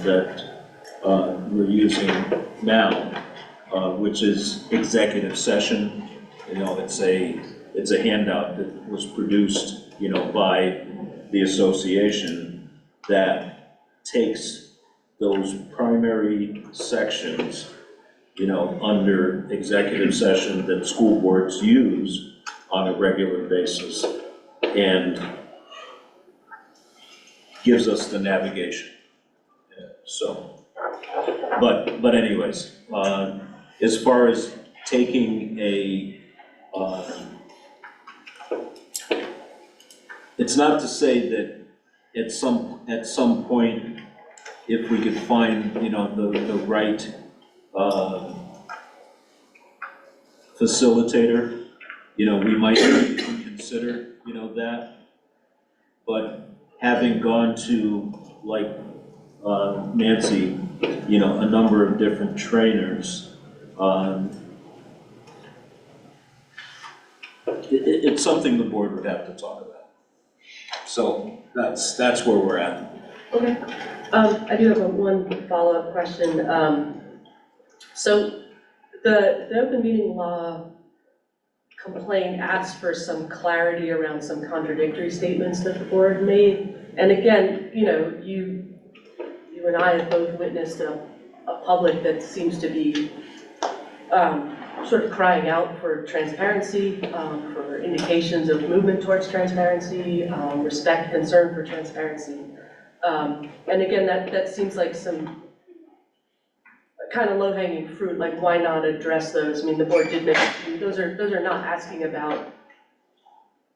that we're using now, which is executive session. You know, it's a handout that was produced, you know, by the association that takes those primary sections, you know, under executive session that school boards use on a regular basis and gives us the navigation. So, but anyways, as far as taking it's not to say that at some point, if we could find, you know, the right facilitator, you know, we might consider, you know, that. But having gone to, like Nancy, you know, a number of different trainers, it's something the board would have to talk about. So that's where we're at. Okay. I do have one follow-up question. So the open meeting law complaint asks for some clarity around some contradictory statements that the board made. And again, you know, you and I have both witnessed a public that seems to be sort of crying out for transparency, for indications of movement towards transparency, respect, concern for transparency. And again, that seems like some kind of low-hanging fruit, like why not address those? I mean, the board did make, those are not asking about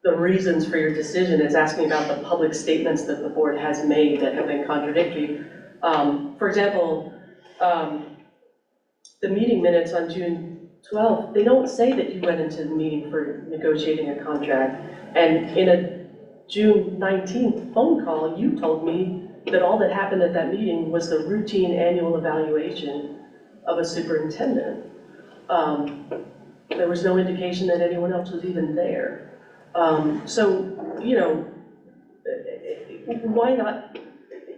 the reasons for your decision, it's asking about the public statements that the board has made that have been contradictory. For example, the meeting minutes on June 12th, they don't say that you went into the meeting for negotiating a contract. And in a June 19th phone call, you told me that all that happened at that meeting was the routine annual evaluation of a superintendent. There was no indication that anyone else was even there. So, you know, why not?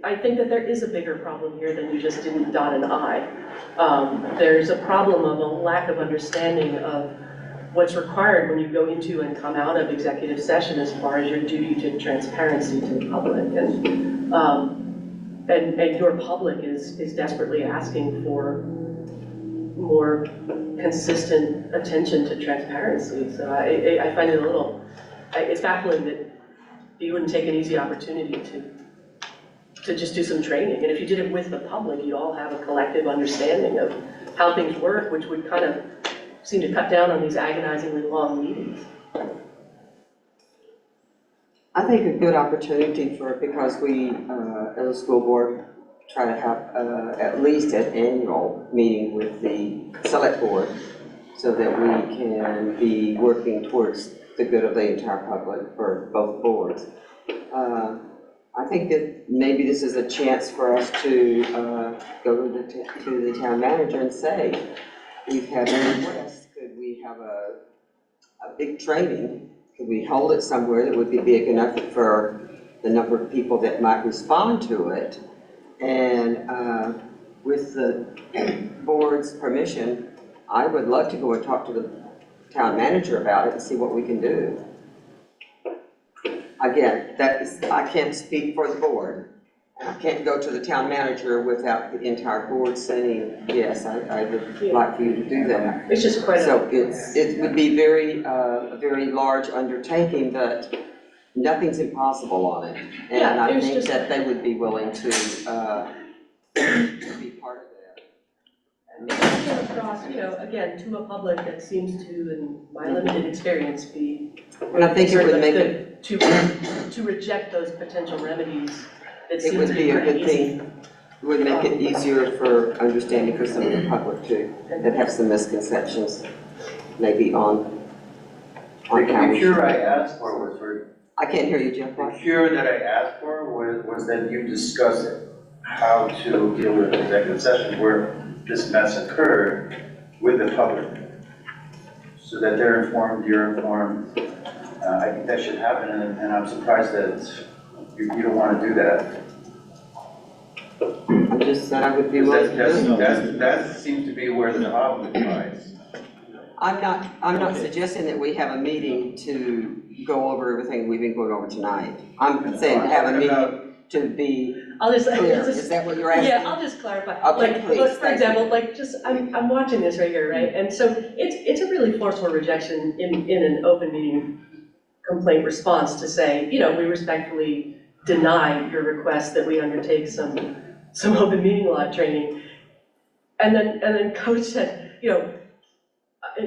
I think that there is a bigger problem here than you just didn't dot an I. There's a problem of a lack of understanding of what's required when you go into and come out of executive session as far as your duty to transparency to the public. And your public is desperately asking for more consistent attention to transparency. So I find it a little, it's baffling that you wouldn't take an easy opportunity to just do some training. And if you did it with the public, you'd all have a collective understanding of how things work, which would kind of seem to cut down on these agonizingly long meetings. I think a good opportunity because we, as a school board, try to have at least an annual meeting with the select board so that we can be working towards the good of the entire public for both boards. I think that maybe this is a chance for us to go to the town manager and say, we've had a request, could we have a big training? Could we hold it somewhere that would be big enough for the number of people that might respond to it? And with the board's permission, I would love to go and talk to the town manager about it and see what we can do. Again, I can't speak for the board. I can't go to the town manager without the entire board saying, yes, I would like for you to do that. It's just quite so it would be a very large undertaking, but nothing's impossible on it. And yeah, I think that they would be willing to be part of that. And it came across, you know, again, to a public that seems to, in my limited experience, be and I think it would make it to reject those potential remedies. It would be a good thing. It would make it easier for understanding for some of the public too, that have some misconceptions, maybe on how we should. The cure I asked for was for. I can't hear you, Jeff. The cure that I asked for was that you discuss how to deal with executive session where this mess occurred with the public, so that they're informed, you're informed. I think that should happen, and I'm surprised that you don't want to do that. I just said I would be willing to do it. That seems to be where the problem lies. I'm not suggesting that we have a meeting to go over everything we've been going over tonight. I'm saying to have a meeting to be clear. Is that what you're asking? Yeah, I'll just clarify. Okay, please, for example, like I'm watching this right here, right? And so it's a really forceful rejection in an open meeting complaint response to say, you know, we respectfully deny your request that we undertake some open meeting law training. And then Coach said, you know,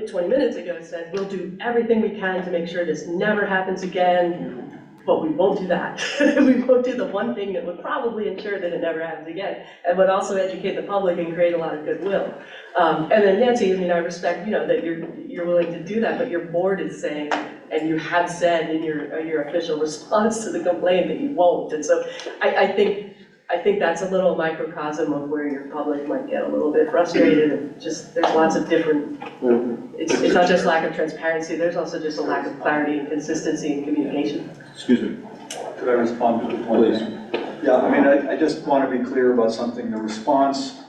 20 minutes ago said, we'll do everything we can to make sure this never happens again, but we won't do that. We won't do the one thing that would probably ensure that it never happens again, and would also educate the public and create a lot of goodwill. And then Nancy, I mean, I respect, you know, that you're willing to do that, but your board is saying, and you have said in your official response to the complaint that you won't. And so I think that's a little microcosm of where your public might get a little bit frustrated, and just there's lots of different, it's not just lack of transparency, there's also just a lack of clarity and consistency in communication. Excuse me. Could I respond to one thing? Yeah, I mean, I just want to be clear about something. The response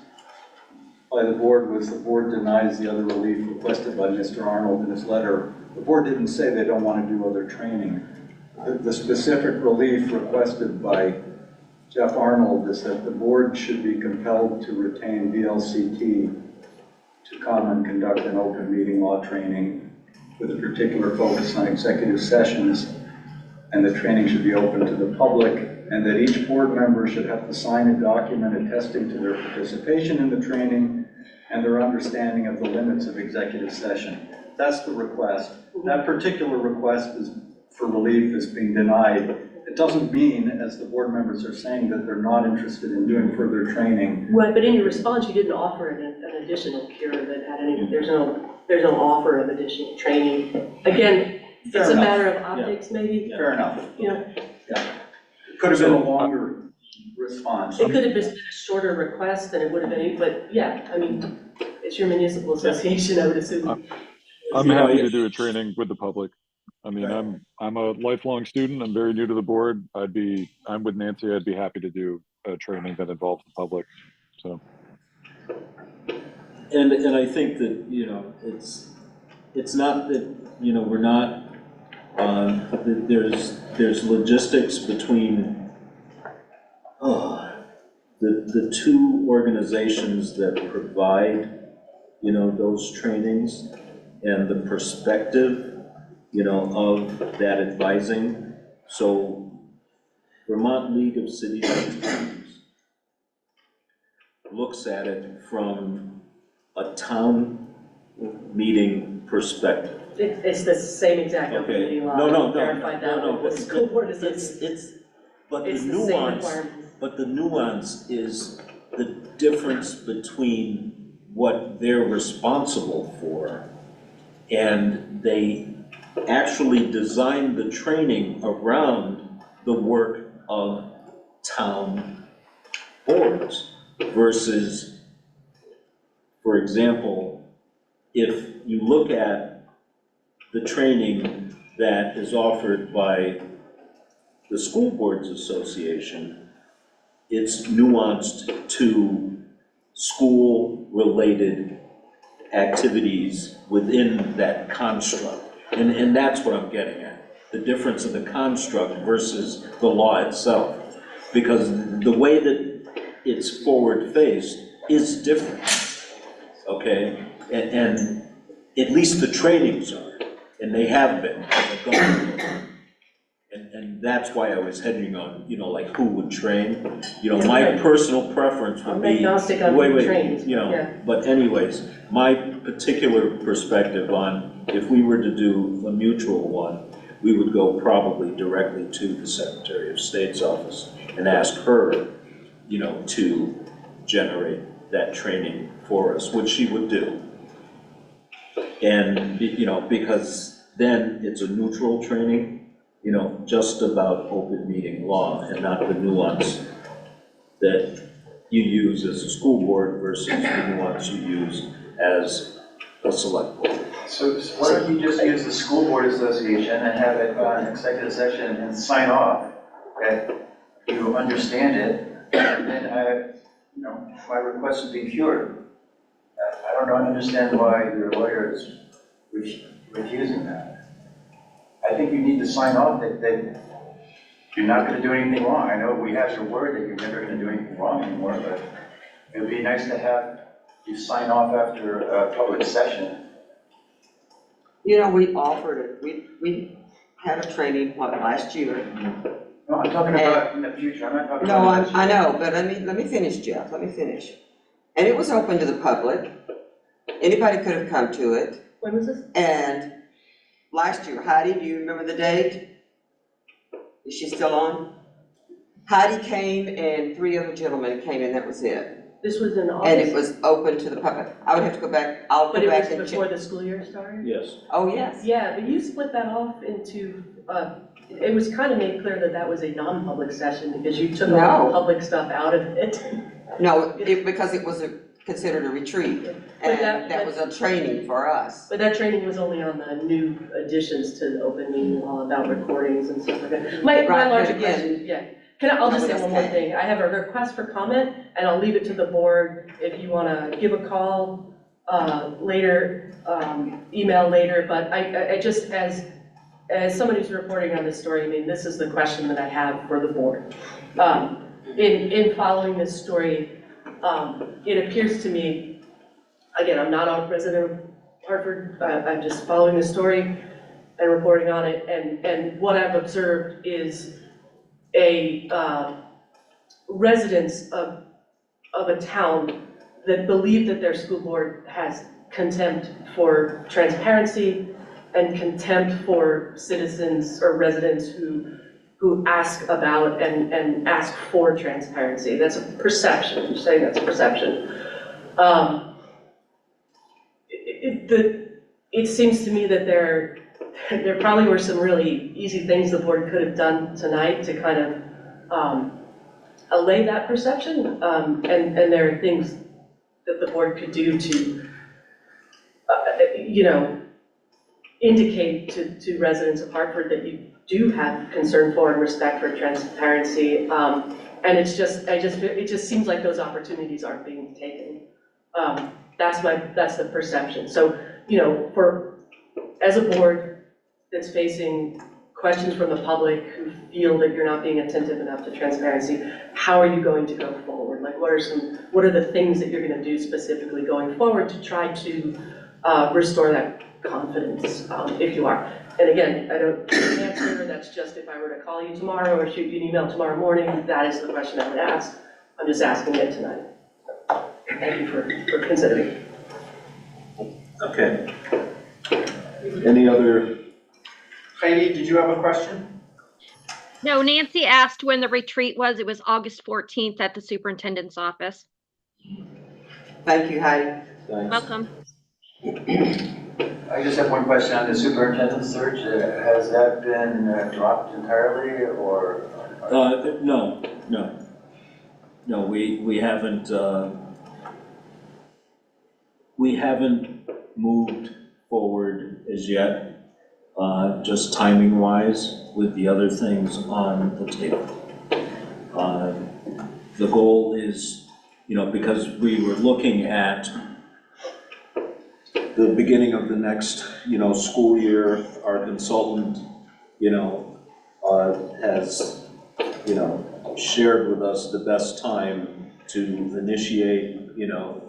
by the board was the board denies the other relief requested by Mr. Arnold in his letter. The board didn't say they don't want to do other training. The specific relief requested by Jeff Arnold is that the board should be compelled to retain VLCT to come and conduct an open meeting law training with a particular focus on executive sessions, and the training should be open to the public, and that each board member should have to sign a document attesting to their participation in the training and their understanding of the limits of executive session. That's the request. That particular request is for relief is being denied. It doesn't mean, as the board members are saying, that they're not interested in doing further training. Right, but in your response, you didn't offer an additional cure that had any, there's no offer of additional training. Again, Fair it's a enough. matter of optics, maybe. Fair enough. Yeah. Yeah. It could have been a longer response. It could have been a shorter request than it would have been, but yeah, I mean, it's your municipal association, I would assume. I'm happy to do a training with the public. I mean, I'm a lifelong student. I'm very new to the board. I'm with Nancy. I'd be happy to do a training that involves the public. So. And I think that, you know, it's not that, you know, we're not, there's logistics between the two organizations that provide, you know, those trainings and the perspective, you know, of that advising. So Vermont League of Cities and Towns looks at it from a town meeting perspective. It's the same exact open Okay. meeting law. No. Verified that with the school board association. But It's the the same nuance, requirement. but the nuance is the difference between what they're responsible for, and they actually designed the training around the work of town boards versus, for example, if you look at the training that is offered by the School Boards Association, it's nuanced to school-related activities within that construct. And that's what I'm getting at, the difference in the construct versus the law itself. Because the way that it's forward-faced is different, okay? And at least the trainings are, and they have been, as I've gone through them. And that's why I was hedging on, you know, like who would train. You know, my personal preference would be, agnostic on who trains, you know, yeah. but anyways, my particular perspective on if we were to do a mutual one, we would go probably directly to the Secretary of State's office and ask her, you know, to generate that training for us, which she would do. And, you know, because then it's a neutral training, you know, just about open meeting law and not the nuance that you use as a school board versus the nuance you use as a select board. So why don't you just use the school board association and have it on executive session and sign off that you understand it, and then you know, my request would be cured. I don't understand why your lawyer is refusing that. I think you need to sign off that you're not going to do anything wrong. I know we have your word that you're never going to do anything wrong anymore, but it would be nice to have you sign off after a public session. You know, we offered it, we had a training, last year? No, I'm talking about in the future, I'm not talking No, about. I know, but let me finish, Jeff, let me finish. And it was open to the public. Anybody could have come to it. When was this? And last year, Heidi, do you remember the date? Is she still on? Heidi came and 3 other gentlemen came and that was it. This was in August? And it was open to the public. I would have to go back, I'll go back and check. But it was before the school year started? Yes. Oh, yes. Yeah, but you split that off into, it was kind of made clear that that was a non-public session because you took all the public stuff out of it. No, because it was considered a retreat, and that was a training for us. But that training was only on the new additions to the open meeting law about recordings and stuff like that. My larger question, yeah. I'll just say one more thing. I have a request for comment, and I'll leave it to the board if you want to give a call later, email later. But I just, as somebody who's reporting on this story, I mean, this is the question that I have for the board. In following this story, it appears to me again, I'm not a resident of Hartford, I'm just following the story and reporting on it, and what I've observed is a residents of a town that believe that their school board has contempt for transparency and contempt for citizens or residents who ask about and ask for transparency. That's a perception, I'm saying that's a perception. It seems to me that there probably were some really easy things the board could have done tonight to kind of allay that perception, and there are things that the board could do to, indicate to residents of Hartford that you do have concern for and respect for transparency, and it just seems like those opportunities aren't being taken. That's the perception. So, as a board that's facing questions from the public who feel that you're not being attentive enough to transparency, how are you going to go forward? Like, what are the things that you're going to do specifically going forward to try to restore that confidence, if you are? And again, I don't answer, that's just if I were to call you tomorrow or shoot you an email tomorrow morning, that is the question I would ask. I'm just asking it tonight. Thank you for considering. Okay. Any other? Heidi, did you have a question? No, Nancy asked when the retreat was. It was August 14th at the superintendent's office. Thank you, Heidi. Thanks. Welcome. I just have one question on the superintendent search. Has that been dropped entirely, or? No, we haven't, moved forward as yet, just timing wise with the other things on the table. The goal is, because we were looking at the beginning of the next, school year, our consultant, has, shared with us the best time to initiate,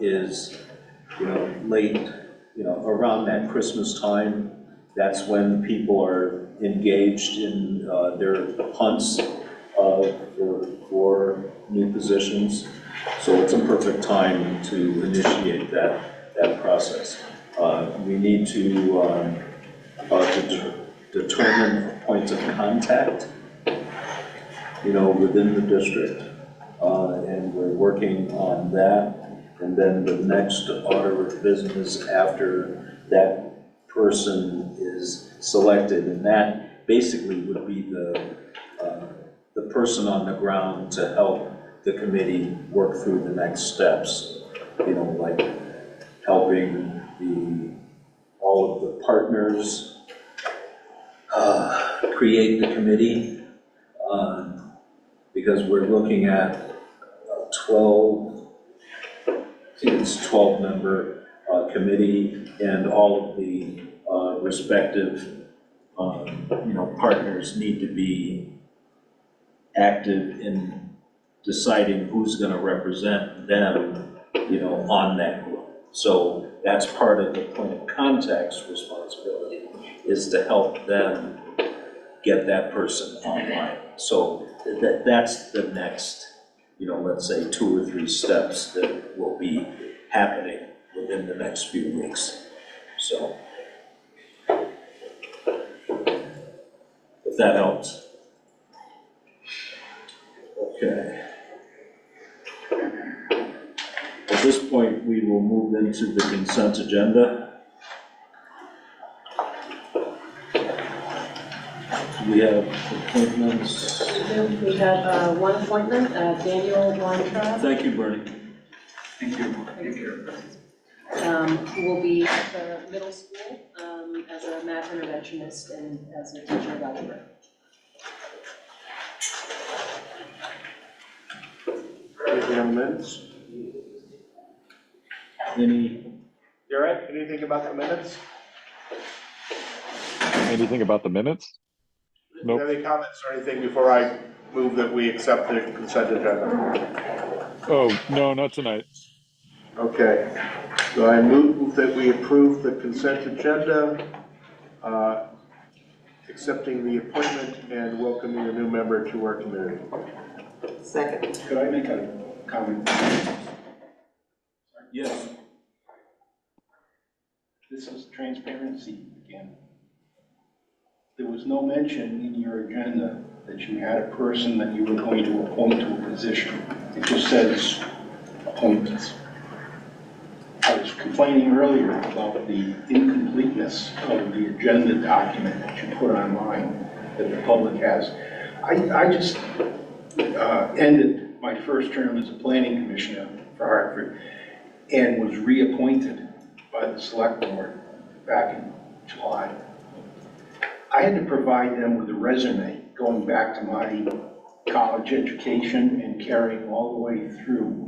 is, late, around that Christmas time. That's when people are engaged in their hunts for new positions. So it's a perfect time to initiate that process. We need to determine points of contact, within the district, and we're working on that. And then the next order of business after that person is selected, and that basically would be the person on the ground to help the committee work through the next steps, like helping all of the partners create the committee, because we're looking at 12-member committee, and all of the respective partners need to be active in deciding who's going to represent them, on that group. So that's part of the point of contact's responsibility, is to help them get that person online. So that's the next, let's say 2 or 3 steps that will be happening within the next few weeks. So, if that helps. Okay. At this point, we will move into the consent agenda. We have appointments. We have one appointment, Daniel Weintraub. Thank you, Bernie. Thank you. Take care. Who will be at the middle school as a math interventionist and as a teacher evaluator. Anything on the minutes? You all right? Anything about the minutes? Anything about the minutes? Do you have any comments or anything before I move that we accept the consent agenda? Oh, no, not tonight. Okay. So I move that we approve the consent agenda, accepting the appointment and welcoming a new member to our community. Second. Could I make a comment? Yes. This is transparency again. There was no mention in your agenda that you had a person that you were going to appoint to a position. It just says appointments. I was complaining earlier about the incompleteness of the agenda document that you put online that the public has. I just ended my first term as a planning commissioner for Hartford and was reappointed by the select board back in July. I had to provide them with a resume going back to my college education and carrying all the way through.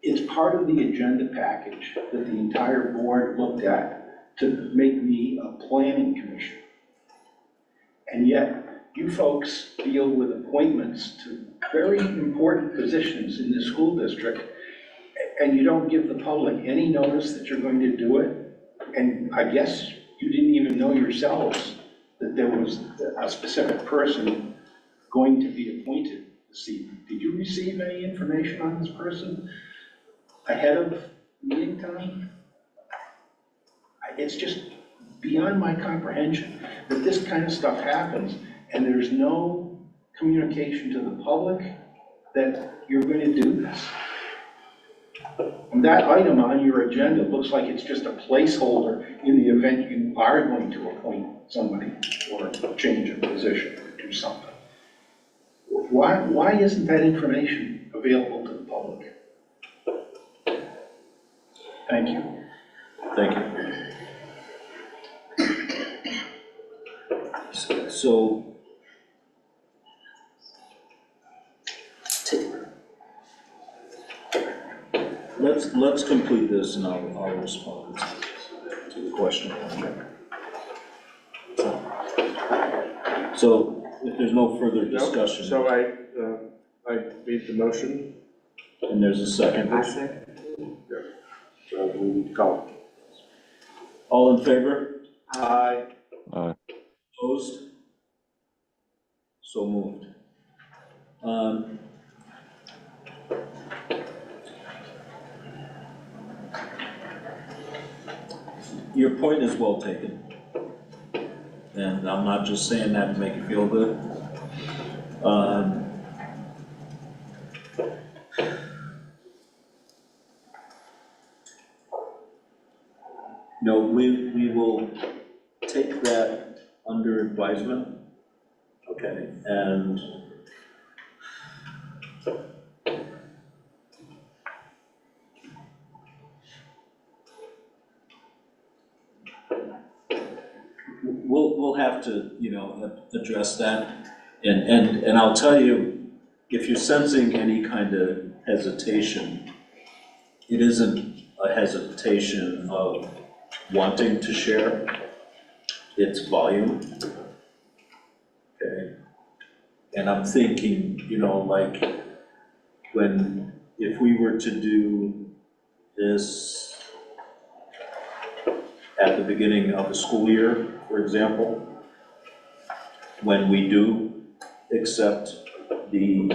It's part of the agenda package that the entire board looked at to make me a planning commissioner. And yet, you folks deal with appointments to very important positions in the school district, and you don't give the public any notice that you're going to do it. And I guess you didn't even know yourselves that there was a specific person going to be appointed this evening. Did you receive any information on this person ahead of meeting time? It's just beyond my comprehension that this kind of stuff happens and there's no communication to the public that you're going to do this. And that item on your agenda looks like it's just a placeholder in the event you are going to appoint somebody or change a position or do something. Why isn't that information available to the public? Thank you. Thank you. So let's complete this and I'll respond to the question. So if there's no further discussion. So I made the motion. And there's a second. I second. So we call. All in favor? Aye. Opposed? So moved. Your point is well taken. And I'm not just saying that to make you feel good. No, we will take that under advisement, okay, and we'll have to, address that, and I'll tell you, if you're sensing any kind of hesitation, it isn't a hesitation of wanting to share, it's volume, okay? And I'm thinking, like, if we were to do this at the beginning of the school year, for example, when we do accept the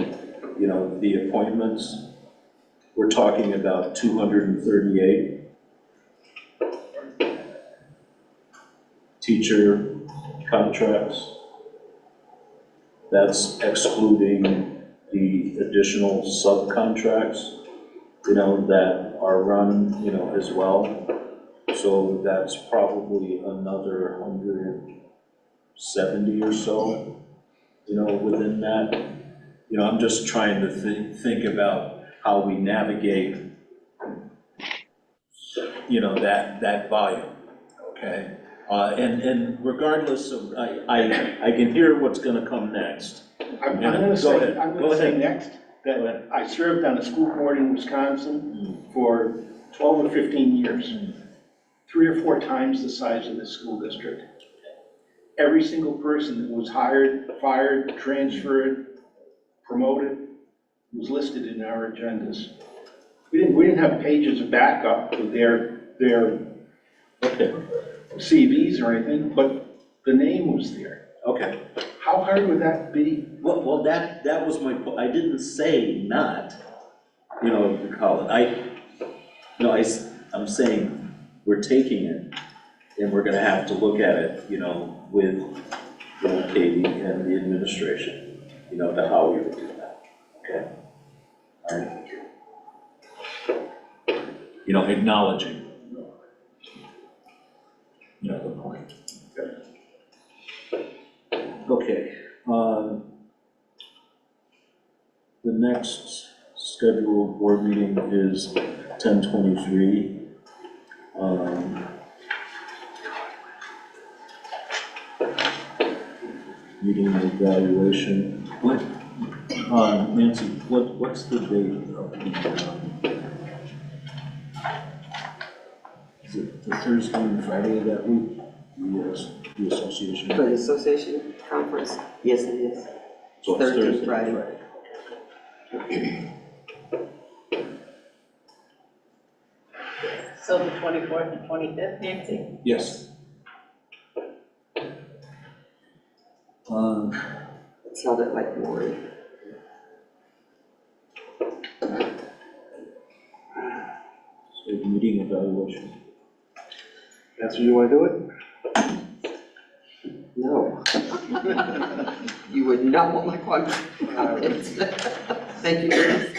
appointments, we're talking about 238 teacher contracts. That's excluding the additional subcontracts, that are run, as well. So that's probably another 170 or so, within that. I'm just trying to think about how we navigate, that volume, okay? And regardless of, I can hear what's gonna come next. I'm gonna say next that I served on a school board in Wisconsin for 12 or 15 years, 3 or 4 times the size of the school district. Every single person that was hired, fired, transferred, promoted was listed in our agendas. we didn't have pages of backup with their CVs or anything, but the name was there. Okay. How hard would that be? Well, that was my, I didn't say not, to call it. I'm saying we're taking it and we're gonna have to look at it, with, Katie and the administration, to how we would do that, okay? All right. Acknowledging, the point. Okay, the next scheduled board meeting is 10/23. Meeting evaluation. What, Nancy, what's the date of the, is it the Thursday and Friday of that week? The association? For the association conference, yes, it is. So it's Thursday, Thursday and Friday. So the 24th and 25th, Nancy? Yes. It sounded like Maury. So meeting evaluation. Nancy, you want to do it? No. You would not want my comments. Thank you, Dennis.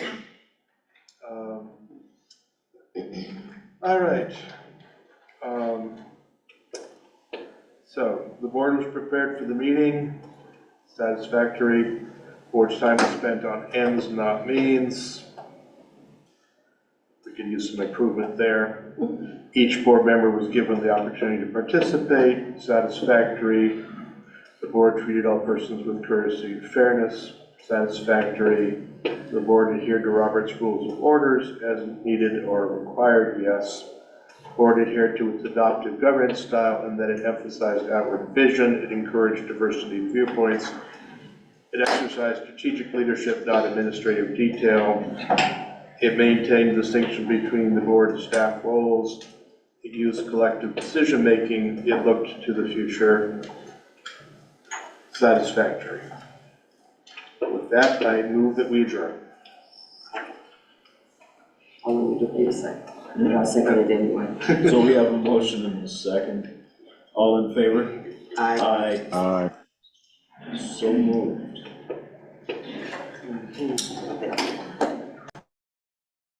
All right. So the board was prepared for the meeting, satisfactory. Board's time was spent on ends, not means. We could use some improvement there. Each board member was given the opportunity to participate, satisfactory. The board treated all persons with courtesy and fairness, satisfactory. The board adhered to Robert's Rules of Orders as needed or required, yes. Board adhered to its adopted governance style and that it emphasized outward vision, it encouraged diversity of viewpoints, it exercised strategic leadership, not administrative detail, it maintained distinction between the board and staff roles, it used collective decision-making, it looked to the future. Satisfactory. With that, I move that we adjourn. I'll let you give me a second. I'll second it anyway. So we have a motion and a second. All in favor? Aye. Aye. So moved.